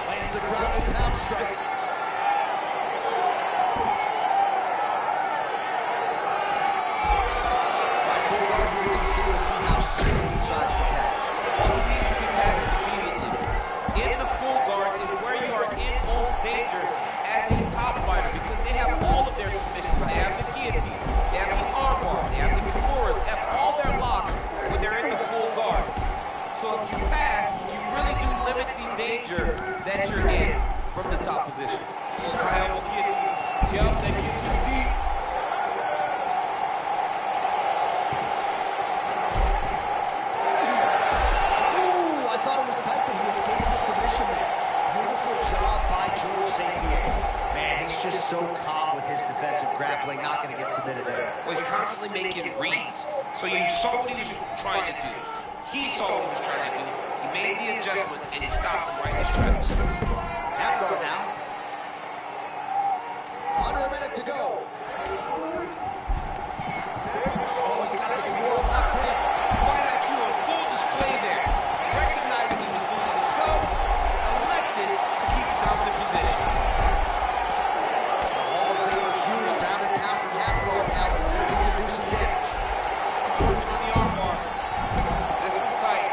Lands the ground and pound strike. By full guard here, DC, we'll see how soon he tries to pass. Well, he needs to be passing immediately. In the full guard is where you are in most danger as a top fighter because they have all of their submissions. They have the guillotine, they have the armbar, they have the kimuras, they have all their locks when they're in the full guard. So if you pass, you really do limit the danger that you're in from the top position. High elbow guillotine. Yup, that guillotine's deep. Ooh, I thought it was tight, but he escaped the submission there. Beautiful job by George St. Pierre. Man, he's just so calm with his defensive grappling, not going to get submitted there. Was constantly making reads. So you saw what he was trying to do. He saw what he was trying to do. He made the adjustment and he stopped him right in his tracks. Half guard now. Under a minute to go. Oh, he's got the Kimura locked in. Fight IQ on full display there. Recognizing he was losing the sub, elected to keep the dominant position. Hall of Famer Hughes ground and pound from half guard now. Let's see if he can do some damage. He's working on the armbar. This one's tight.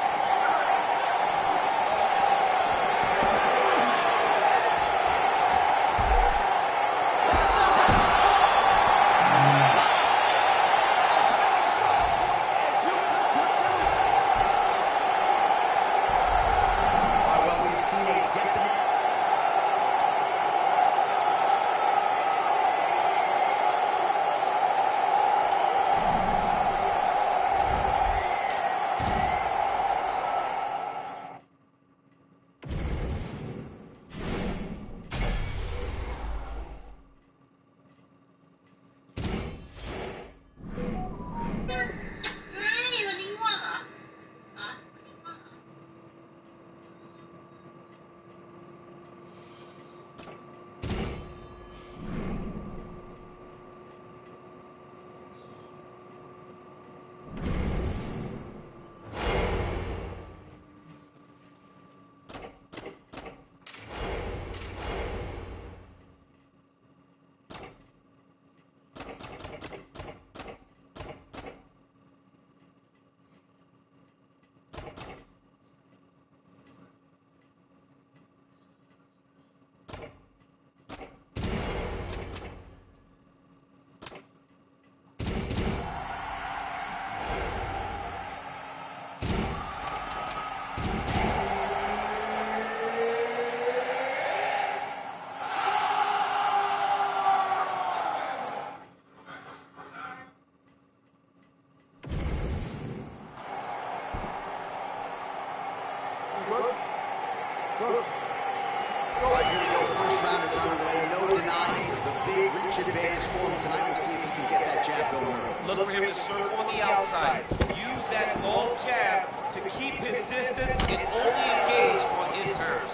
All right, here we go. First round is underway. No denying the big reach advantage for him tonight. We'll see if he can get that jab going. Look for him to circle on the outside. Use that long jab to keep his distance and only engage on his terms.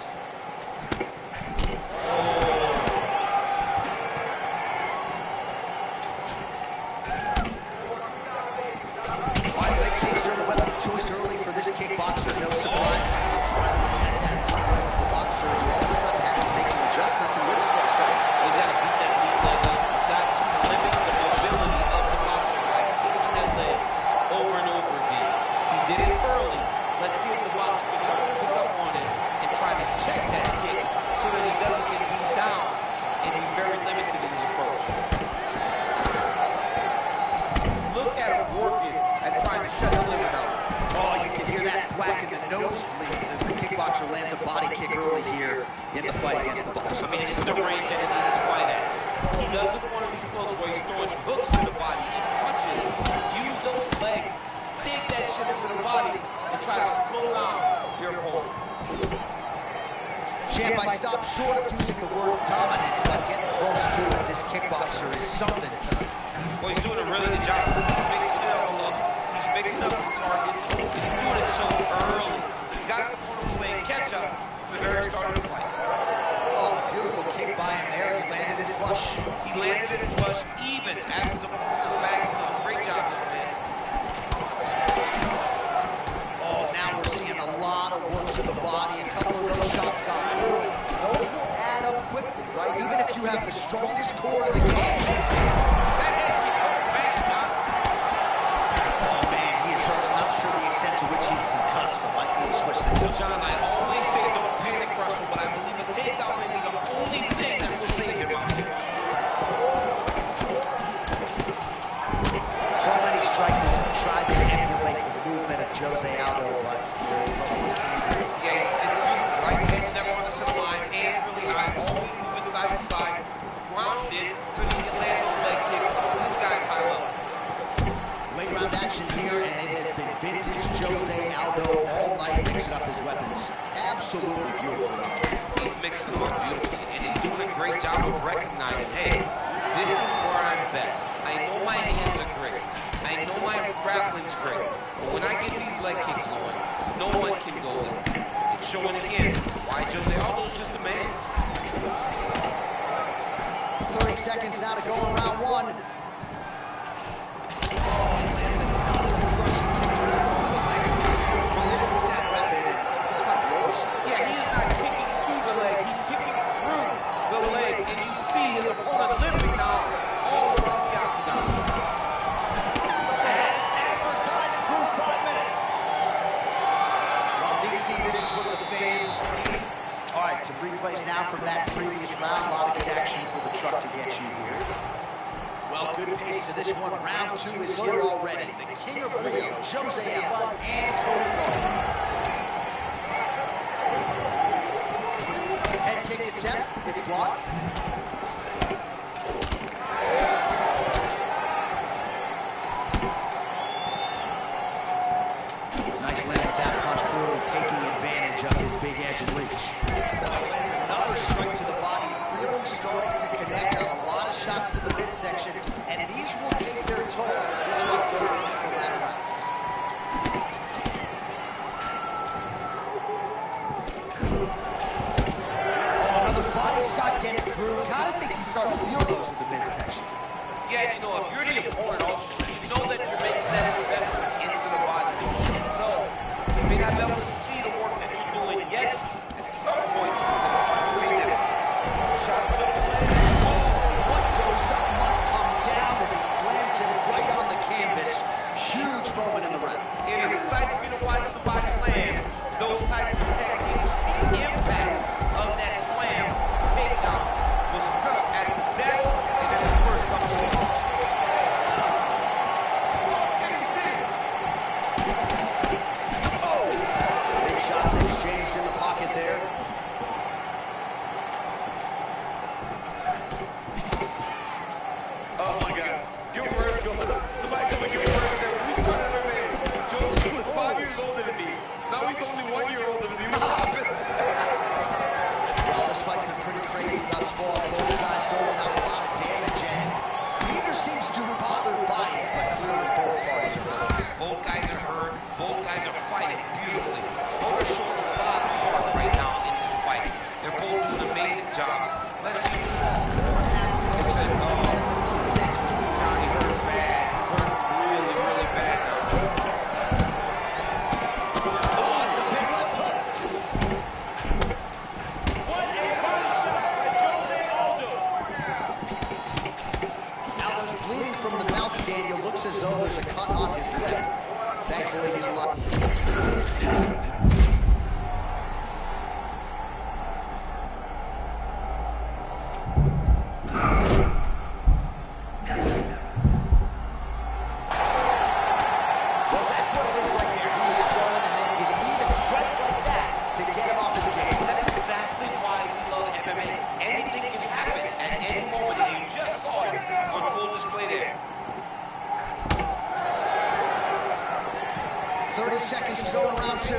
Wide leg kicks are the weapon of choice early for this kickboxer. No surprise. Trying to attack that the boxer who all of a sudden has to make some adjustments in which step start. He's got to beat that lead leg up. He's got to limit the mobility of the boxer by kicking that leg over and over again. He did it early. Let's see if the boxer can start to pick up on it and try to check that kick so that he doesn't get beat down and be very limited in his approach. Look at him working and trying to shut the limit down. Oh, you can hear that thwack in the nosebleeds as the kickboxer lands a body kick early here in the fight against the boxer. I mean, this is the range that he needs to fight at. He doesn't want to be close where he's throwing hooks to the body and punches. Use those legs, dig that shit into the body, and try to slow down your opponent. Champ, I stopped short of using the word dominant, but getting close to it, this kickboxer is something tonight. Well, he's doing a really good job. He's mixing it all up. He's mixing up the targets. He's doing it so early. He's got the opponent playing catch up from the very start of the fight. Oh, beautiful kick by him there. He landed it flush. He landed it flush even as the opponent was backing up. Great job, young man. Oh, now we're seeing a lot of work to the body. A couple of those shots got through it. Those will add up quickly, right? Even if you have the strongest core in the game. That head kick goes bad, John. Oh, man, he is hurt. I'm not sure the extent to which he's concussed, but likely to switch things So, up. John, I always say don't panic wrestle, but I believe a takedown may be the only thing that will save him out here. So many strikers have tried to emulate the movement of Jose Aldo, but Yeah, and right hand never on the center line, hands really high, always moving side to side, grounded so he can land those leg kicks. This guy's high level. late round action here, and it has been vintage Jose Aldo all night, mixing up his weapons. Absolutely beautiful. He's mixing them up beautifully, and he's doing a great job of recognizing, hey, this is where I'm best. I know my hands are great. I know my grappling's great. But when I get these leg kicks going, no one can go with it. It's showing again why Jose Aldo's just a man. 30 seconds now to go in round one. Committed with that weapon, and this might be over soon. Yeah, he is not kicking to the leg. He's kicking through the leg, and you see his opponent limping now all around the octagon. As advertised through 5 minutes. Well, DC, this is what the fans need. All right, some replays now from that previous round. A lot of good action for the truck to get you here. Well, good pace to this one. Round two is here already. The king of Rio, Jose Aldo, and Cody Garbrandt. Head kick attempt. It's blocked. Nice land with that punch, clearly taking advantage of his big edge and reach. Lands another strike to the body, really starting to connect on a lot of shots to the midsection, and these will take their toll as this fight goes into the latter rounds. Oh, another body shot gets through. Kind of think he's starting to feel those in the midsection. Yeah, you know, if you're the opponent also, you know that you're making that investment into the body. No, you may not be able to see the work that you're doing yet. At some point, you're going to shot up the leg. What goes up must come down as he slams him right on the canvas. Huge moment his lip. Thankfully, he's alive. Anything can happen at any moment, and you just saw it on full display there. 30 seconds to go in round 2.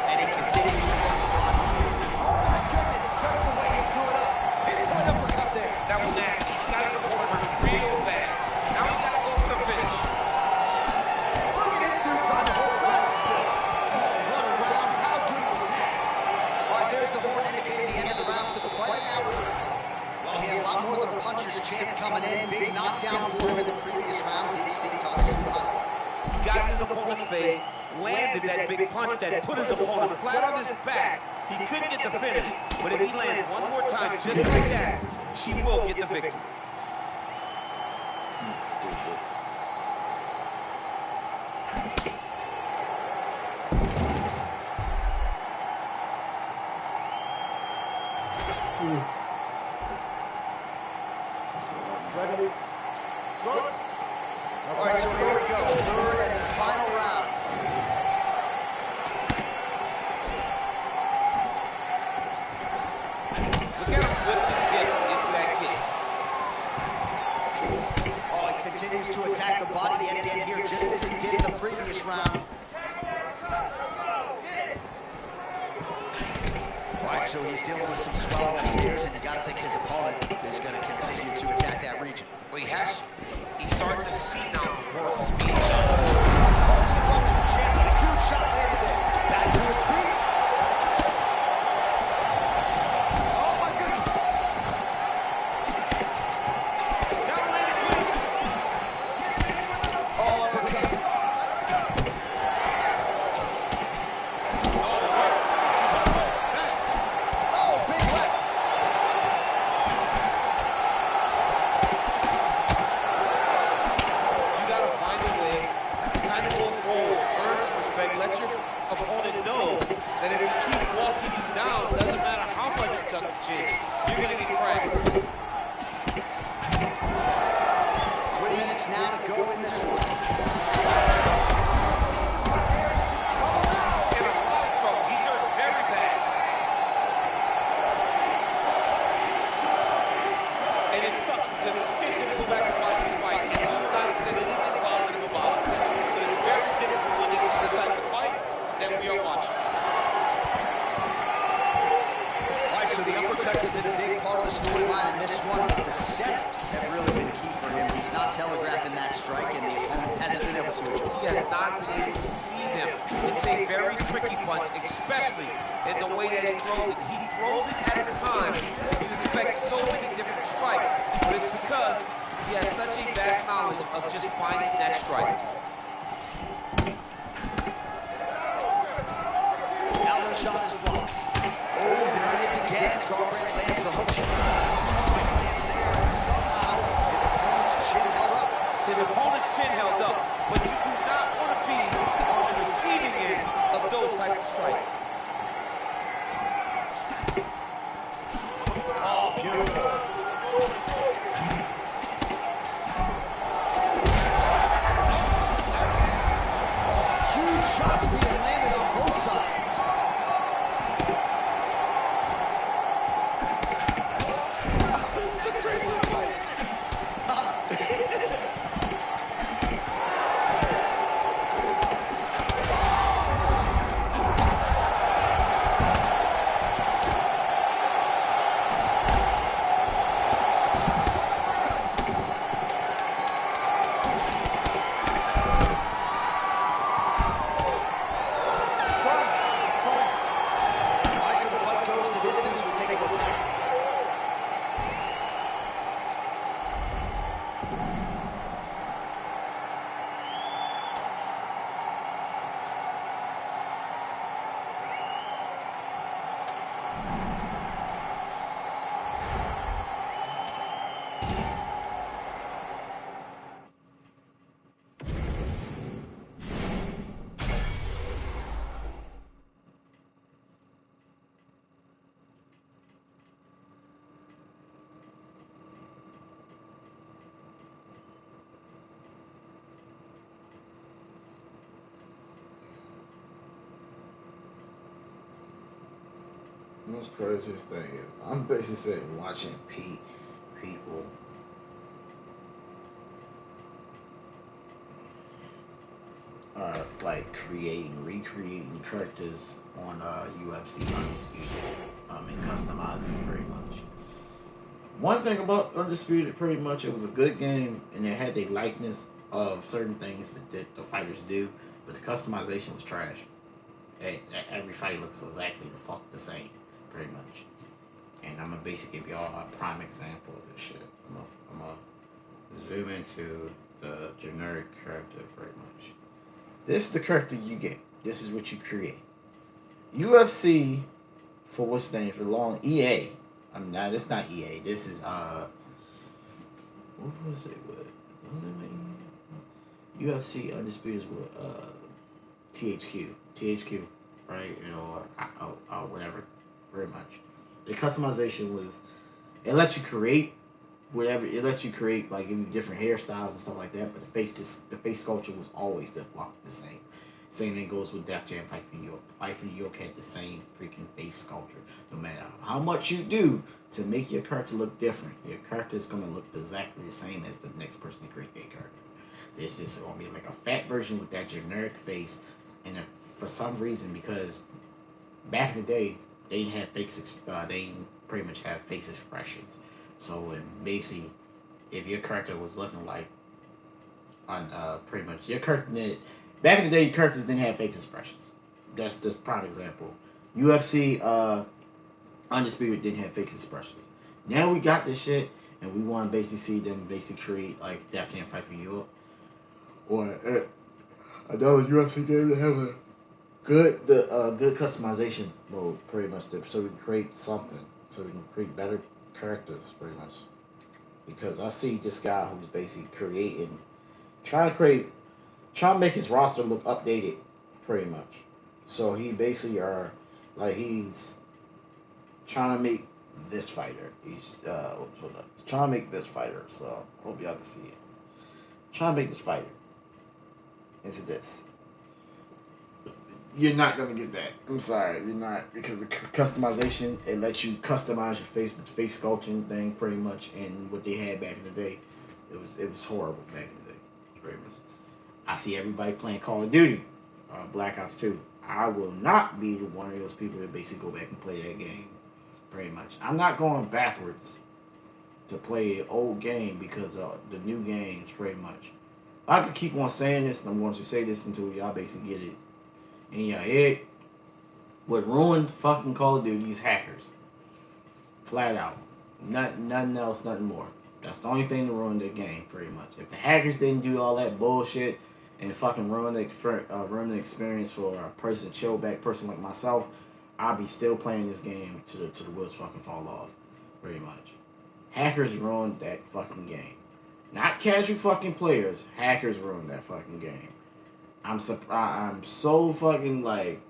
And he continues to work the body. Oh my goodness, just the way he threw it up. Pinpoint uppercut there. That was nasty. He's got his opponent real bad. Now he's got to go for the finish. Look at him dude trying to hold it down still. Oh, what a round. How good was that? All right, there's the horn indicating the end of the round. So the fighter now for the... Well, he had a lot more than a puncher's chance coming in. Big knockdown for him in the previous round. DC, talk us through the highlight. He got in his opponent's face, landed that big punch that put his opponent flat on his back. He couldn't get the finish, but if he lands one more time just like that, he will get the victory. Ready? Go. All right, so here we go. Third and final round. Look at him flip his hip into that kick. Oh, he continues to attack the body yet again here, just as he did in the previous round. All right, so he's dealing with some swelling upstairs, and you got to think his opponent is going to continue to attack that region. Well, he has to. He's starting to see now the work is being Oh, done. the eruption champion, a huge shot landed there. Back to his feet. Oh, my goodness. That landed clean. Oh, uppercut. Oh, big left. You got to find a way to kind of go forward, earn some respect, let your opponent know that if he keeps walking you down, doesn't matter how much you tuck the chin, you're going to get cracked. 3 minutes now to go in this one. In a lot of trouble. He's hurt very bad. And it sucks because this kid's going to go back and watch this fight, and he will not have said anything positive about it. But it's very difficult when this is the type of fight that we are watching. All right, so the uppercuts have been a big part of the storyline in this one, but the setups have really been key for him. He's not telegraphing that strike, and the opponent hasn't been able to adjust. He has not been able to see them. It's a very tricky punch, especially in the way that he throws it. He throws it at a time. You expect so many different strikes, but it's because he has such a vast knowledge of just finding that strike. Now the shot is blocked. Oh, there it is again as Garbrandt lands the hook shot. Lands there, and somehow his opponent's chin held up. His opponent's chin held up, but you do not want to be on the receiving end of those types of strikes. Oh, beautiful. The most craziest thing is I'm basically saying watching people like recreating characters on UFC Undisputed, and customizing pretty much. One thing about Undisputed, pretty much, it was a good game and it had a likeness of certain things that the fighters do, but the customization was trash. Every fight looks exactly the fuck the same, pretty much. And I'm gonna basically give y'all a prime example of this shit. I'm gonna zoom into the generic character pretty much. This is the character you get. This is what you create. UFC, for what's name for long, EA. Nah, this not EA. This is what was it with? What was it with? UFC Undisputed with THQ, right? You know, or whatever, very much. The customization was, it lets you create whatever, it lets you create, like, give you different hairstyles and stuff like that, but the face sculpture was always the same. Same thing goes with Def Jam Fight for New York. Fight for New York had the same freaking face sculpture. No matter how much you do to make your character look different, your character is going to look exactly the same as the next person to create their character. It's just going to be like a fat version with that generic face, and for some reason, because back in the day, they didn't have they didn't pretty much have face expressions. So basically, if your character was looking like pretty much your character, back in the day, characters didn't have face expressions. That's just a prime example. UFC Undisputed didn't have face expressions. Now we got this shit, and we want to basically see them basically create like Def Jam Fight for New York, or another UFC game that have a good customization mode, pretty much, so we can create something, so we can create better characters, pretty much. Because I see this guy who's basically trying to make his roster look updated, pretty much. So he basically he's trying to make this fighter. He's trying to make this fighter. So hope y'all can see it. Trying to make this fighter into this. You're not gonna get that. I'm sorry, you're not, because the customization, it lets you customize your face with the face sculpting thing, pretty much, and what they had back in the day, it was horrible back in the day, pretty much. I see everybody playing Call of Duty, Black Ops 2. I will not be one of those people that basically go back and play that game, pretty much. I'm not going backwards to play an old game because of the new games, pretty much. I could keep on saying this, and I'm going to say this until y'all basically get it in your head. What ruined fucking Call of Duty is hackers. Flat out. Nothing else, nothing more. That's the only thing that ruined the game, pretty much. If the hackers didn't do all that bullshit and fucking ruin the experience for a chill back person like myself, I'll be still playing this game to the wheels fucking fall off, pretty much. Hackers ruined that fucking game. Not casual fucking players. Hackers ruined that fucking game. I'm so fucking like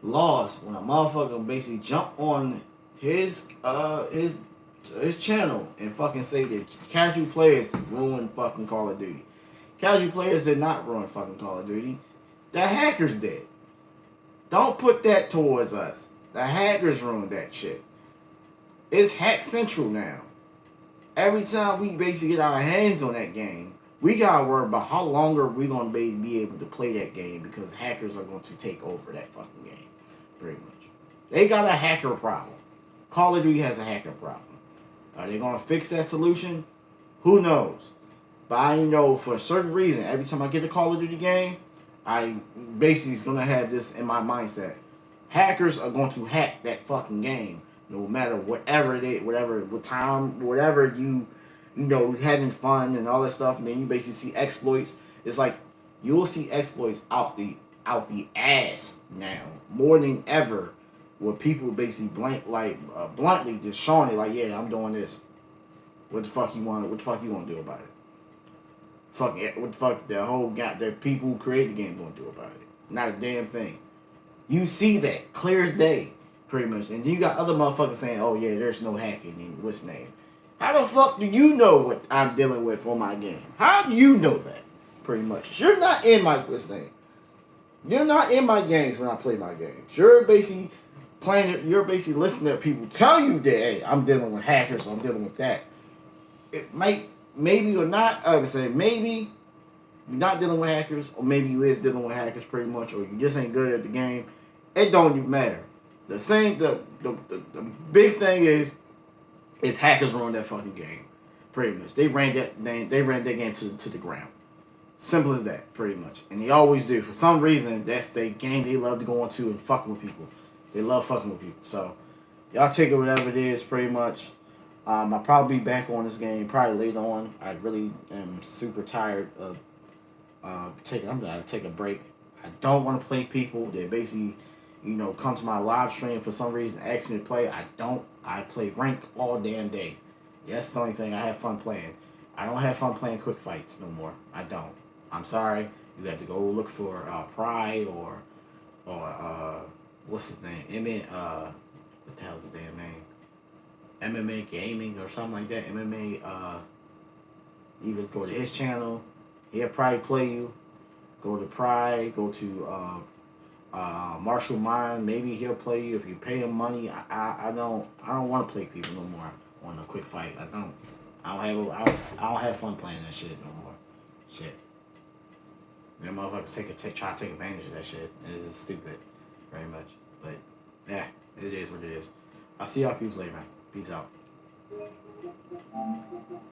lost when a motherfucker basically jump on his channel and fucking say that casual players ruined fucking Call of Duty. Casual players did not ruin fucking Call of Duty. The hackers did. Don't put that towards us. The hackers ruined that shit. It's hack central now. Every time we basically get our hands on that game, we gotta worry about how long are we gonna be able to play that game, because hackers are going to take over that fucking game, pretty much. They got a hacker problem. Call of Duty has a hacker problem. Are they gonna fix that solution? Who knows? But I know for a certain reason, every time I get a Call of Duty game, I basically is gonna have this in my mindset. Hackers are going to hack that fucking game, no matter whatever you know, having fun and all that stuff, and then you basically see exploits. It's like you'll see exploits out the ass now, more than ever, where people basically bluntly just showing it like, yeah, I'm doing this. What the fuck you gonna do about it? Fuck it. What the fuck the people who create the game gonna do about it? Not a damn thing. You see that clear as day, pretty much. And you got other motherfuckers saying, oh yeah, there's no hacking in what's name. How the fuck do you know what I'm dealing with for my game? How do you know that? Pretty much. You're not in my what's name. You're not in my games when I play my games. You're basically you're basically listening to people tell you that, hey, I'm dealing with hackers, or I'm dealing with that. It might, maybe or not, I would say maybe you're not dealing with hackers, or maybe you is dealing with hackers pretty much, or you just ain't good at the game. It don't even matter. The big thing is hackers ruin that fucking game. Pretty much. They ran that game to the ground. Simple as that, pretty much. And they always do. For some reason, that's the game they love to go into and fucking with people. They love fucking with people. So, y'all take it whatever it is, pretty much. I'll probably be back on this game probably later on. I really am super tired of I'm gonna take a break. I don't want to play people that basically, come to my live stream for some reason, ask me to play. I don't. I play rank all damn day. That's the only thing I have fun playing. I don't have fun playing quick fights no more. I don't. I'm sorry. You have to go look for Pride or what's his name? What the hell's his damn name? MMA Gaming or something like that. MMA. Even go to his channel. He'll probably play you. Go to Pride. Go to Martial Mind. Maybe he'll play you if you pay him money. I don't want to play people no more on a quick fight. I don't have fun playing that shit no more. Shit. Them motherfuckers try to take advantage of that shit. And it's just stupid. Very much. But yeah, it is what it is. I'll see y'all people later, man. Peace out.